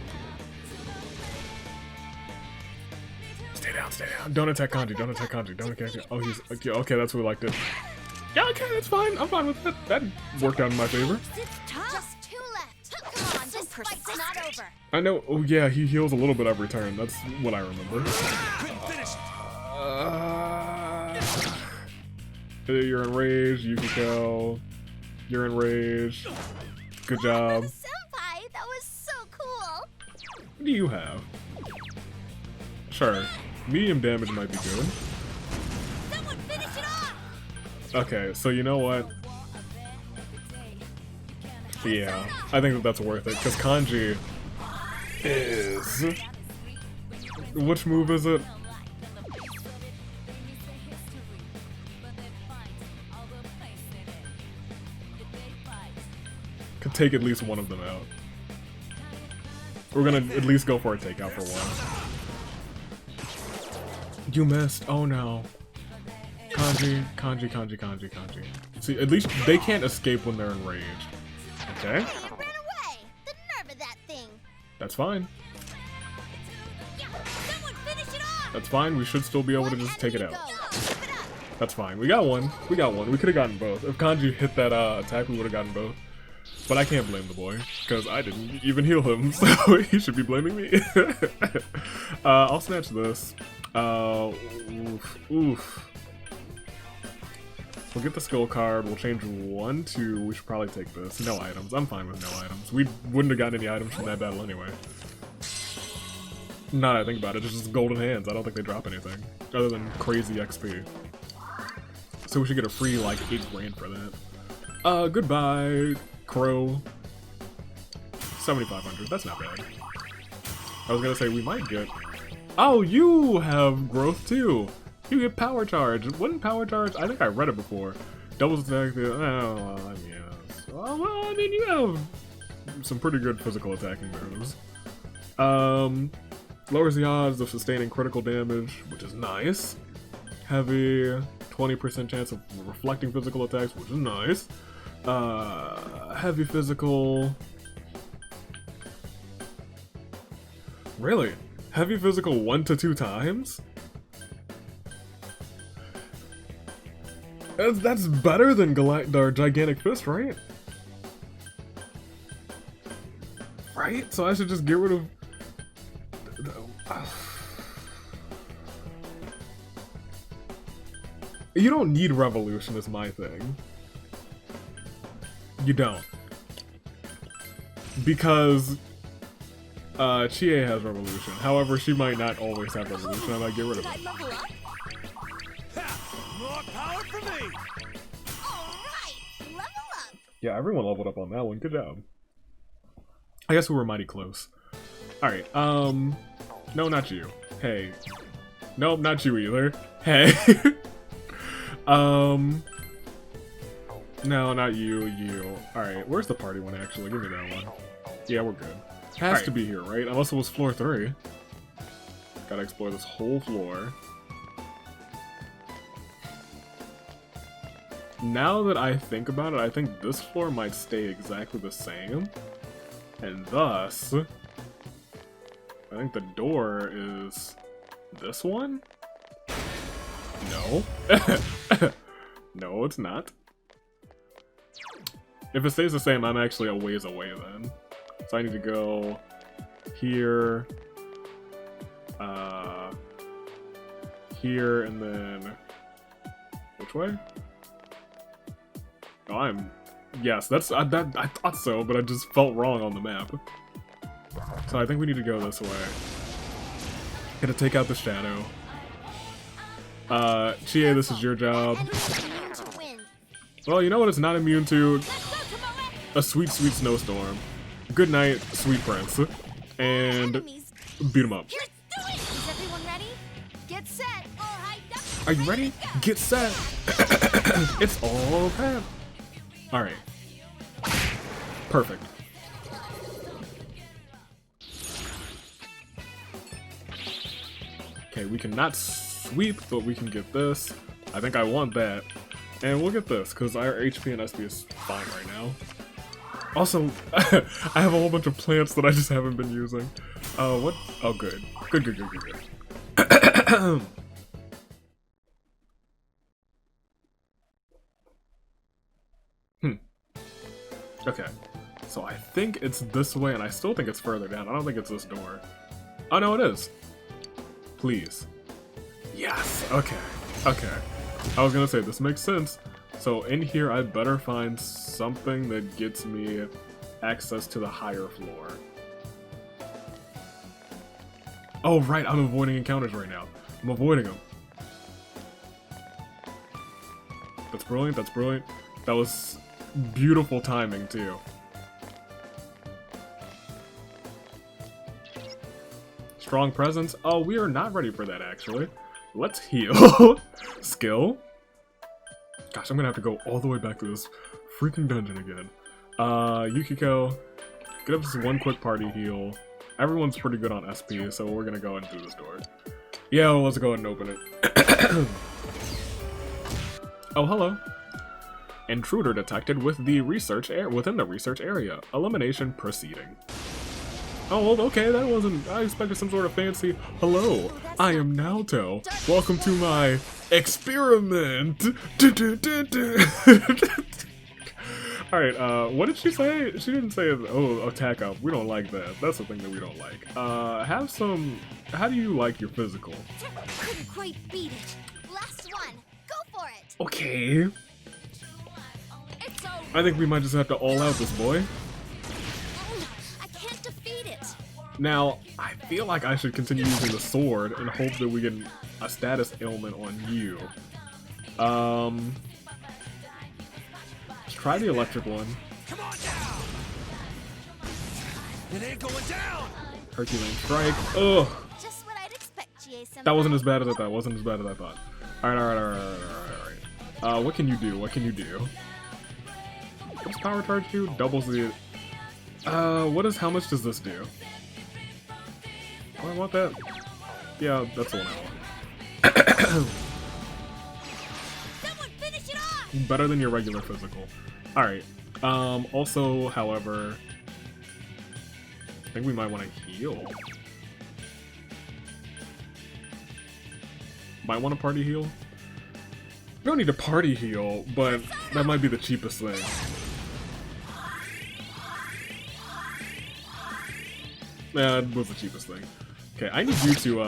Stay down, stay down. Don't attack Kanji, don't attack Kanji, don't attack Kanji. Oh, he's... Okay, that's what we liked it. Yeah, okay, that's fine. I'm fine with that. That worked out in my favor. Just 2 left. Come on, this fight's not over. I know. Oh, yeah, he heals a little bit every turn. That's what I remember. You're enraged, Yukiko. You're enraged. Good job. Senpai, that was so cool. What do you have? Sure. Medium damage might be good. Someone finish it off. Okay, so you know what? Yeah, I think that's worth it, because Kanji is... Which move is it? Could take at least one of them out. We're gonna at least go for a takeout for one. You missed. Oh no. Kanji. See, at least they can't escape when they're enraged. Okay. It ran away. The nerve of that thing. That's fine. Someone finish it off. That's fine. We should still be able to just take it out. That's fine. We got one. We got one. We could have gotten both. If Kanji hit that attack, we would have gotten both. But I can't blame the boy, because I didn't even heal him, so he should be blaming me. I'll snatch this. Oof. We'll get the skill card, we'll change 1 to, we should probably take this. No items, I'm fine with no items. We wouldn't have gotten any items from that battle anyway. Now that I think about it, it's just golden hands. I don't think they drop anything, other than crazy XP. So we should get a free, like, 8 grand for that. Goodbye, Crow. 7,500, that's not bad. I was gonna say, we might get... Oh, you have growth too! You get power charge. Wouldn't power charge? I think I read it before. Doubles attack. Oh, I mean, yes. Well, I mean, you have some pretty good physical attacking moves. Lowers the odds of sustaining critical damage, which is nice. Heavy, 20% chance of reflecting physical attacks, which is nice. Heavy physical. Really? Heavy physical 1 to 2 times? That's better than Gigantic Fist, right? Right? So I should just get rid of... You don't need Revolution is my thing. You don't. Because... Chie has Revolution. However, she might not always have Revolution. I might get rid of it. More power for me! Alright, level up. Yeah, everyone leveled up on that one. Good job. I guess we were mighty close. Alright, no, not you. Hey. Nope, not you either. Hey. No, not you, you. Alright, where's the party one actually? Give me that one. Yeah, we're good. Has to be here, right? Unless it was floor 3. Gotta explore this whole floor. Now that I think about it, I think this floor might stay exactly the same. And thus, I think the door is this one? No. No, it's not. If it stays the same, I'm actually a ways away then. So I need to go here, here, and then which way? Oh, yes, that's I thought so, but I just felt wrong on the map. So I think we need to go this way. Gonna take out the shadow. Chie, this is your job. Enemies immune to wind. Well, you know what it's not immune to? Let's go, Tomorrow. A sweet, sweet snowstorm. Good night, sweet prince. And Enemies. beat him up. Let's do it. Is everyone ready? Get set. All hyped up. Are you ready? Get set. It's all Pat. Alright. Perfect. Okay, we cannot sweep, but we can get this. I think I want that. And we'll get this, because our HP and SP is fine right now. Also, I have a whole bunch of plants that I just haven't been using. What? Oh, good. Good. Okay. So I think it's this way, and I still think it's further down. I don't think it's this door. Oh, no, it is. Please. Yes. Okay. I was gonna say, this makes sense. So in here, I better find something that gets me access to the higher floor. Oh, right, I'm avoiding encounters right now. I'm avoiding them. That's brilliant. That was beautiful timing, too. Strong presence. Oh, we are not ready for that, actually. Let's heal. Skill. Gosh, I'm gonna have to go all the way back to this freaking dungeon again. Yukiko, get us one quick party heal. Everyone's pretty good on SP, so we're gonna go ahead and do this door. Yeah, well, let's go ahead and open it. Oh, hello. Intruder detected within the research area. Elimination proceeding. Oh, well, okay, that wasn't... I expected some sort of fancy... Hello, I am Naoto. Welcome to my experiment. Alright, what did she say? She didn't say, oh, attack up. We don't like that. That's the thing that we don't like. Have some... How do you like your physical? Couldn't quite beat it. Last one. Go for it. Okay. It's over. I think we might just have to all out this boy. I can't defeat it. Now, I feel like I should continue using the sword and hope that we get a status ailment on you. Let's try the electric one. Come on down! It ain't going down! Herculean strike. Ugh. Just what I'd expect, GA-senpai. That wasn't as bad as I thought. Wasn't as bad as I thought. Alright. What can you do? What does power charge do? Doubles the... how much does this do? Oh, I want that. Yeah, that's the one I want. Someone finish it off. Better than your regular physical. Alright. Also, however... I think we might want to heal. Might want to party heal? We don't need to party heal, but that might be the cheapest thing. Yeah, it was the cheapest thing. Okay, I need you to,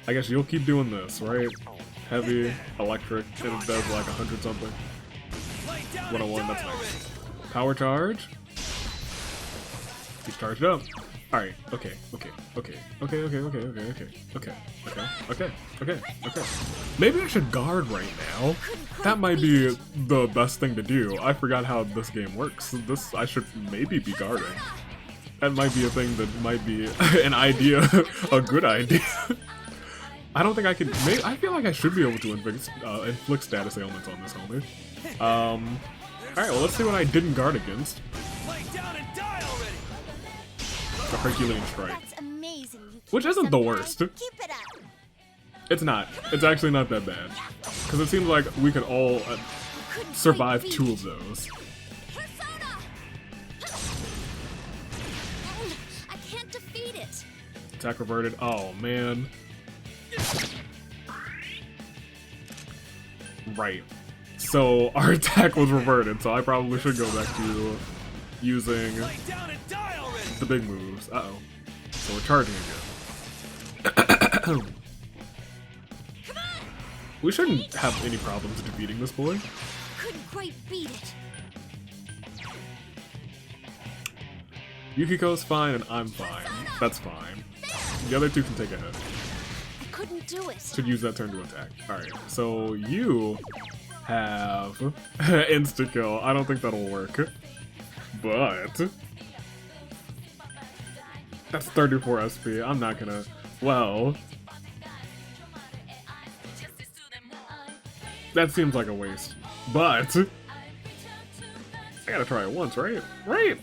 I guess you'll keep doing this, right? Heavy, electric, and it does like 100 something. 101, that's nice. Power charge. He's charged up. Alright, okay. Maybe I should guard right now. That might be the best thing to do. I forgot how this game works. I should maybe be guarding. That might be a thing that might be an idea, a good idea. I don't think I can. I feel like I should be able to inflict status ailments on this homie. Alright, well, let's see what I didn't guard against. Lay down and die already! The Herculean strike. That's amazing. Which isn't the worst. Keep it up. It's not. It's actually not that bad. Because it seems like we could all survive 2 of those. Persona. I can't defeat it. Attack reverted. Oh, man. Right. So, our attack was reverted, so I probably should go back to using Lay down and die already! the big moves. Uh-oh. So we're charging again. We shouldn't have any problems defeating this boy. Couldn't quite beat it. Yukiko's fine and I'm fine. That's fine. The other 2 can take a hit. I couldn't do it. Should use that turn to attack. Alright, so you have insta kill. I don't think that'll work. But that's 34 SP. I'm not gonna. Well, that seems like a waste. But I gotta try it once, right? Right.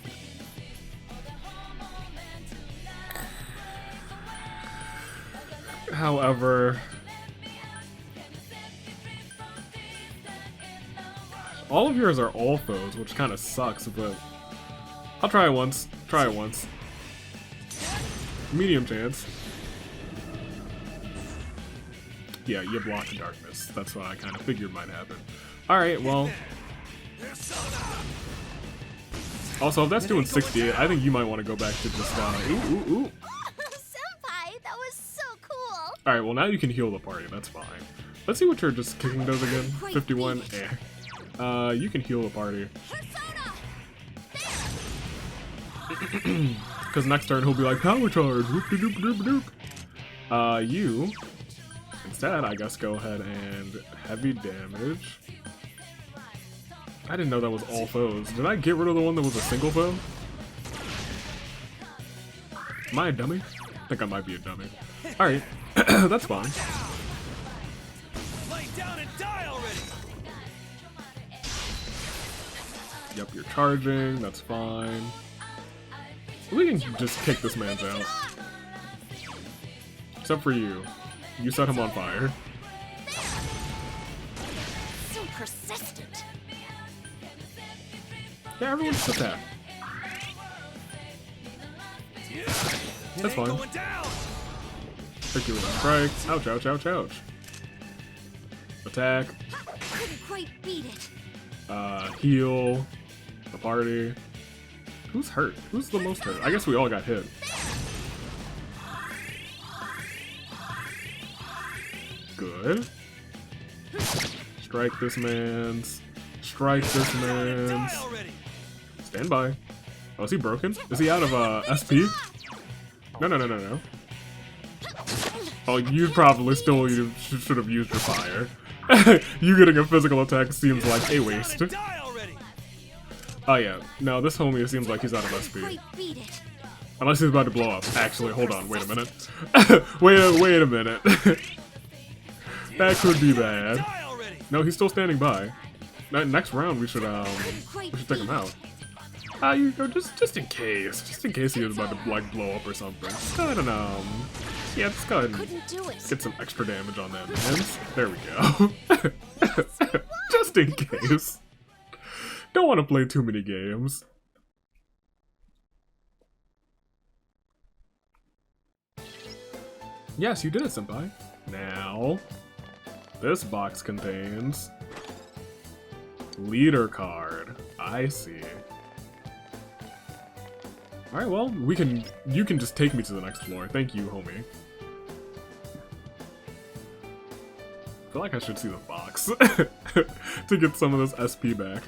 However, all of yours are all foes, which kind of sucks, but I'll try it once. Try it once. Medium chance. Yeah, you block the darkness. That's what I kind of figured might happen. Alright, well. Also, if that's doing 68, I think you might want to go back to just, ooh. Senpai, that was so cool. Alright, well now you can heal the party, that's fine. Let's see what your just kicking does again. 51, you can heal the party. Because next turn he'll be like, power charge, whoop-de-doop-doop-doop. You, instead, I guess go ahead and heavy damage. I didn't know that was all foes. Did I get rid of the one that was a single foe? Am I a dummy? I think I might be a dummy. Alright, that's fine. Lay down and die already. Yep, you're charging, that's fine. We can just kick this man's out. Except for you. You set him on fire. So persistent. Yeah, everyone just attack. That's fine. Going down. Hit you with a strike. Ouch, ouch, ouch, ouch. Attack. Couldn't quite beat it. Heal. The party. Who's hurt? Who's the most hurt? I guess we all got hit. Good. Strike this man's. Strike this man's. Die already. Stand by. Oh, is he broken? Is he out of SP? No. Oh, you probably still should have used your fire. You getting a physical attack seems like a waste. Die already. Oh yeah, no, this homie seems like he's out of SP. Quite beat it. Unless he's about to blow up. Actually, hold on, wait a minute. wait a minute. That could be bad. Die already. No, he's still standing by. Next round we should take him out. You know, just in case he was about to like blow up or something. Just go ahead and yeah, just go ahead and Couldn't do it. get some extra damage on that man. There we go. Just in case. Don't want to play too many games. Yes, you did it, senpai. Now, this box contains leader card. I see. Alright, well, you can just take me to the next floor. Thank you, homie. I feel like I should see the box to get some of this SP back.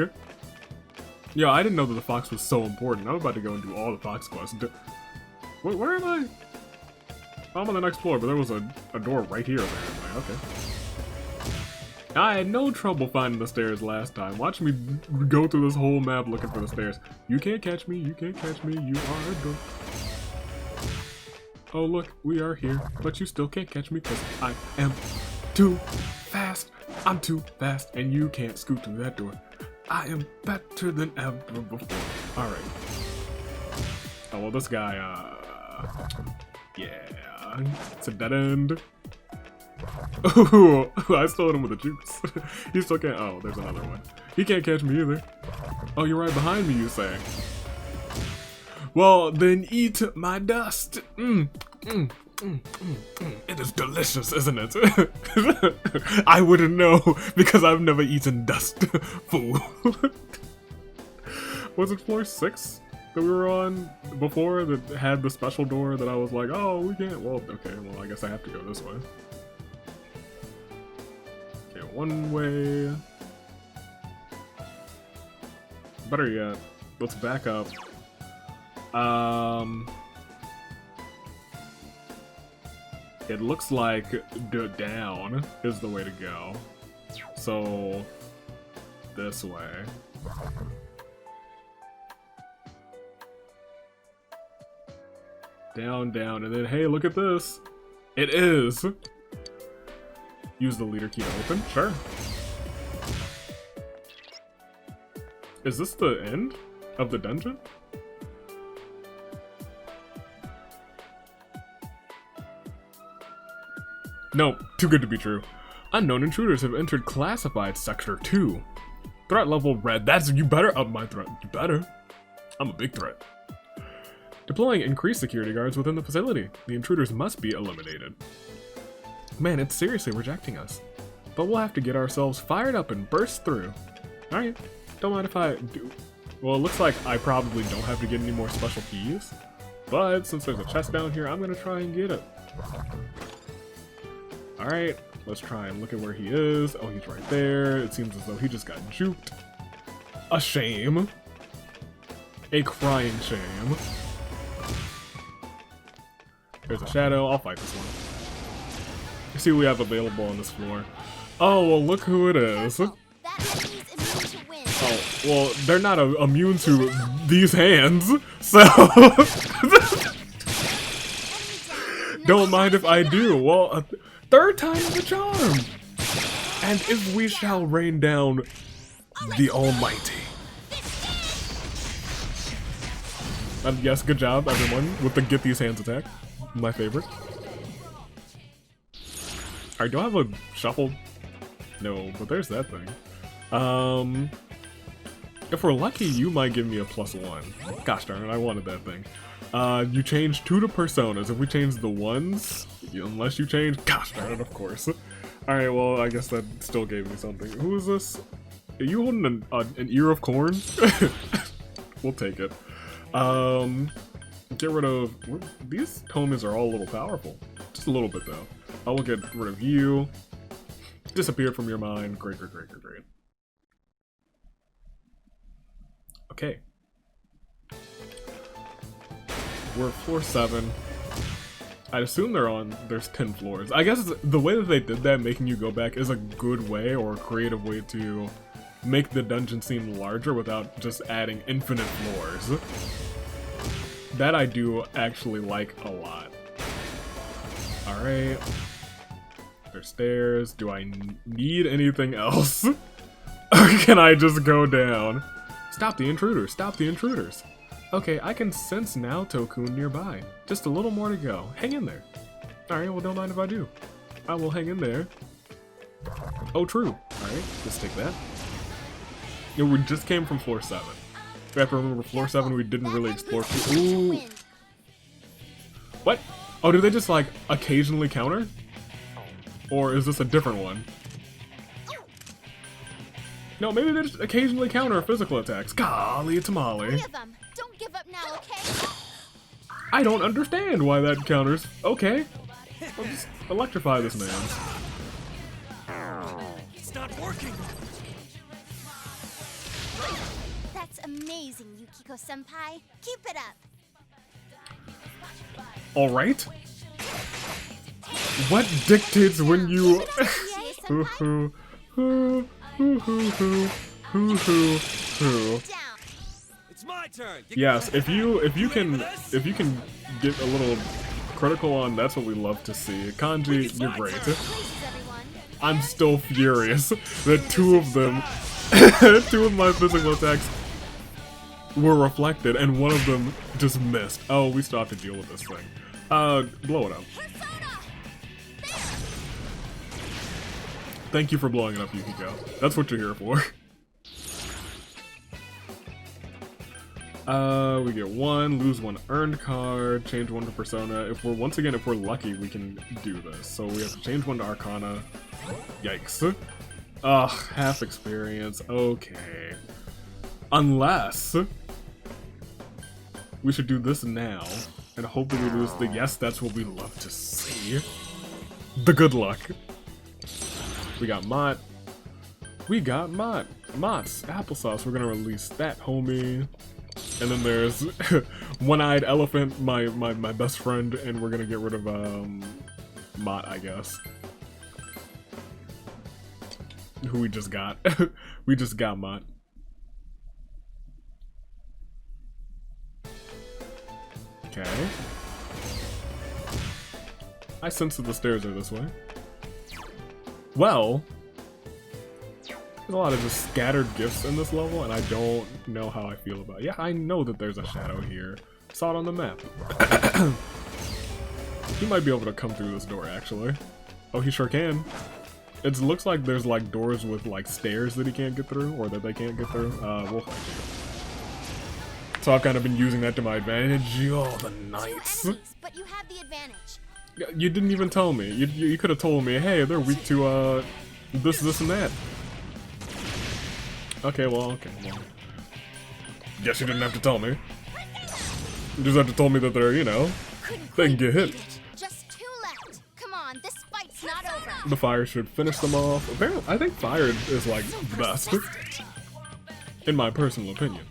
Yo, I didn't know that the fox was so important. I'm about to go and do all the fox quests. Wait, where am I? I'm on the next floor, but there was a door right here apparently. Okay. I had no trouble finding the stairs last time. Watch me go through this whole map looking for the stairs. You can't catch me, you can't catch me, you are a door. Oh look, we are here, but you still can't catch me because I am too fast. I'm too fast, and you can't scoot through that door. I am better than ever before. Alright. Oh well, this guy, yeah, it's a dead end. Ooh, I still hit him with a juice. He still can't. Oh, there's another one. He can't catch me either. Oh, you're right behind me, you say. Well, then eat my dust. It is delicious, isn't it? I wouldn't know because I've never eaten dust. Fool. Was it floor 6 that we were on before that had the special door that I was like, oh, we can't. Well, okay, well, I guess I have to go this way. Okay, one way. Better yet, let's back up. It looks like down is the way to go. So, this way. Down, down, and then, hey, look at this. It is. Use the leader key to open, sure. Is this the end of the dungeon? No, too good to be true. Unknown intruders have entered classified sector 2. Threat level red. That's, you better up my threat. You better. I'm a big threat. Deploying increased security guards within the facility. The intruders must be eliminated. Man, it's seriously rejecting us. But we'll have to get ourselves fired up and burst through. Alright, don't mind if I do. Well, it looks like I probably don't have to get any more special keys. But since there's a chest down here, I'm gonna try and get it. Alright, let's try and look at where he is. Oh, he's right there. It seems as though he just got juked. A shame. A crying shame. There's a shadow. I'll fight this one. Let's see what we have available on this floor. Oh, well, look who it is. That enemy's immune to wind. Oh, well, they're not immune to these hands, so... Don't mind if I do. Well, a third time's the charm. And if we shall rain down the Almighty. Yes, good job, everyone, with the get these hands attack. My favorite. Alright, do I have a shuffle? No, but there's that thing. If we're lucky, you might give me a +1. Gosh darn it, I wanted that thing. You change 2 to personas. If we change the ones, unless you change, gosh darn it, of course. Alright, well, I guess that still gave me something. Who is this? Are you holding an ear of corn? We'll take it. Get rid of... These homies are all a little powerful. Just a little bit, though. I will get rid of you. Disappear from your mind. Great, great, great, great, great. Okay. We're at floor 7. I assume there's 10 floors. I guess the way that they did that, making you go back, is a good way or a creative way to make the dungeon seem larger without just adding infinite floors. That I do actually like a lot. Alright. There's stairs. Do I need anything else? Or can I just go down? Stop the intruders! Stop the intruders! Okay, I can sense Naoto-kun nearby. Just a little more to go. Hang in there. Alright, well, don't mind if I do. I will hang in there. Oh, true. Alright, let's take that. Yeah, we just came from floor 7. We have to remember floor 7 we didn't really explore. Ooh. What? Oh, do they just, like, occasionally counter? Or is this a different one? No, maybe they just occasionally counter physical attacks. Golly tamale. 3 of them. Don't give up now, okay? I don't understand why that counters. Okay. I'll just electrify this man. It's not working. That's amazing, Yukiko-senpai. Keep it up. Alright. What dictates when you... Hoo hoo. Hoo hoo hoo hoo. Hoo hoo hoo. It's my turn. Yes, if you can get a little critical on, that's what we love to see. Kanji, you're great. I'm still furious that 2 of them, 2 of my physical attacks were reflected and 1 of them just missed. Oh, we still have to deal with this thing. Blow it up. Thank you for blowing it up, Yukiko. That's what you're here for. We get 1, lose 1 earned card, change 1 to Persona. If we're lucky, we can do this. So we have to change 1 to Arcana. Yikes. Ugh, half experience. Okay. Unless we should do this now and hope that we lose the yes, that's what we love to see. The good luck. We got Mott. We got Mott. Mott's applesauce. We're gonna release that, homie. And then there's One-Eyed Elephant, my best friend, and we're gonna get rid of Mott, I guess. Who we just got. We just got Mott. Okay. I sense that the stairs are this way. Well, there's a lot of just scattered gifts in this level, and I don't know how I feel about it. Yeah, I know that there's a shadow here. Saw it on the map. He might be able to come through this door, actually. Oh, he sure can. It looks like there's like doors with like stairs that he can't get through, or that they can't get through. We'll find you. So I've kind of been using that to my advantage. Oh, the knights. Two enemies, but you have the advantage. You didn't even tell me. You could have told me, hey, they're weak to this, and that. Okay, well. Guess you didn't have to tell me. You just have to tell me that they're, you know, they can get hit. Just two left. Come on, this fight's not over. The fire should finish them off. Apparently, I think fire is like the best. In my personal opinion.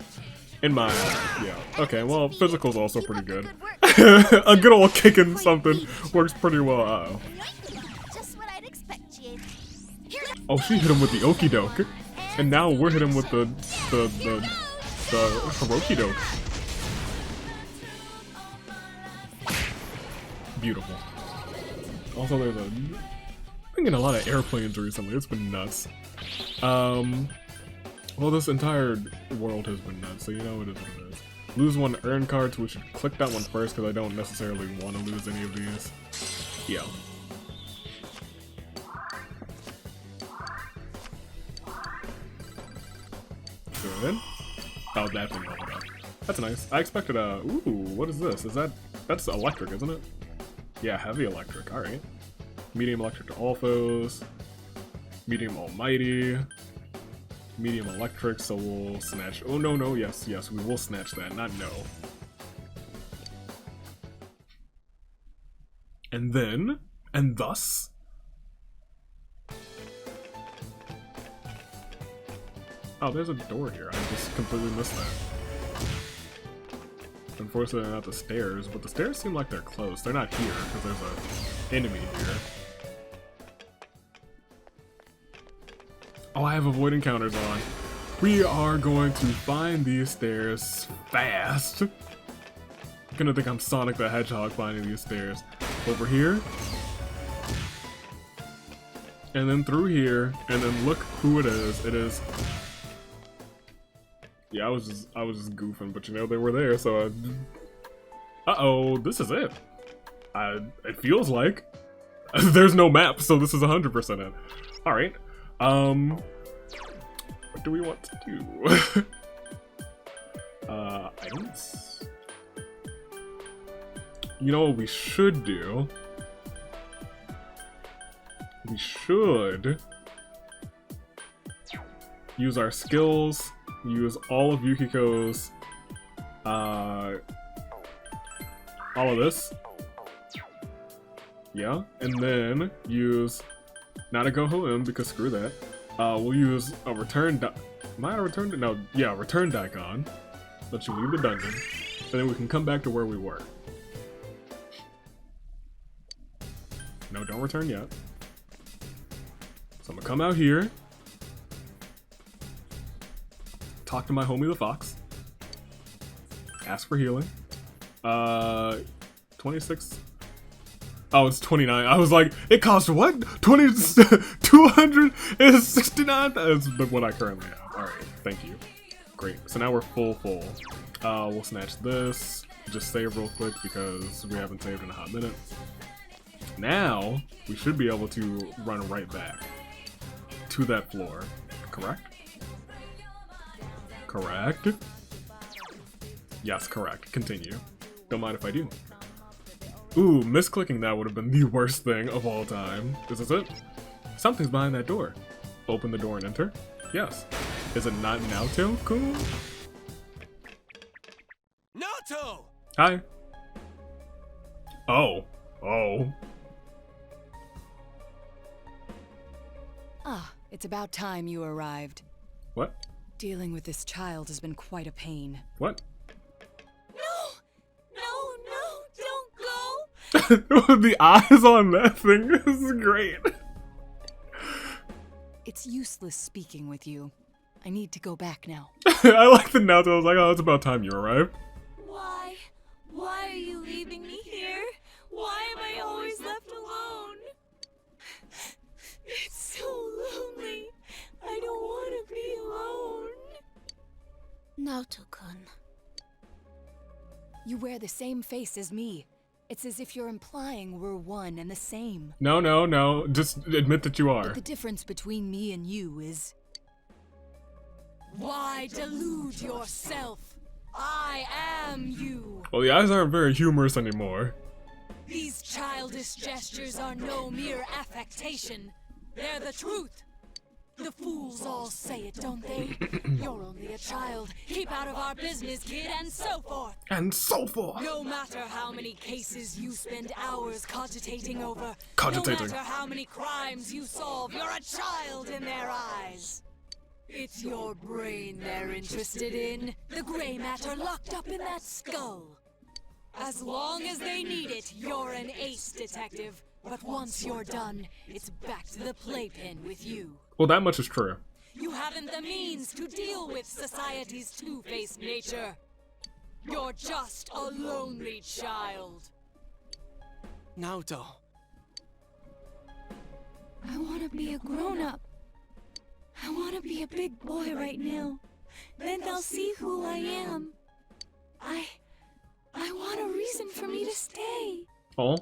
Yeah. Okay, well, physical's also pretty good. A good old kicking something works pretty well. Uh-oh. Just what I'd expect, Jade. Oh, she hit him with the okie doke. And now we're hitting with the Hiroki doke. Beautiful. Also, there's been getting a lot of airplanes recently. It's been nuts. Well, this entire world has been nuts, so you know it is what it is. Lose one earn card, so we should click that one first because I don't necessarily want to lose any of these. Yeah. Good. Oh, that thing leveled up. That's nice. I expected a... Ooh, what is this? That's electric, isn't it? Yeah, heavy electric. Alright. Medium electric to all foes. Medium almighty. Medium electric, so we'll snatch... Oh, no, yes, we will snatch that, not no. And then... And thus... Oh, there's a door here. I just completely missed that. Unfortunately, they're not the stairs, but the stairs seem like they're close. They're not here, because there's an enemy here. Oh, I have avoid encounters on. We are going to find these stairs fast. I'm gonna think I'm Sonic the Hedgehog finding these stairs. Over here. And then through here, and then look who it is. It is... Yeah, I was just goofing, but you know, they were there, so uh-oh, this is it. It feels like. There's no map, so this is 100% it. Alright. What do we want to do? Items? You know what we should do? We should use our skills, use all of Yukiko's, all of this. Yeah, and then use Nanako M because screw that. We'll use a return Am I a return? No, yeah, return Daikon. Let you leave the dungeon. And then we can come back to where we were. No, don't return yet. So I'm gonna come out here. Talk to my homie the fox. Ask for healing. 26. Oh, it's 29. I was like, it costs what? 269? That's what I currently have. Alright, thank you. Great. So now we're full. We'll snatch this. Just save real quick because we haven't saved in a hot minute. Now, we should be able to run right back to that floor. Correct? Correct? Yes, correct. Continue. Don't mind if I do. Ooh, misclicking that would have been the worst thing of all time. Is this it? Something's behind that door. Open the door and enter? Yes. Is it not Naoto? Cool. Naoto! Hi. Oh. Ah, it's about time you arrived. What? Dealing with this child has been quite a pain. What? No, don't go. The eyes on that thing is great. It's useless speaking with you. I need to go back now. I like the Naoto. I was like, oh, it's about time you arrived. Why? Why are you leaving me here? Why am I always left alone? It's so lonely. I don't want to be alone. Naoto-kun. You wear the same face as me. It's as if you're implying we're one and the same. No, no, no. Just admit that you are. But the difference between me and you is... Why delude yourself? I am you. Well, the eyes aren't very humorous anymore. These childish gestures are no mere affectation. They're the truth. The fools all say it, don't they? You're only a child. Keep out of our business, kid, and so forth. And so forth. No matter how many cases you spend hours cogitating over, Cogitating. no matter how many crimes you solve, you're a child in their eyes. It's your brain they're interested in, the gray matter locked up in that skull. As long as they need it, you're an ace detective. But once you're done, it's back to the playpen with you. Well, that much is true. You haven't the means to deal with society's two-faced nature. You're just a lonely child. Naoto. I want to be a grown-up. I want to be a big boy right now. Then they'll see who I am. I want a reason for me to stay. Oh?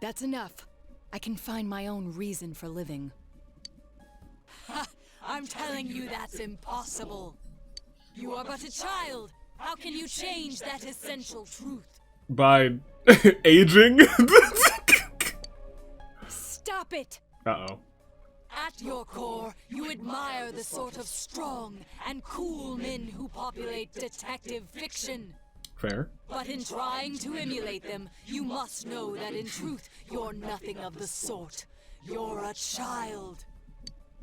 That's enough. I can find my own reason for living. Ha! I'm telling you that's impossible. You are but a child. How can you change that essential truth? By aging? Stop it! Uh-oh. At your core, you admire the sort of strong and cool men who populate detective fiction. Fair. But in trying to emulate them, you must know that in truth, you're nothing of the sort. You're a child.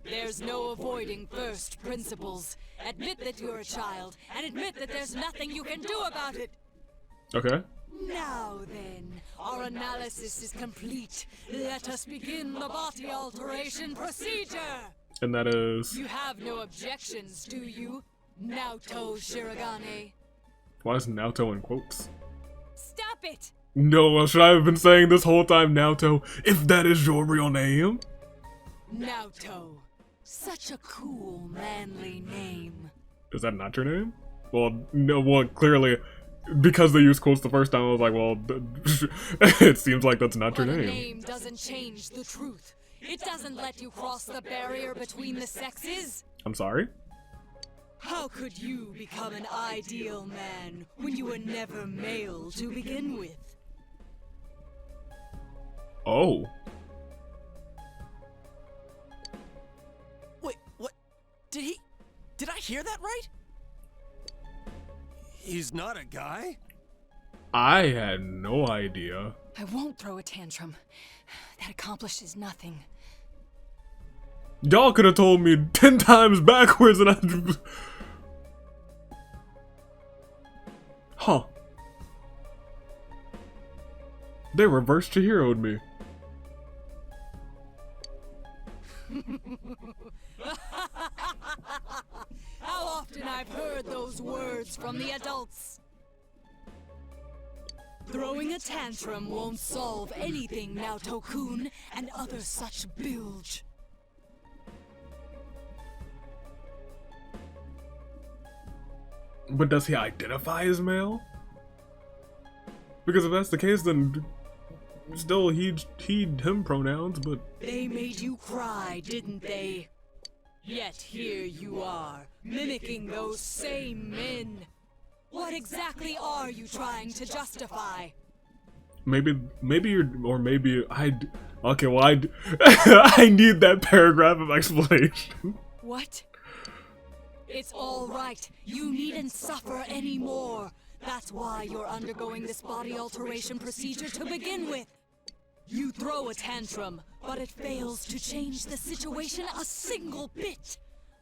There's no avoiding first principles. Admit that you're a child, and admit that there's nothing you can do about it. Okay. Now then, our analysis is complete. Let us begin the body alteration procedure. And that is... You have no objections, do you, Naoto Shirogane? Why is Naoto in quotes? Stop it! No, well, should I have been saying this whole time, Naoto, if that is your real name? Naoto. Such a cool, manly name. Is that not your name? Well, no, well, clearly, because they used quotes the first time, I was like, well, it seems like that's not your But a name. name doesn't change the truth. It doesn't let you cross the barrier between the sexes. I'm sorry? How could you become an ideal man when you were never male to begin with? Oh. Wait, what? Did I hear that right? He's not a guy? I had no idea. I won't throw a tantrum. That accomplishes nothing. Y'all could have told me 10 times backwards and I... Huh. They reversed Chihiro'd me. How often I've heard those words from the adults. Throwing a tantrum won't solve anything, Naoto-kun, and other such bilge. But does he identify as male? Because if that's the case, then still he'd him pronouns, but... They made you cry, didn't they? Yet here you are, mimicking those same men. What exactly are you trying to justify? Maybe you're, or maybe okay, well I need that paragraph of explanation. What? It's all right. You needn't suffer anymore. That's why you're undergoing this body alteration procedure to begin with. You throw a tantrum, but it fails to change the situation a single bit.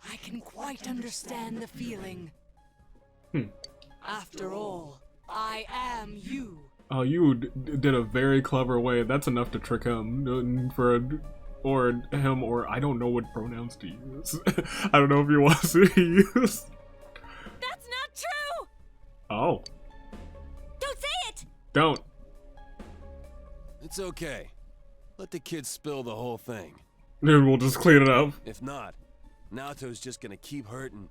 I can quite understand the feeling. After all, I am you. Oh, you did a very clever way. That's enough to trick him or him, or I don't know what pronouns to use. I don't know if he wants to use. That's not true! Oh. Don't say it! Don't. It's okay. Let the kids spill the whole thing. Dude, we'll just clean it up. If not, Naoto's just gonna keep hurting.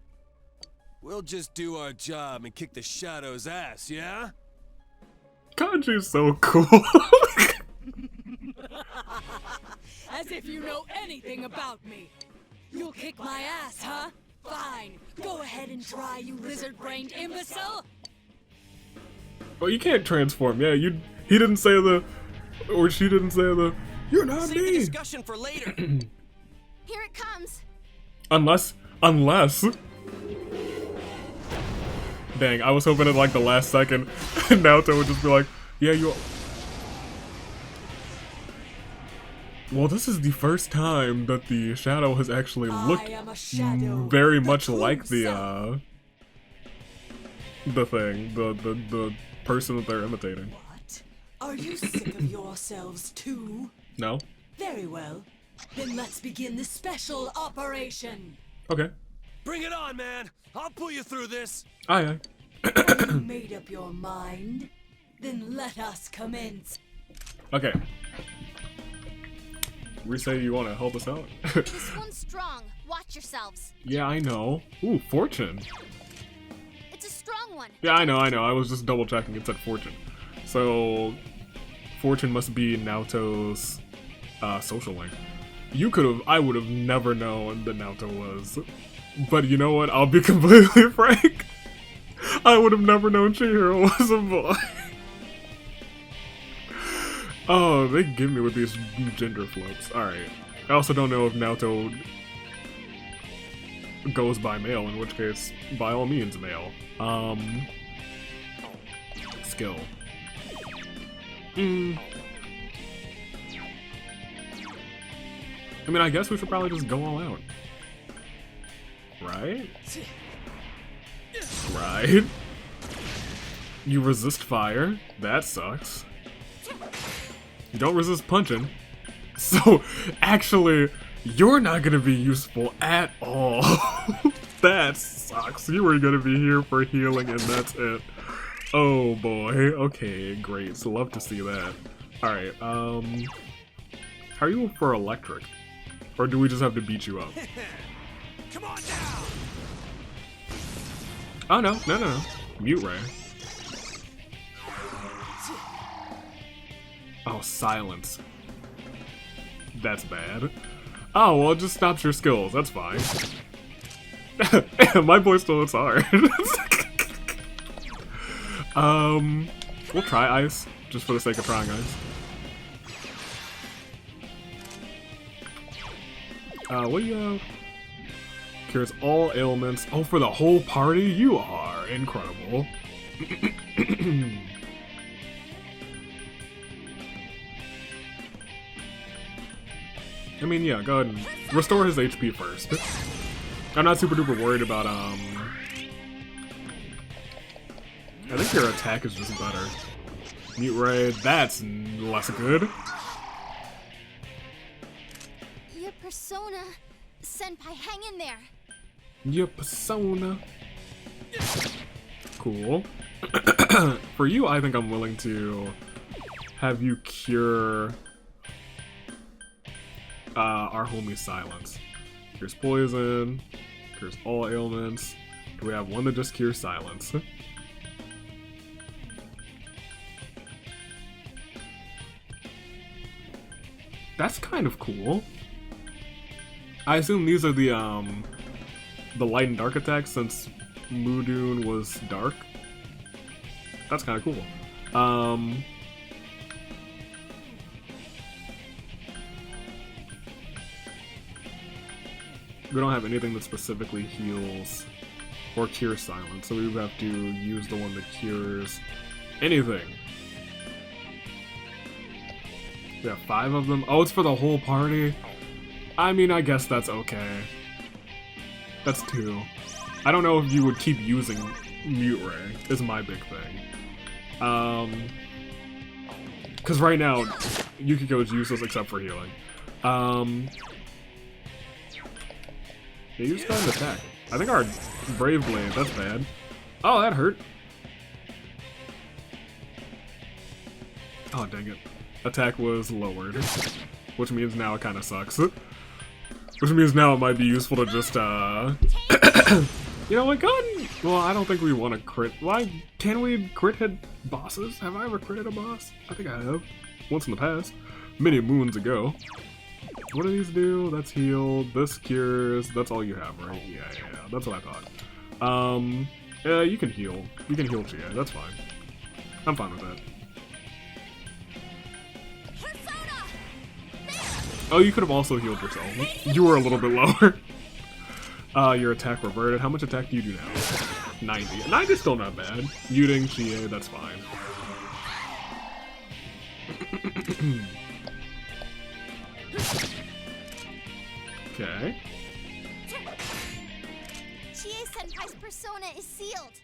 We'll just do our job and kick the Shadow's ass, yeah? Kanji's so cool. As if you know anything about me. You'll kick my ass, huh? Fine. Go ahead and try, you lizard-brained imbecile. Well, you can't transform. Yeah, he didn't say the, or she didn't say the, you're not Save the me. discussion for later. Here it comes. Unless. Dang, I was hoping at like the last second, Naoto would just be like, yeah, you. Well, this is the first time that the shadow has actually looked very much like the thing, the person that they're imitating. What? Are you sick of yourselves too? No? Very well. Then let's begin the special operation. Okay. Bring it on, man! I'll pull you through this! Aye. Have you made up your mind? Then let us commence. Okay. We say you want to help us out? This one's strong. Watch yourselves. Yeah, I know. Ooh, fortune. It's a strong one. Yeah, I know. I was just double checking. It said fortune. So, fortune must be Naoto's social link. I would have never known that Naoto was. But you know what? I'll be completely frank. I would have never known Chihiro was a boy. Oh, they give me with these gender flips. Alright. I also don't know if Naoto goes by male, in which case, by all means, male. Skill. I mean, I guess we should probably just go all out. Right? Right? You resist fire. That sucks. You don't resist punching. So, actually, you're not gonna be useful at all. That sucks. You were gonna be here for healing and that's it. Oh boy. Okay, great. So love to see that. Alright, how are you for electric? Or do we just have to beat you up? Come on down! Oh no. Mute Ray. Oh, silence. That's bad. Oh, well, it just stops your skills. That's fine. My voice still looks hard. We'll try ice, just for the sake of trying ice. What do you have? Cures all ailments. Oh, for the whole party? You are incredible. I mean, yeah, go ahead and restore his HP first. I'm not super duper worried about, I think your attack is just better. Mute Ray, that's less good. Your persona. Senpai, hang in there. Your persona. Cool. For you, I think I'm willing to have you cure our homie Silence. Cures poison, cures all ailments. Do we have one that just cures silence? That's kind of cool. I assume these are the light and dark attacks since Mudun was dark. That's kind of cool. We don't have anything that specifically heals or cures silence, so we would have to use the one that cures anything. We have 5 of them. Oh, it's for the whole party? I mean, I guess that's okay. That's 2. I don't know if you would keep using Mute Ray, is my big thing. Because right now, Yukiko is useless except for healing. Yeah, you just got an attack. I think our Brave Blade, that's bad. Oh, that hurt. Oh, dang it. Attack was lowered. Which means now it kind of sucks. Which means now it might be useful to just, you know what, go ahead and, well, I don't think we want to crit. Why, can we crit hit bosses? Have I ever critted a boss? I think I have. Once in the past. Many moons ago. What do these do? That's healed. This cures. That's all you have, right? Yeah. That's what I thought. Yeah, you can heal. You can heal Chie. That's fine. I'm fine with that. Oh, you could have also healed yourself. You were a little bit lower. Your attack reverted. How much attack do you do now? 90. 90 is still not bad. Muting Chie, that's fine. Okay. Chie-senpai's persona is sealed.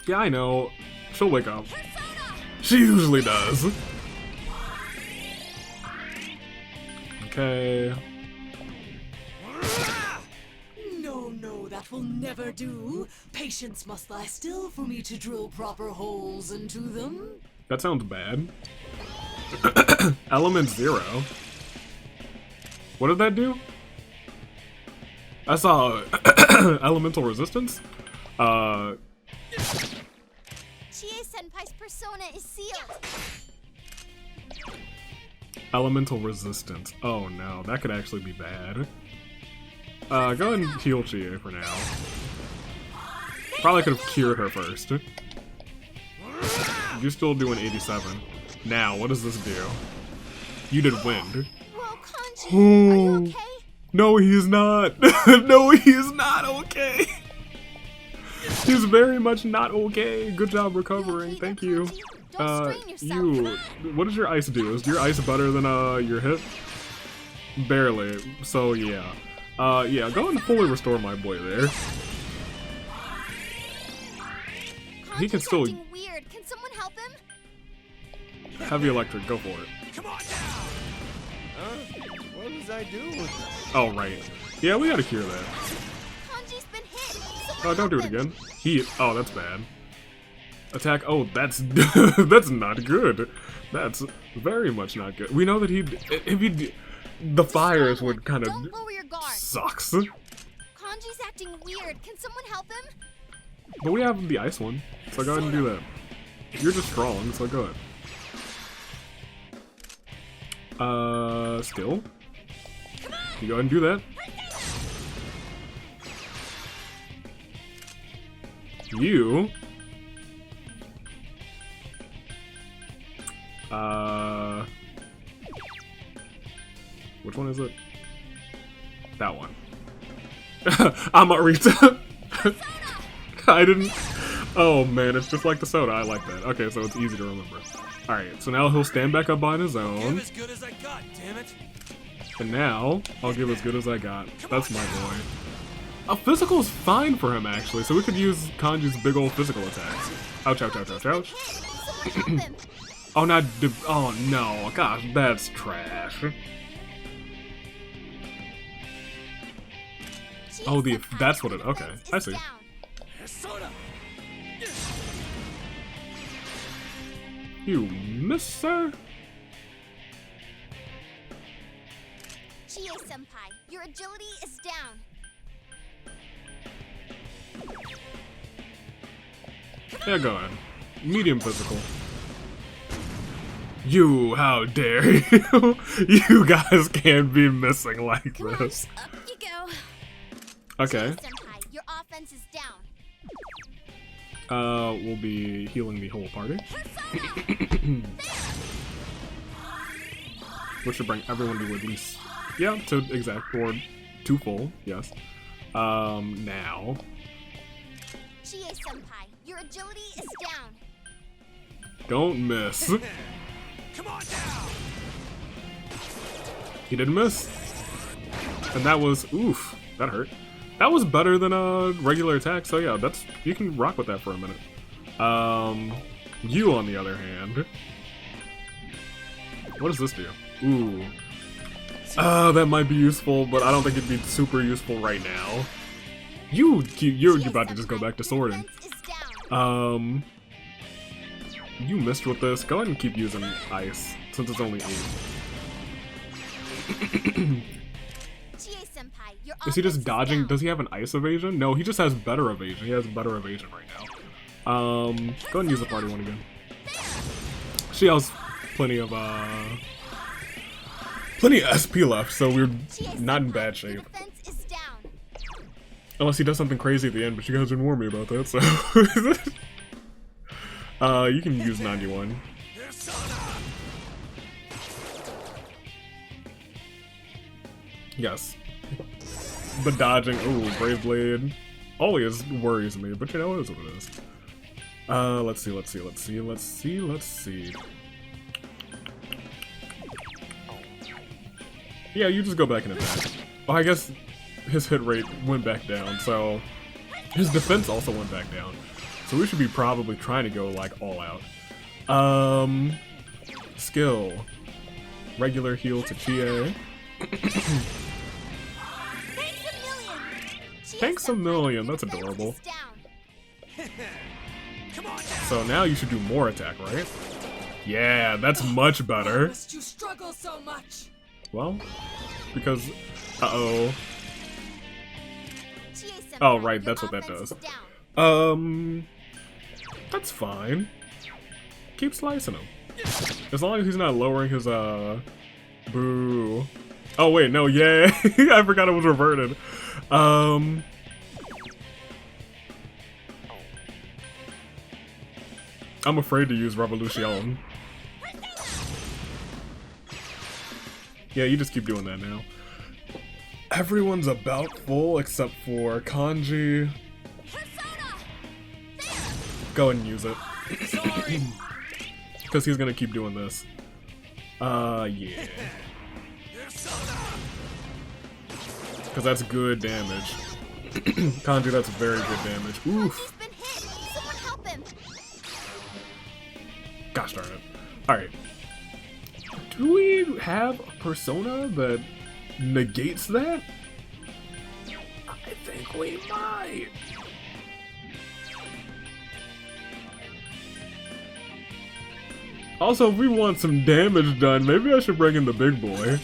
Yeah, I know. She'll wake up. She usually does. Okay. No, that will never do. Patience must lie still for me to drill proper holes into them. That sounds bad. Element 0. What did that do? I saw elemental resistance. Chie-senpai's persona is sealed. Elemental resistance. Oh no, that could actually be bad. Go ahead and heal Chie for now. Probably could have cured her first. You're still doing 87. Now, what does this do? You did wind. Whoa, Kanji, are you okay? No, he's not. No, he's not okay. He's very much not okay. Good job recovering. Thank you. What does your ice do? Is your ice better than your hit? Barely. So yeah. Yeah, go and fully restore my boy there. He can still Acting weird. Can someone help him? heavy electric, go for it. Come on now! Huh? What was I doing? Oh right. Yeah, we gotta cure that. Kanji's been hit. Oh, don't do it again. Oh, that's bad. Attack. Oh, that's that's not good. That's very much not good. We know that the fires would kind of Don't lower your guard. sucks. Kanji's acting weird. Can someone help him? But we have the ice one, so go ahead and do that. You're just strong, so go ahead. Skill. You go ahead and do that. You. Which one is it? That one. Amarita. I didn't. Oh man, it's just like the soda. I like that. Okay, so it's easy to remember. Alright, so now he'll stand back up on his own. Give as good as I got, damn it. And now, I'll give as good as I got. That's my boy. A physical is fine for him, actually, so we could use Kanji's big old physical attacks. Ouch, ouch, ouch, ouch, ouch. Someone help him. Oh, not oh no, gosh, that's trash. Oh, that's what it, okay, I see. Soda! You miss, sir? Chie-senpai, your agility is down. Yeah, go ahead. Medium physical. You, how dare you? You guys can't be missing like this. Up you go. Okay. Chie-senpai, your offense is down. We'll be healing the whole party. Which should bring everyone to at least, yeah, to exact, or to full, yes. Now. Chie-senpai, your agility is down. Don't miss. Come on now! He didn't miss. And that was, oof, that hurt. That was better than a regular attack, so yeah, you can rock with that for a minute. You on the other hand. What does this do? Ooh. That might be useful, but I don't think it'd be super useful right now. You're about to just go back to sorting. You missed with this. Go ahead and keep using ice, since it's only 8. Is he just dodging? Does he have an ice evasion? No, he just has better evasion. He has better evasion right now. Go ahead and use the party one again. She has plenty of SP left, so we're not in bad shape. Unless he does something crazy at the end, but you guys didn't warn me about that, so... you can use 91. Yes. The dodging, ooh, Brave Blade. Always worries me, but you know, it is what it is. Let's see. Yeah, you just go back and attack. Oh, I guess his hit rate went back down, so his defense also went back down. So we should be probably trying to go like all out. Skill. Regular heal to Chie. Thanks a million, that's adorable. So now you should do more attack, right? Yeah, that's much better. Why must you struggle so much? Well, because oh right, that's what that does. That's fine. Keep slicing him. As long as he's not lowering his boo. Oh wait, no, yeah. I forgot it was reverted. I'm afraid to use Revolution. Yeah, you just keep doing that now. Everyone's about full except for Kanji. Go ahead and use it. Because he's gonna keep doing this. Yeah. Because that's good damage. Kanji, that's very good damage. Oof. Gosh darn it. Alright. Do we have a persona that negates that? I think we might. Also, if we want some damage done, maybe I should bring in the big boy.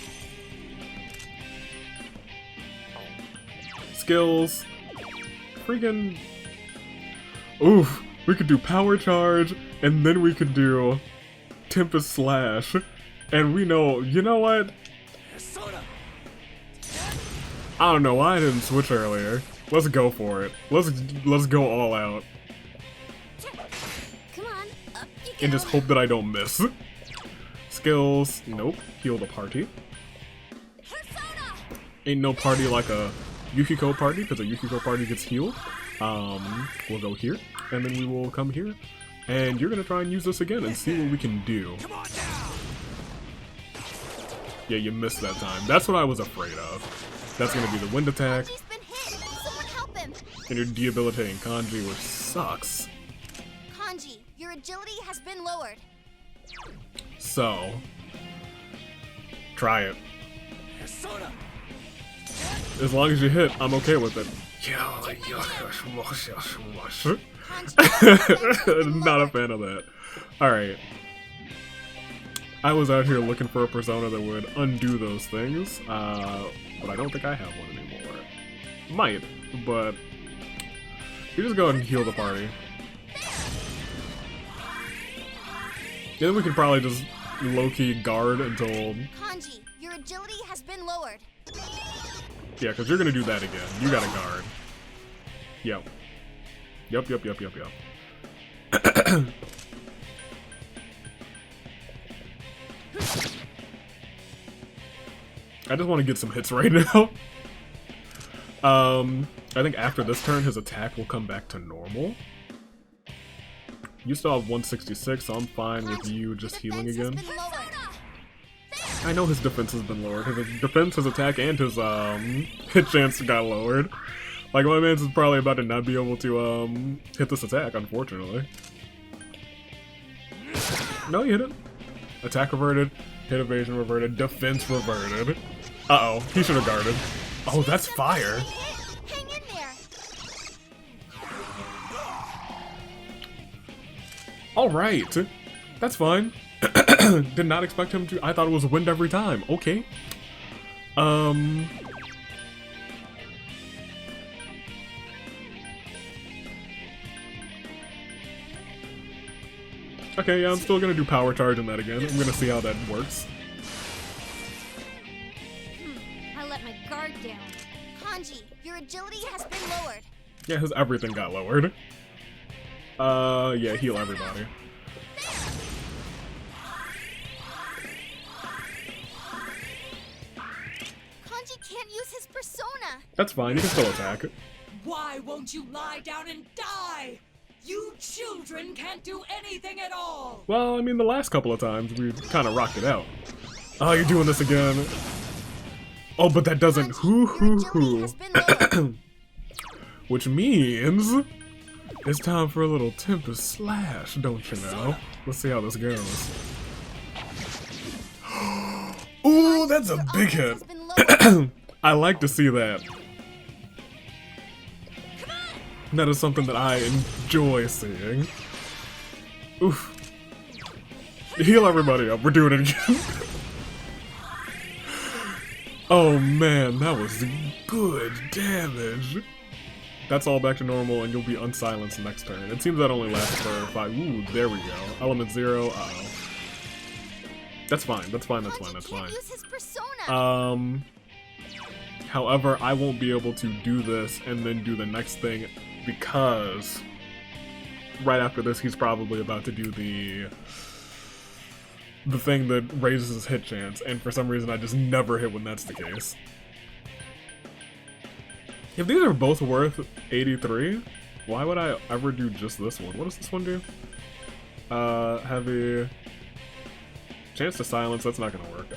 Skills. Freaking... Oof. We could do Power Charge, and then we could do Tempest Slash. And we know... You know what? I don't know why I didn't switch earlier. Let's go for it. Let's go all out. And just hope that I don't miss. Skills, nope. Heal the party. Ain't no party like a Yukiko party, because a Yukiko party gets healed. We'll go here, and then we will come here. And you're gonna try and use this again and see what we can do. Yeah, you missed that time. That's what I was afraid of. That's gonna be the wind attack. And your debilitating Kanji, which sucks. Kanji, your agility has been lowered. So, try it. As long as you hit, I'm okay with it. Not a fan of that. Alright. I was out here looking for a persona that would undo those things, but I don't think I have one anymore. Might, but you just go ahead and heal the party. And then we can probably just low-key guard until... Kanji, your agility has been lowered. Yeah, because you're gonna do that again. You gotta guard. Yep. Yup. I just want to get some hits right now. I think after this turn, his attack will come back to normal. You still have 166, so I'm fine with you just healing again. I know his defense has been lowered. His defense, his attack, and his hit chance got lowered. Like, my man's is probably about to not be able to hit this attack, unfortunately. No, you hit it. Attack averted. Hit evasion reverted. Defense reverted. Uh-oh. He should have guarded. Oh, that's fire. Hang in there. Alright. That's fine. Did not expect him to. I thought it was wind every time. Okay. Okay, yeah, I'm still gonna do power charge on that again. I'm gonna see how that works. I let my guard down. Kanji, your agility has been lowered. Yeah, his everything got lowered. Yeah, heal everybody. Kanji can't use his persona. That's fine, he can still attack. Why won't you lie down and die? You children can't do anything at all! Well, I mean, the last couple of times, we kind of rocked it out. Oh, you're doing this again. Oh, but that doesn't hoo. Which means it's time for a little Tempest Slash, don't you know? Let's see how this goes. Ooh, that's a big hit. I like to see that. That is something that I enjoy seeing. Oof. Heal everybody up. We're doing it again. Oh man, that was good damage. That's all back to normal and you'll be unsilenced next turn. It seems that only lasts for 5. Ooh, there we go. Element 0. Uh-oh. That's fine. That's fine. That's fine. That's fine. However, I won't be able to do this and then do the next thing because right after this, he's probably about to do the thing that raises his hit chance, and for some reason I just never hit when that's the case. If these are both worth 83, why would I ever do just this one? What does this one do? Heavy. Chance to silence, that's not gonna work.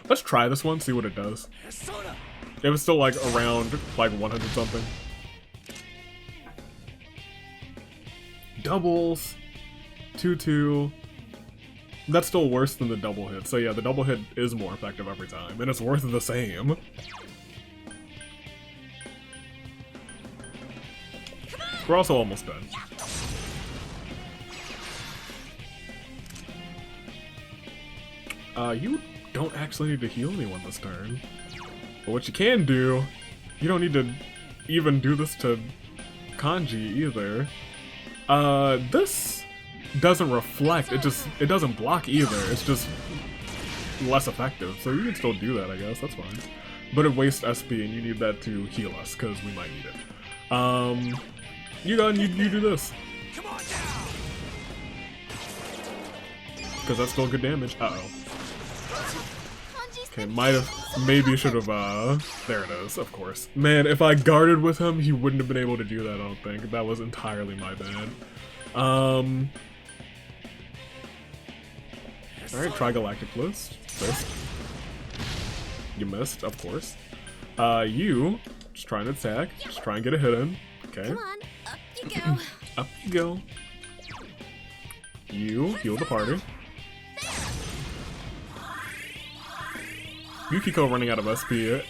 Let's try this one, see what it does. If it's still like around like 100 something. Doubles. 2-2. That's still worse than the double hit. So yeah, the double hit is more effective every time, and it's worth the same. We're also almost done. You don't actually need to heal anyone this turn. But what you can do, you don't need to even do this to Kanji either. This doesn't reflect, it doesn't block either, it's just less effective. So you can still do that, I guess, that's fine. But it wastes SP and you need that to heal us, because we might need it. You go and you do this. Because that's still good damage. Uh-oh. Okay, maybe should have, there it is, of course. Man, if I guarded with him, he wouldn't have been able to do that, I don't think. That was entirely my bad. Alright, try Galactic List. Missed. You missed, of course. You, just try and attack. Just try and get a hit in. Okay. Come on, up you go. Up you go. You heal the party. Yukiko running out of SP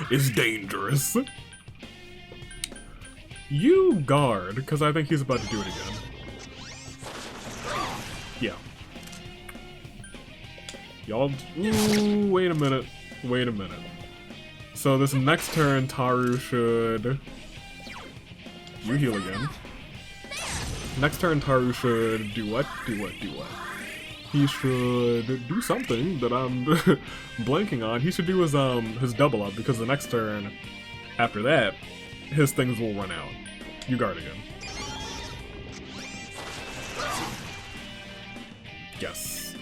is dangerous. You guard, because I think he's about to do it again. Yeah. Y'all, ooh, wait a minute. Wait a minute. So this next turn, Taru should... You heal again. Next turn, Taru should do what? Do what? Do what? He should do something that I'm blanking on. He should do his double up, because the next turn after that, his things will run out. You guard again. Yes.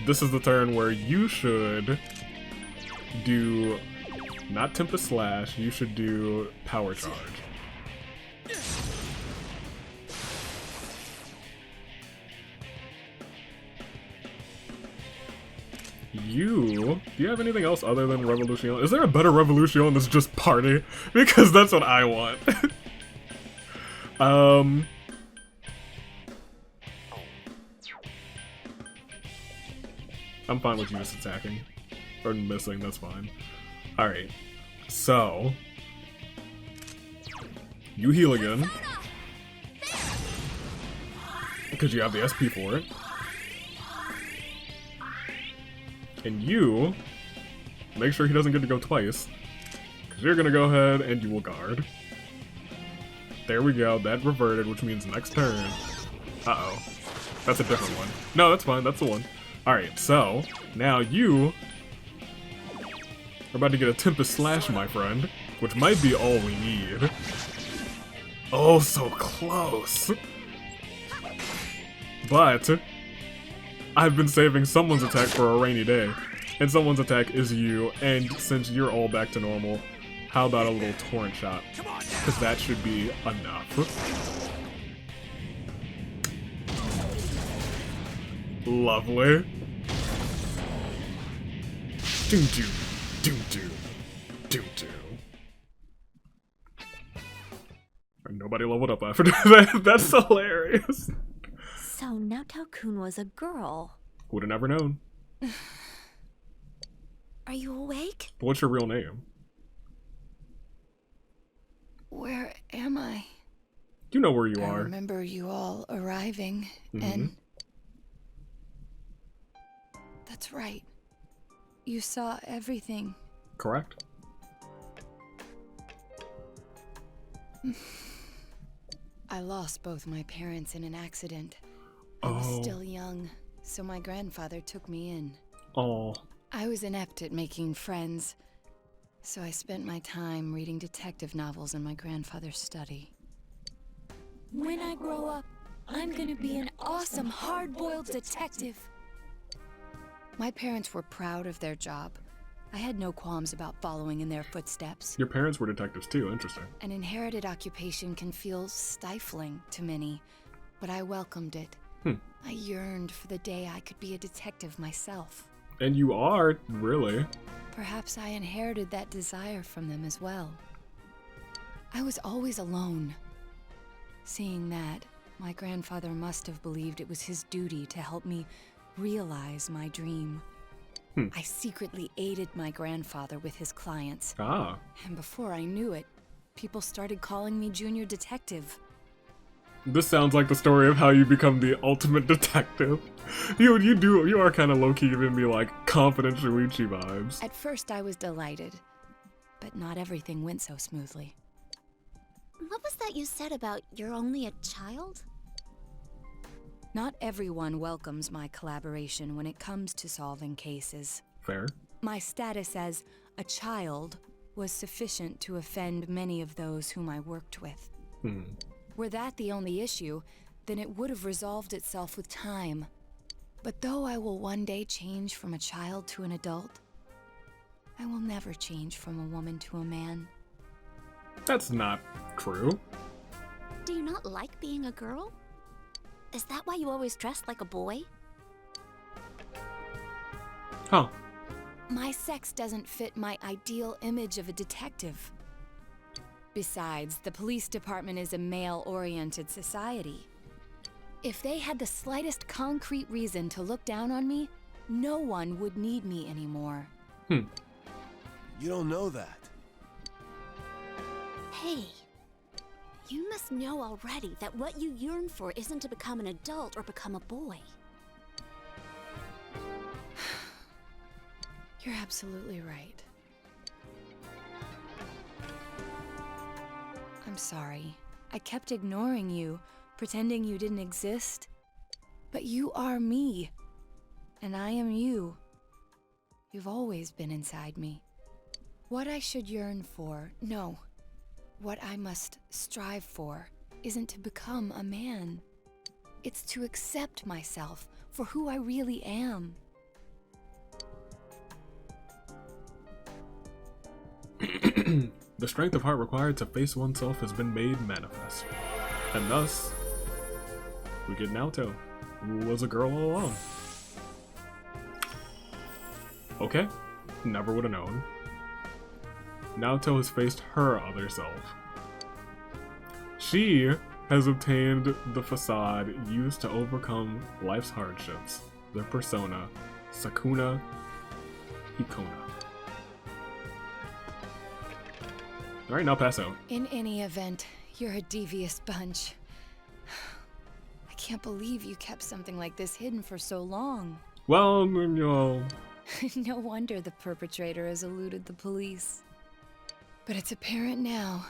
This is the turn where you should do not Tempest Slash, you should do Power Charge. Do you have anything else other than Revolution? Is there a better Revolution that's just party? Because that's what I want. I'm fine with you just attacking. Or missing, that's fine. Alright. So... you heal again. Because you have the SP for it. And you... make sure he doesn't get to go twice. Because you're gonna go ahead and you will guard. There we go, that reverted, which means next turn. Uh-oh. That's a different one. No, that's fine, that's the one. Alright, so, now you are about to get a Tempest Slash, my friend, which might be all we need. Oh, so close! But, I've been saving someone's attack for a rainy day, and someone's attack is you, and since you're all back to normal, how about a little Torrent Shot? Because that should be enough. Lovely. Doo-doo, doo-doo, doo-doo. And nobody leveled up after that. That's hilarious. So Naoto-kun was a girl. Would have never known. Are you awake? But what's your real name? Where am I? You know where you I are. remember you all arriving, and... That's right. You saw everything. Correct. I lost both my parents in an accident. I was still young, so my grandfather took me in. Oh. I was inept at making friends, so I spent my time reading detective novels in my grandfather's study. When I grow up, I'm gonna be an awesome hard-boiled detective. My parents were proud of their job. I had no qualms about following in their footsteps. Your parents were detectives too, interesting. An inherited occupation can feel stifling to many, but I welcomed it. I yearned for the day I could be a detective myself. And you are, really. Perhaps I inherited that desire from them as well. I was always alone. Seeing that, my grandfather must have believed it was his duty to help me realize my dream. I secretly aided my grandfather with his clients. And before I knew it, people started calling me Junior Detective. This sounds like the story of how you become the ultimate detective. You are kind of low-key giving me like confident Shuichi vibes. At first I was delighted, but not everything went so smoothly. What was that you said about you're only a child? Not everyone welcomes my collaboration when it comes to solving cases. Fair. My status as a child was sufficient to offend many of those whom I worked with. Were that the only issue, then it would have resolved itself with time. But though I will one day change from a child to an adult, I will never change from a woman to a man. That's not true. Do you not like being a girl? Is that why you always dress like a boy? Huh. My sex doesn't fit my ideal image of a detective. Besides, the police department is a male-oriented society. If they had the slightest concrete reason to look down on me, no one would need me anymore. You don't know that. Hey, you must know already that what you yearn for isn't to become an adult or become a boy. You're absolutely right. I'm sorry. I kept ignoring you, pretending you didn't exist. But you are me, and I am you. You've always been inside me. What I should yearn for, no. What I must strive for isn't to become a man. It's to accept myself for who I really am. The strength of heart required to face oneself has been made manifest. And thus, we get Naoto, who was a girl all along. Okay, never would have known. Naoto has faced her other self. She has obtained the facade used to overcome life's hardships, the persona, Sakuna Hikona. Alright, now pass out. In any event, you're a devious bunch. I can't believe you kept something like this hidden for so long. Well, you know... No wonder the perpetrator has eluded the police. But it's apparent now.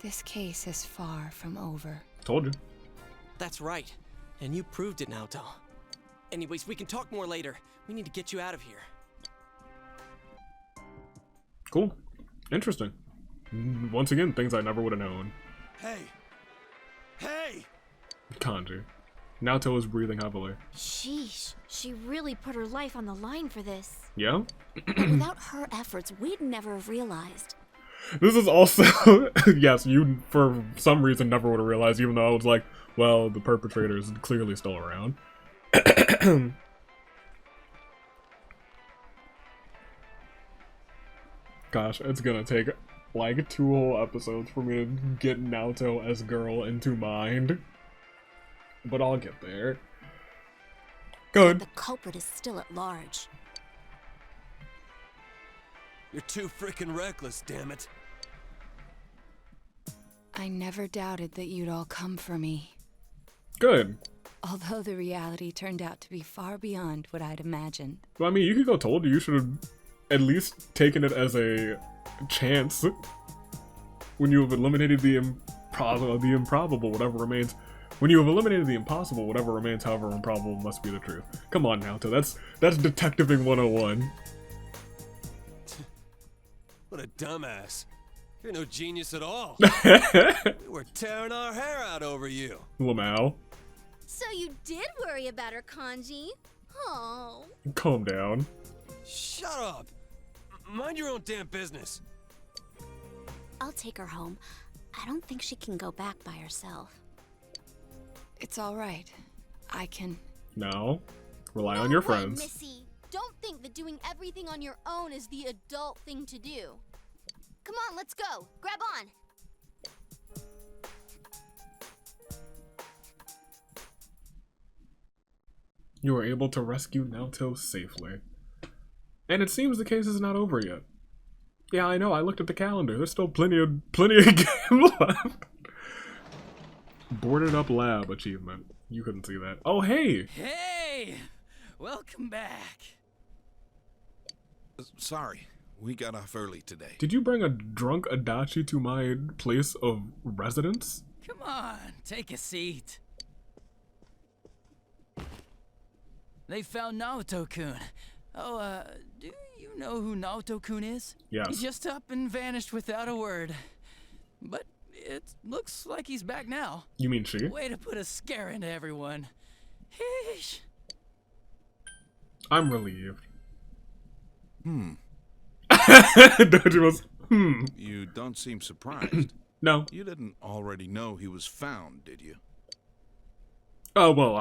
This case is far from over. Told you. That's right. And you proved it, Naoto. Anyways, we can talk more later. We need to get you out of here. Cool. Interesting. Once again, things I never would have known. Hey! Hey! Kanji. Naoto is breathing heavily. Sheesh, she really put her life on the line for this. Yeah? But without her efforts, we'd never have realized. This is also... yes, you, for some reason, never would have realized, even though I was like, well, the perpetrator is clearly still around. Gosh, it's gonna take like 2 whole episodes for me to get Naoto as girl into mind. But I'll get there. Good. The culprit is still at large. You're too freaking reckless, damn it. I never doubted that you'd all come for me. Good. Although the reality turned out to be far beyond what I'd imagined. Well, I mean, Yukiko told you should have at least taken it as a chance when you have eliminated the improbable, whatever remains. When you have eliminated the impossible, whatever remains, however improbable, must be the truth. Come on, Naoto, that's detectiving 101. What a dumbass. You're no genius at all. We were tearing our hair out over you. Lamau, So you did worry about her, Kanji? Oh. calm down. Shut up. Mind your own damn business. I'll take her home. I don't think she can go back by herself. It's all right. I can... No, rely on No your way, friends. Missy. Don't think that doing everything on your own is the adult thing to do. Come on, let's go. Grab on. You were able to rescue Naoto safely. And it seems the case is not over yet. Yeah, I know, I looked at the calendar. There's still plenty of game left. Boarded up lab achievement. You couldn't see that. Oh, hey! Hey! Welcome back. Sorry, we got off early today. Did you bring a drunk Adachi to my place of residence? Come on, take a seat. They found Naoto-kun. Oh, do you know who Naoto-kun is? Yes. He just up and vanished without a word. But it looks like he's back now. You mean she? Way to put a scare into everyone. Heesh. I'm relieved. Doji was, You don't seem surprised. No. You didn't already know he was found, did you? Oh, well,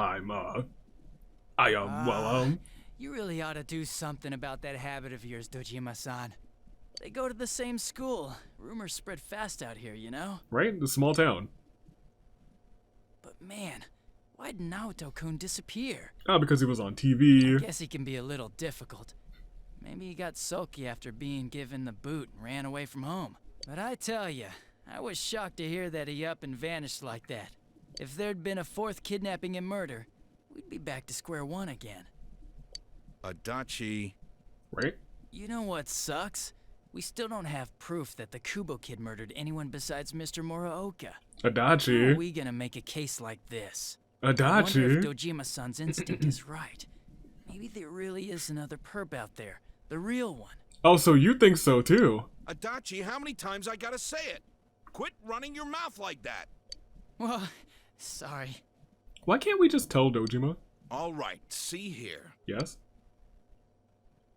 You really ought to do something about that habit of yours, Dojima-san. They go to the same school. Rumors spread fast out here, you know? right? The small town. But man, why'd Naoto-kun disappear? Oh, because he was on TV. I guess he can be a little difficult. Maybe he got sulky after being given the boot and ran away from home. But I tell ya, I was shocked to hear that he up and vanished like that. If there'd been a 4th kidnapping and murder, we'd be back to square one again. Adachi. Right? You know what sucks? We still don't have proof that the Kubo kid murdered anyone besides Mr. Muraoka. How are Adachi. we gonna make a case like this? Adachi. I wonder if Dojima-san's instinct is right. Maybe there really is another perp out there. The real one. Oh, so you think so too? Adachi, how many times I gotta say it? Quit running your mouth like that. Well, sorry. Why can't we just tell Dojima? All right, see here. Yes?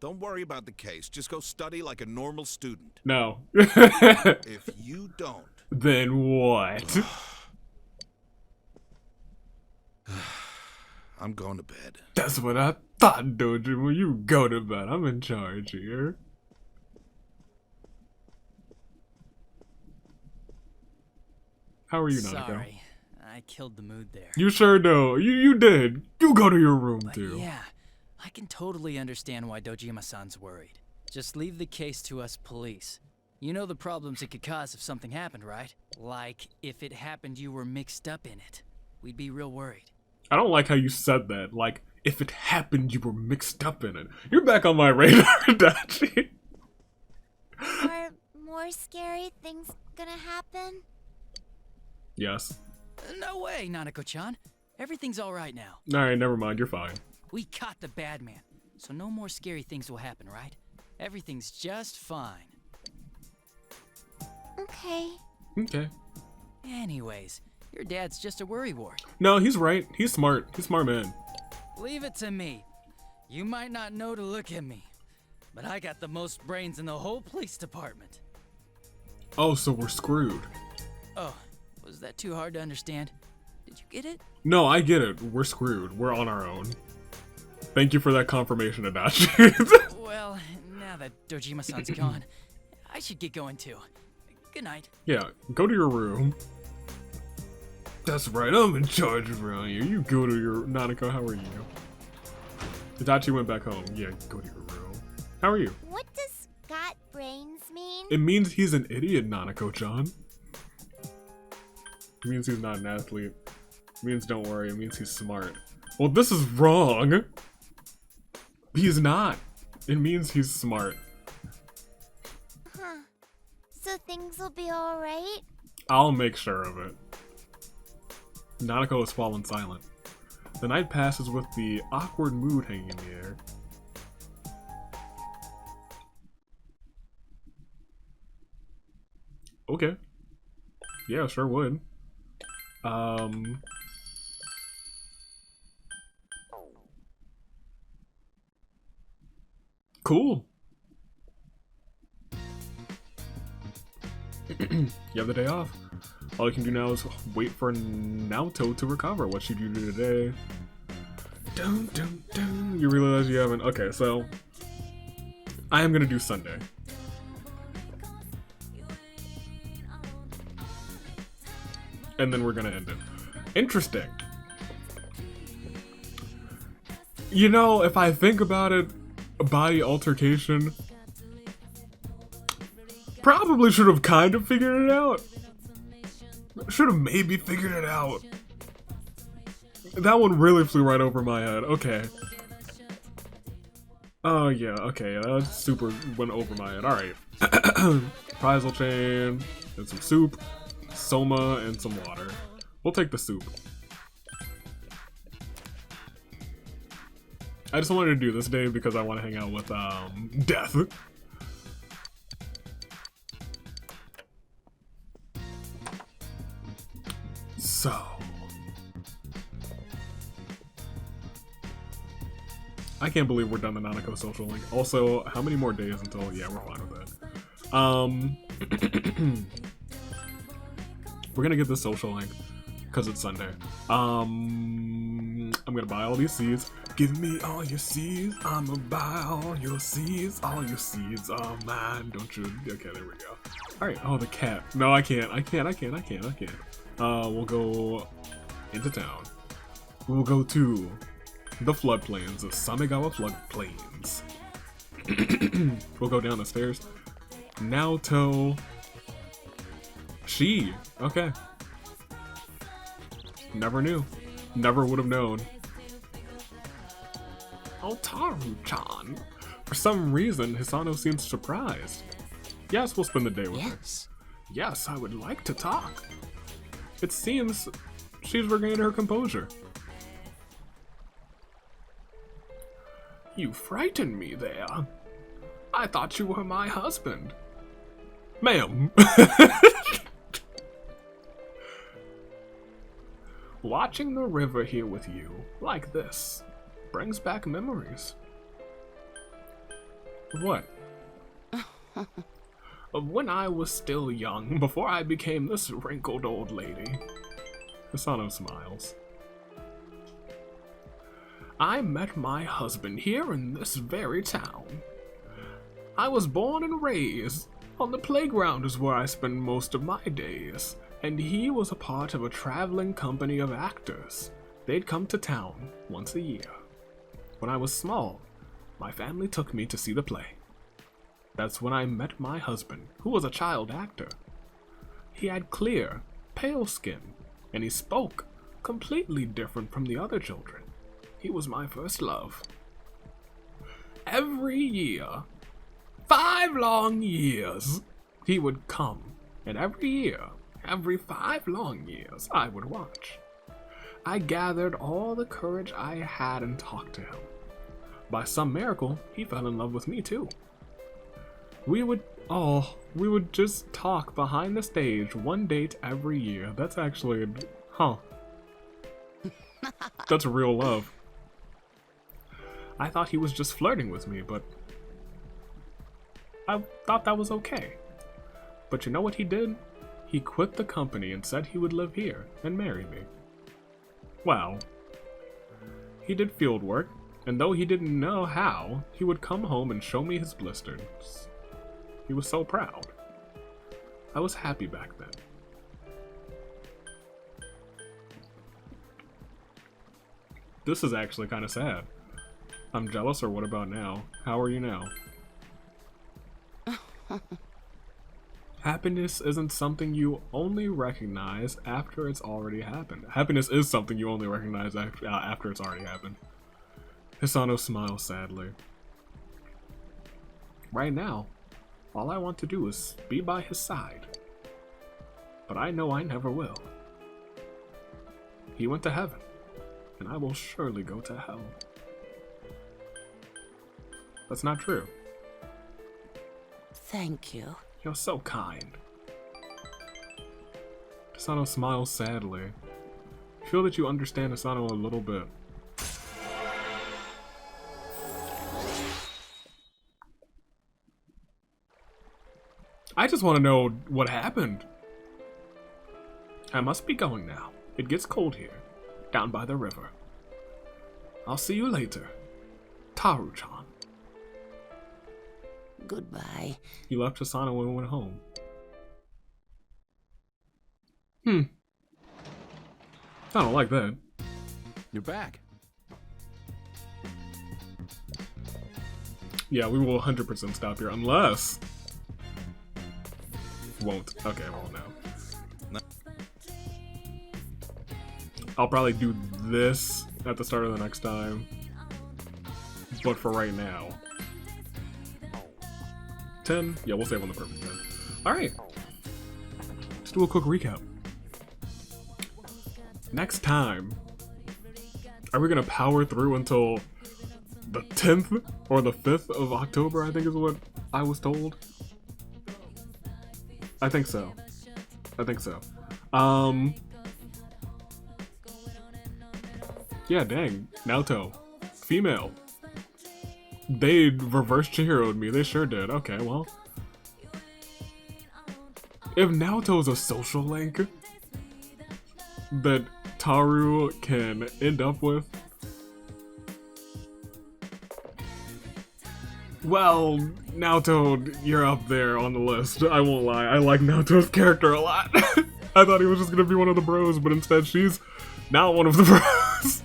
Don't worry about the case. Just go study like a normal student. No. If you don't... Then what? I'm going to bed. That's what I thought, Dojima. You go to bed. I'm in charge here. How are you, Nanako? Sorry. I killed the mood there. You sure do. You did. You go to your room But too. yeah, I can totally understand why Dojima-san's worried. Just leave the case to us police. You know the problems it could cause if something happened, right? Like, if it happened you were mixed up in it. We'd be real worried. I don't like how you said that. Like, if it happened, you were mixed up in it. You're back on my radar, Dachi. Are more scary things gonna happen? Yes. No way, Nanako-chan. Everything's alright now. Alright, never mind. You're fine. We caught the bad man, so no more scary things will happen, right? Everything's just fine. Okay. Okay. Anyways, your dad's just a worrywart. No, he's right. He's smart. He's a smart man. Leave it to me. You might not know to look at me, but I got the most brains in the whole police department. Oh, so we're screwed. Oh, was that too hard to understand? Did you get it? No, I get it. We're screwed. We're on our own. Thank you for that confirmation, Adachi. Well, now that Dojima-san's gone, I should get going too. Good night. Yeah, go to your room. That's right, I'm in charge around here. You go to your... Nanako, how are you? Adachi went back home. Yeah, go to your room. How are you? What does got brains mean? It means he's an idiot, Nanako-chan. It means he's not an athlete. It means don't worry, it means he's smart. Well, this is wrong. He's not. It means he's smart. Huh. So things will be alright? I'll make sure of it. Nanako has fallen silent. The night passes with the awkward mood hanging in the air. Okay. Yeah, sure would. Cool. You have the day off. All you can do now is wait for Naoto to recover. What should you do today? Dun, dun, dun. You realize you haven't... Okay, so... I am gonna do Sunday. And then we're gonna end it. Interesting. You know, if I think about it, a body altercation... Probably should have kind of figured it out. Should have maybe figured it out. That one really flew right over my head. Okay. Oh yeah, okay, that super went over my head. Alright. Prizal chain, and some soup, soma, and some water. We'll take the soup. I just wanted to do this day because I want to hang out with Death. So, I can't believe we're done the Nanako social link. Also, how many more days until... Yeah, we're fine with that. We're gonna get the social link because it's Sunday. I'm gonna buy all these seeds. Give me all your seeds. I'ma buy all your seeds. All your seeds are mine. Don't you? Okay, there we go. All right. Oh, the cat. No, I can't. We'll go into town. We'll go to the floodplains, the Samegawa floodplains. We'll go down the stairs. Naoto. She. Okay. Never knew. Never would have known. Otaru-chan. For some reason, Hisano seems surprised. Yes, we'll spend the day with her. Yes, I would like to talk. It seems she's regained her composure. You frightened me there. I thought you were my husband. Ma'am. Watching the river here with you, like this, brings back memories. What? Of when I was still young, before I became this wrinkled old lady. Hisano smiles. I met my husband here in this very town. I was born and raised. On the playground is where I spend most of my days. And he was a part of a traveling company of actors. They'd come to town once a year. When I was small, my family took me to see the play. That's when I met my husband, who was a child actor. He had clear, pale skin, and he spoke completely different from the other children. He was my first love. Every year, 5 long years, he would come, and every year, every 5 long years, I would watch. I gathered all the courage I had and talked to him. By some miracle, he fell in love with me too. We would just talk behind the stage, 1 date every year. That's actually, that's real love. I thought he was just flirting with me, but I thought that was okay. But you know what he did? He quit the company and said he would live here and marry me. Well, he did field work, and though he didn't know how, he would come home and show me his blisters. He was so proud. I was happy back then. This is actually kind of sad. I'm jealous, or what about now? How are you now? Happiness isn't something you only recognize after it's already happened. Happiness is something you only recognize after it's already happened. Hisano smiles sadly. Right now, all I want to do is be by his side. But I know I never will. He went to heaven, and I will surely go to hell. That's not true. Thank you. You're so kind. Hisano smiles sadly. I feel that you understand Hisano a little bit. I just want to know what happened. I must be going now. It gets cold here, down by the river. I'll see you later, Taru-chan. Goodbye. He left Hisano and went home. I don't like that. You're back. Yeah, we will 100% stop here, unless... Won't. Okay, I won't now. I'll probably do this at the start of the next time. But for right now... 10? Yeah, we'll save on the perfect 10. Alright. Let's do a quick recap. Next time, are we gonna power through until the 10th or the 5th of October, I think is what I was told? I think so. I think so. Yeah, dang. Naoto. Female. They reverse Chihiro'd me. They sure did. Okay, well. If Naoto's a social link that Taru can end up with, well, Naoto, you're up there on the list. I won't lie. I like Naoto's character a lot. I thought he was just gonna be one of the bros, but instead she's not one of the bros.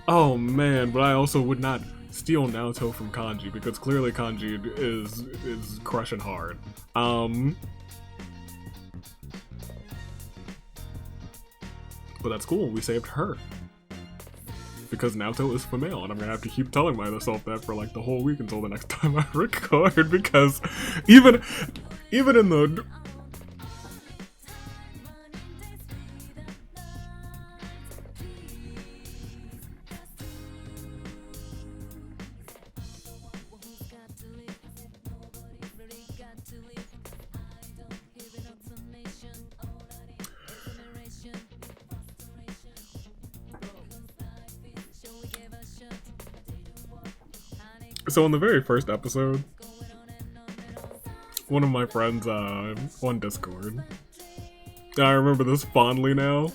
Oh man, but I also would not steal Naoto from Kanji, because clearly Kanji is crushing hard. But that's cool, we saved her. Because Naoto is female, and I'm gonna have to keep telling myself that for like the whole week until the next time I record, because even in the... So in the very first episode, one of my friends on Discord, I remember this fondly now,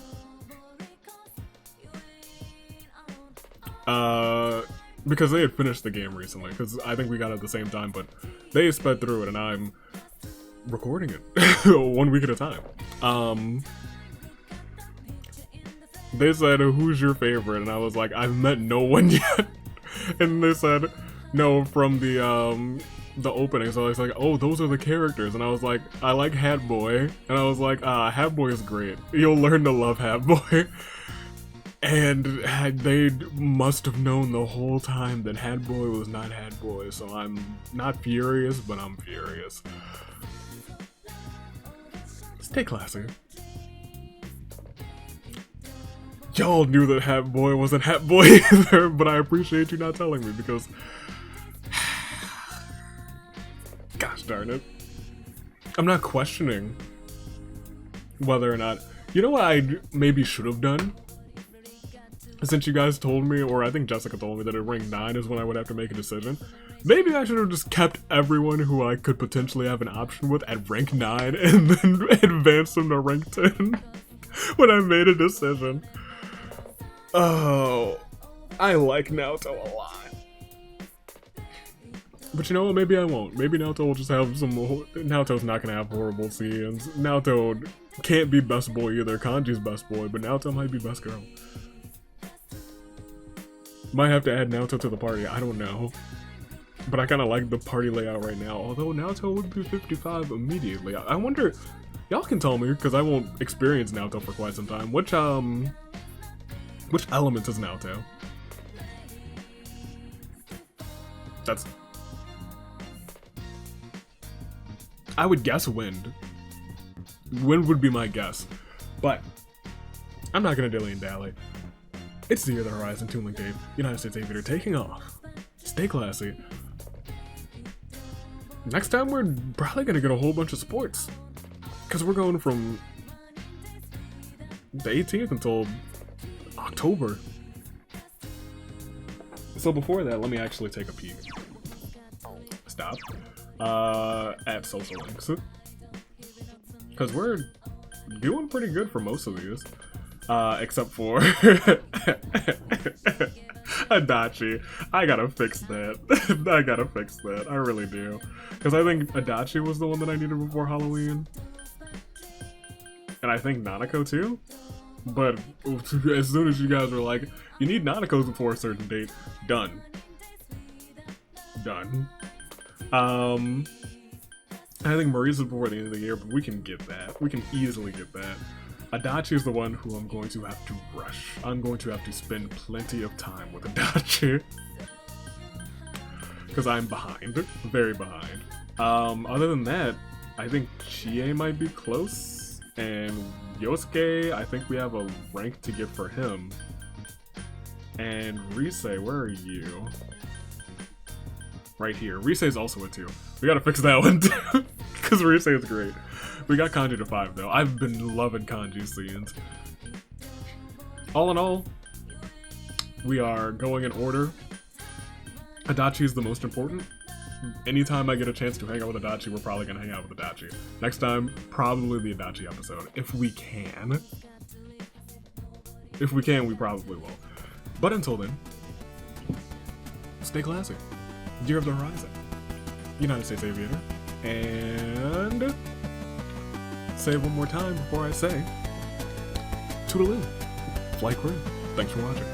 because they had finished the game recently, because I think we got it at the same time, but they sped through it and I'm recording it 1 week at a time. They said, who's your favorite? And I was like, I've met no one yet. And they said, no, from the opening. So I was like, oh, those are the characters. And I was like, I like Hat Boy. And I was like, Hat Boy is great. You'll learn to love Hat Boy. And they must have known the whole time that Hat Boy was not Hat Boy. So I'm not furious, but I'm furious. Stay classy. Y'all knew that Hat Boy wasn't Hat Boy either, but I appreciate you not telling me because... Gosh darn it. I'm not questioning whether or not... You know what I maybe should have done? Since you guys told me, or I think Jessica told me that at rank 9 is when I would have to make a decision. Maybe I should have just kept everyone who I could potentially have an option with at rank 9 and then advanced them to rank 10 when I made a decision. Oh, I like Naoto a lot. But you know what, maybe I won't. Maybe Naoto will just have some... Naoto's not gonna have horrible scenes. Naoto can't be best boy either. Kanji's best boy, but Naoto might be best girl. Might have to add Naoto to the party, I don't know. But I kinda like the party layout right now, although Naoto would be 55 immediately. I wonder... Y'all can tell me, because I won't experience Naoto for quite some time. Which element is Naoto? That's... I would guess wind. Wind would be my guess. But, I'm not gonna dilly and dally. It's the Year of the Horizon, Toon Link Dave, United States Aviator taking off. Stay classy. Next time we're probably gonna get a whole bunch of sports. Because we're going from the 18th until October. So before that, let me actually take a peek. Stop. At social links. Because we're doing pretty good for most of these. Except for Adachi. I gotta fix that. I gotta fix that. I really do. Because I think Adachi was the one that I needed before Halloween. And I think Nanako too. But as soon as you guys were like, you need Nanako's before a certain date, done. Done. I think Marisa's before the end of the year, but we can get that. We can easily get that. Adachi is the one who I'm going to have to rush. I'm going to have to spend plenty of time with Adachi. Because I'm behind. Very behind. Other than that, I think Chie might be close. And Yosuke, I think we have a rank to get for him. And Rise, where are you? Right here. Rise is also a 2. We gotta fix that one too. Because Rise is great. We got Kanji to 5 though. I've been loving Kanji scenes. All in all, we are going in order. Adachi is the most important. Anytime I get a chance to hang out with Adachi, we're probably gonna hang out with Adachi. Next time, probably the Adachi episode. If we can. If we can, we probably will. But until then, stay classy. Year of the Horizon. United States Aviator. And say it one more time before I say toodaloo. Flight crew. Thanks for watching.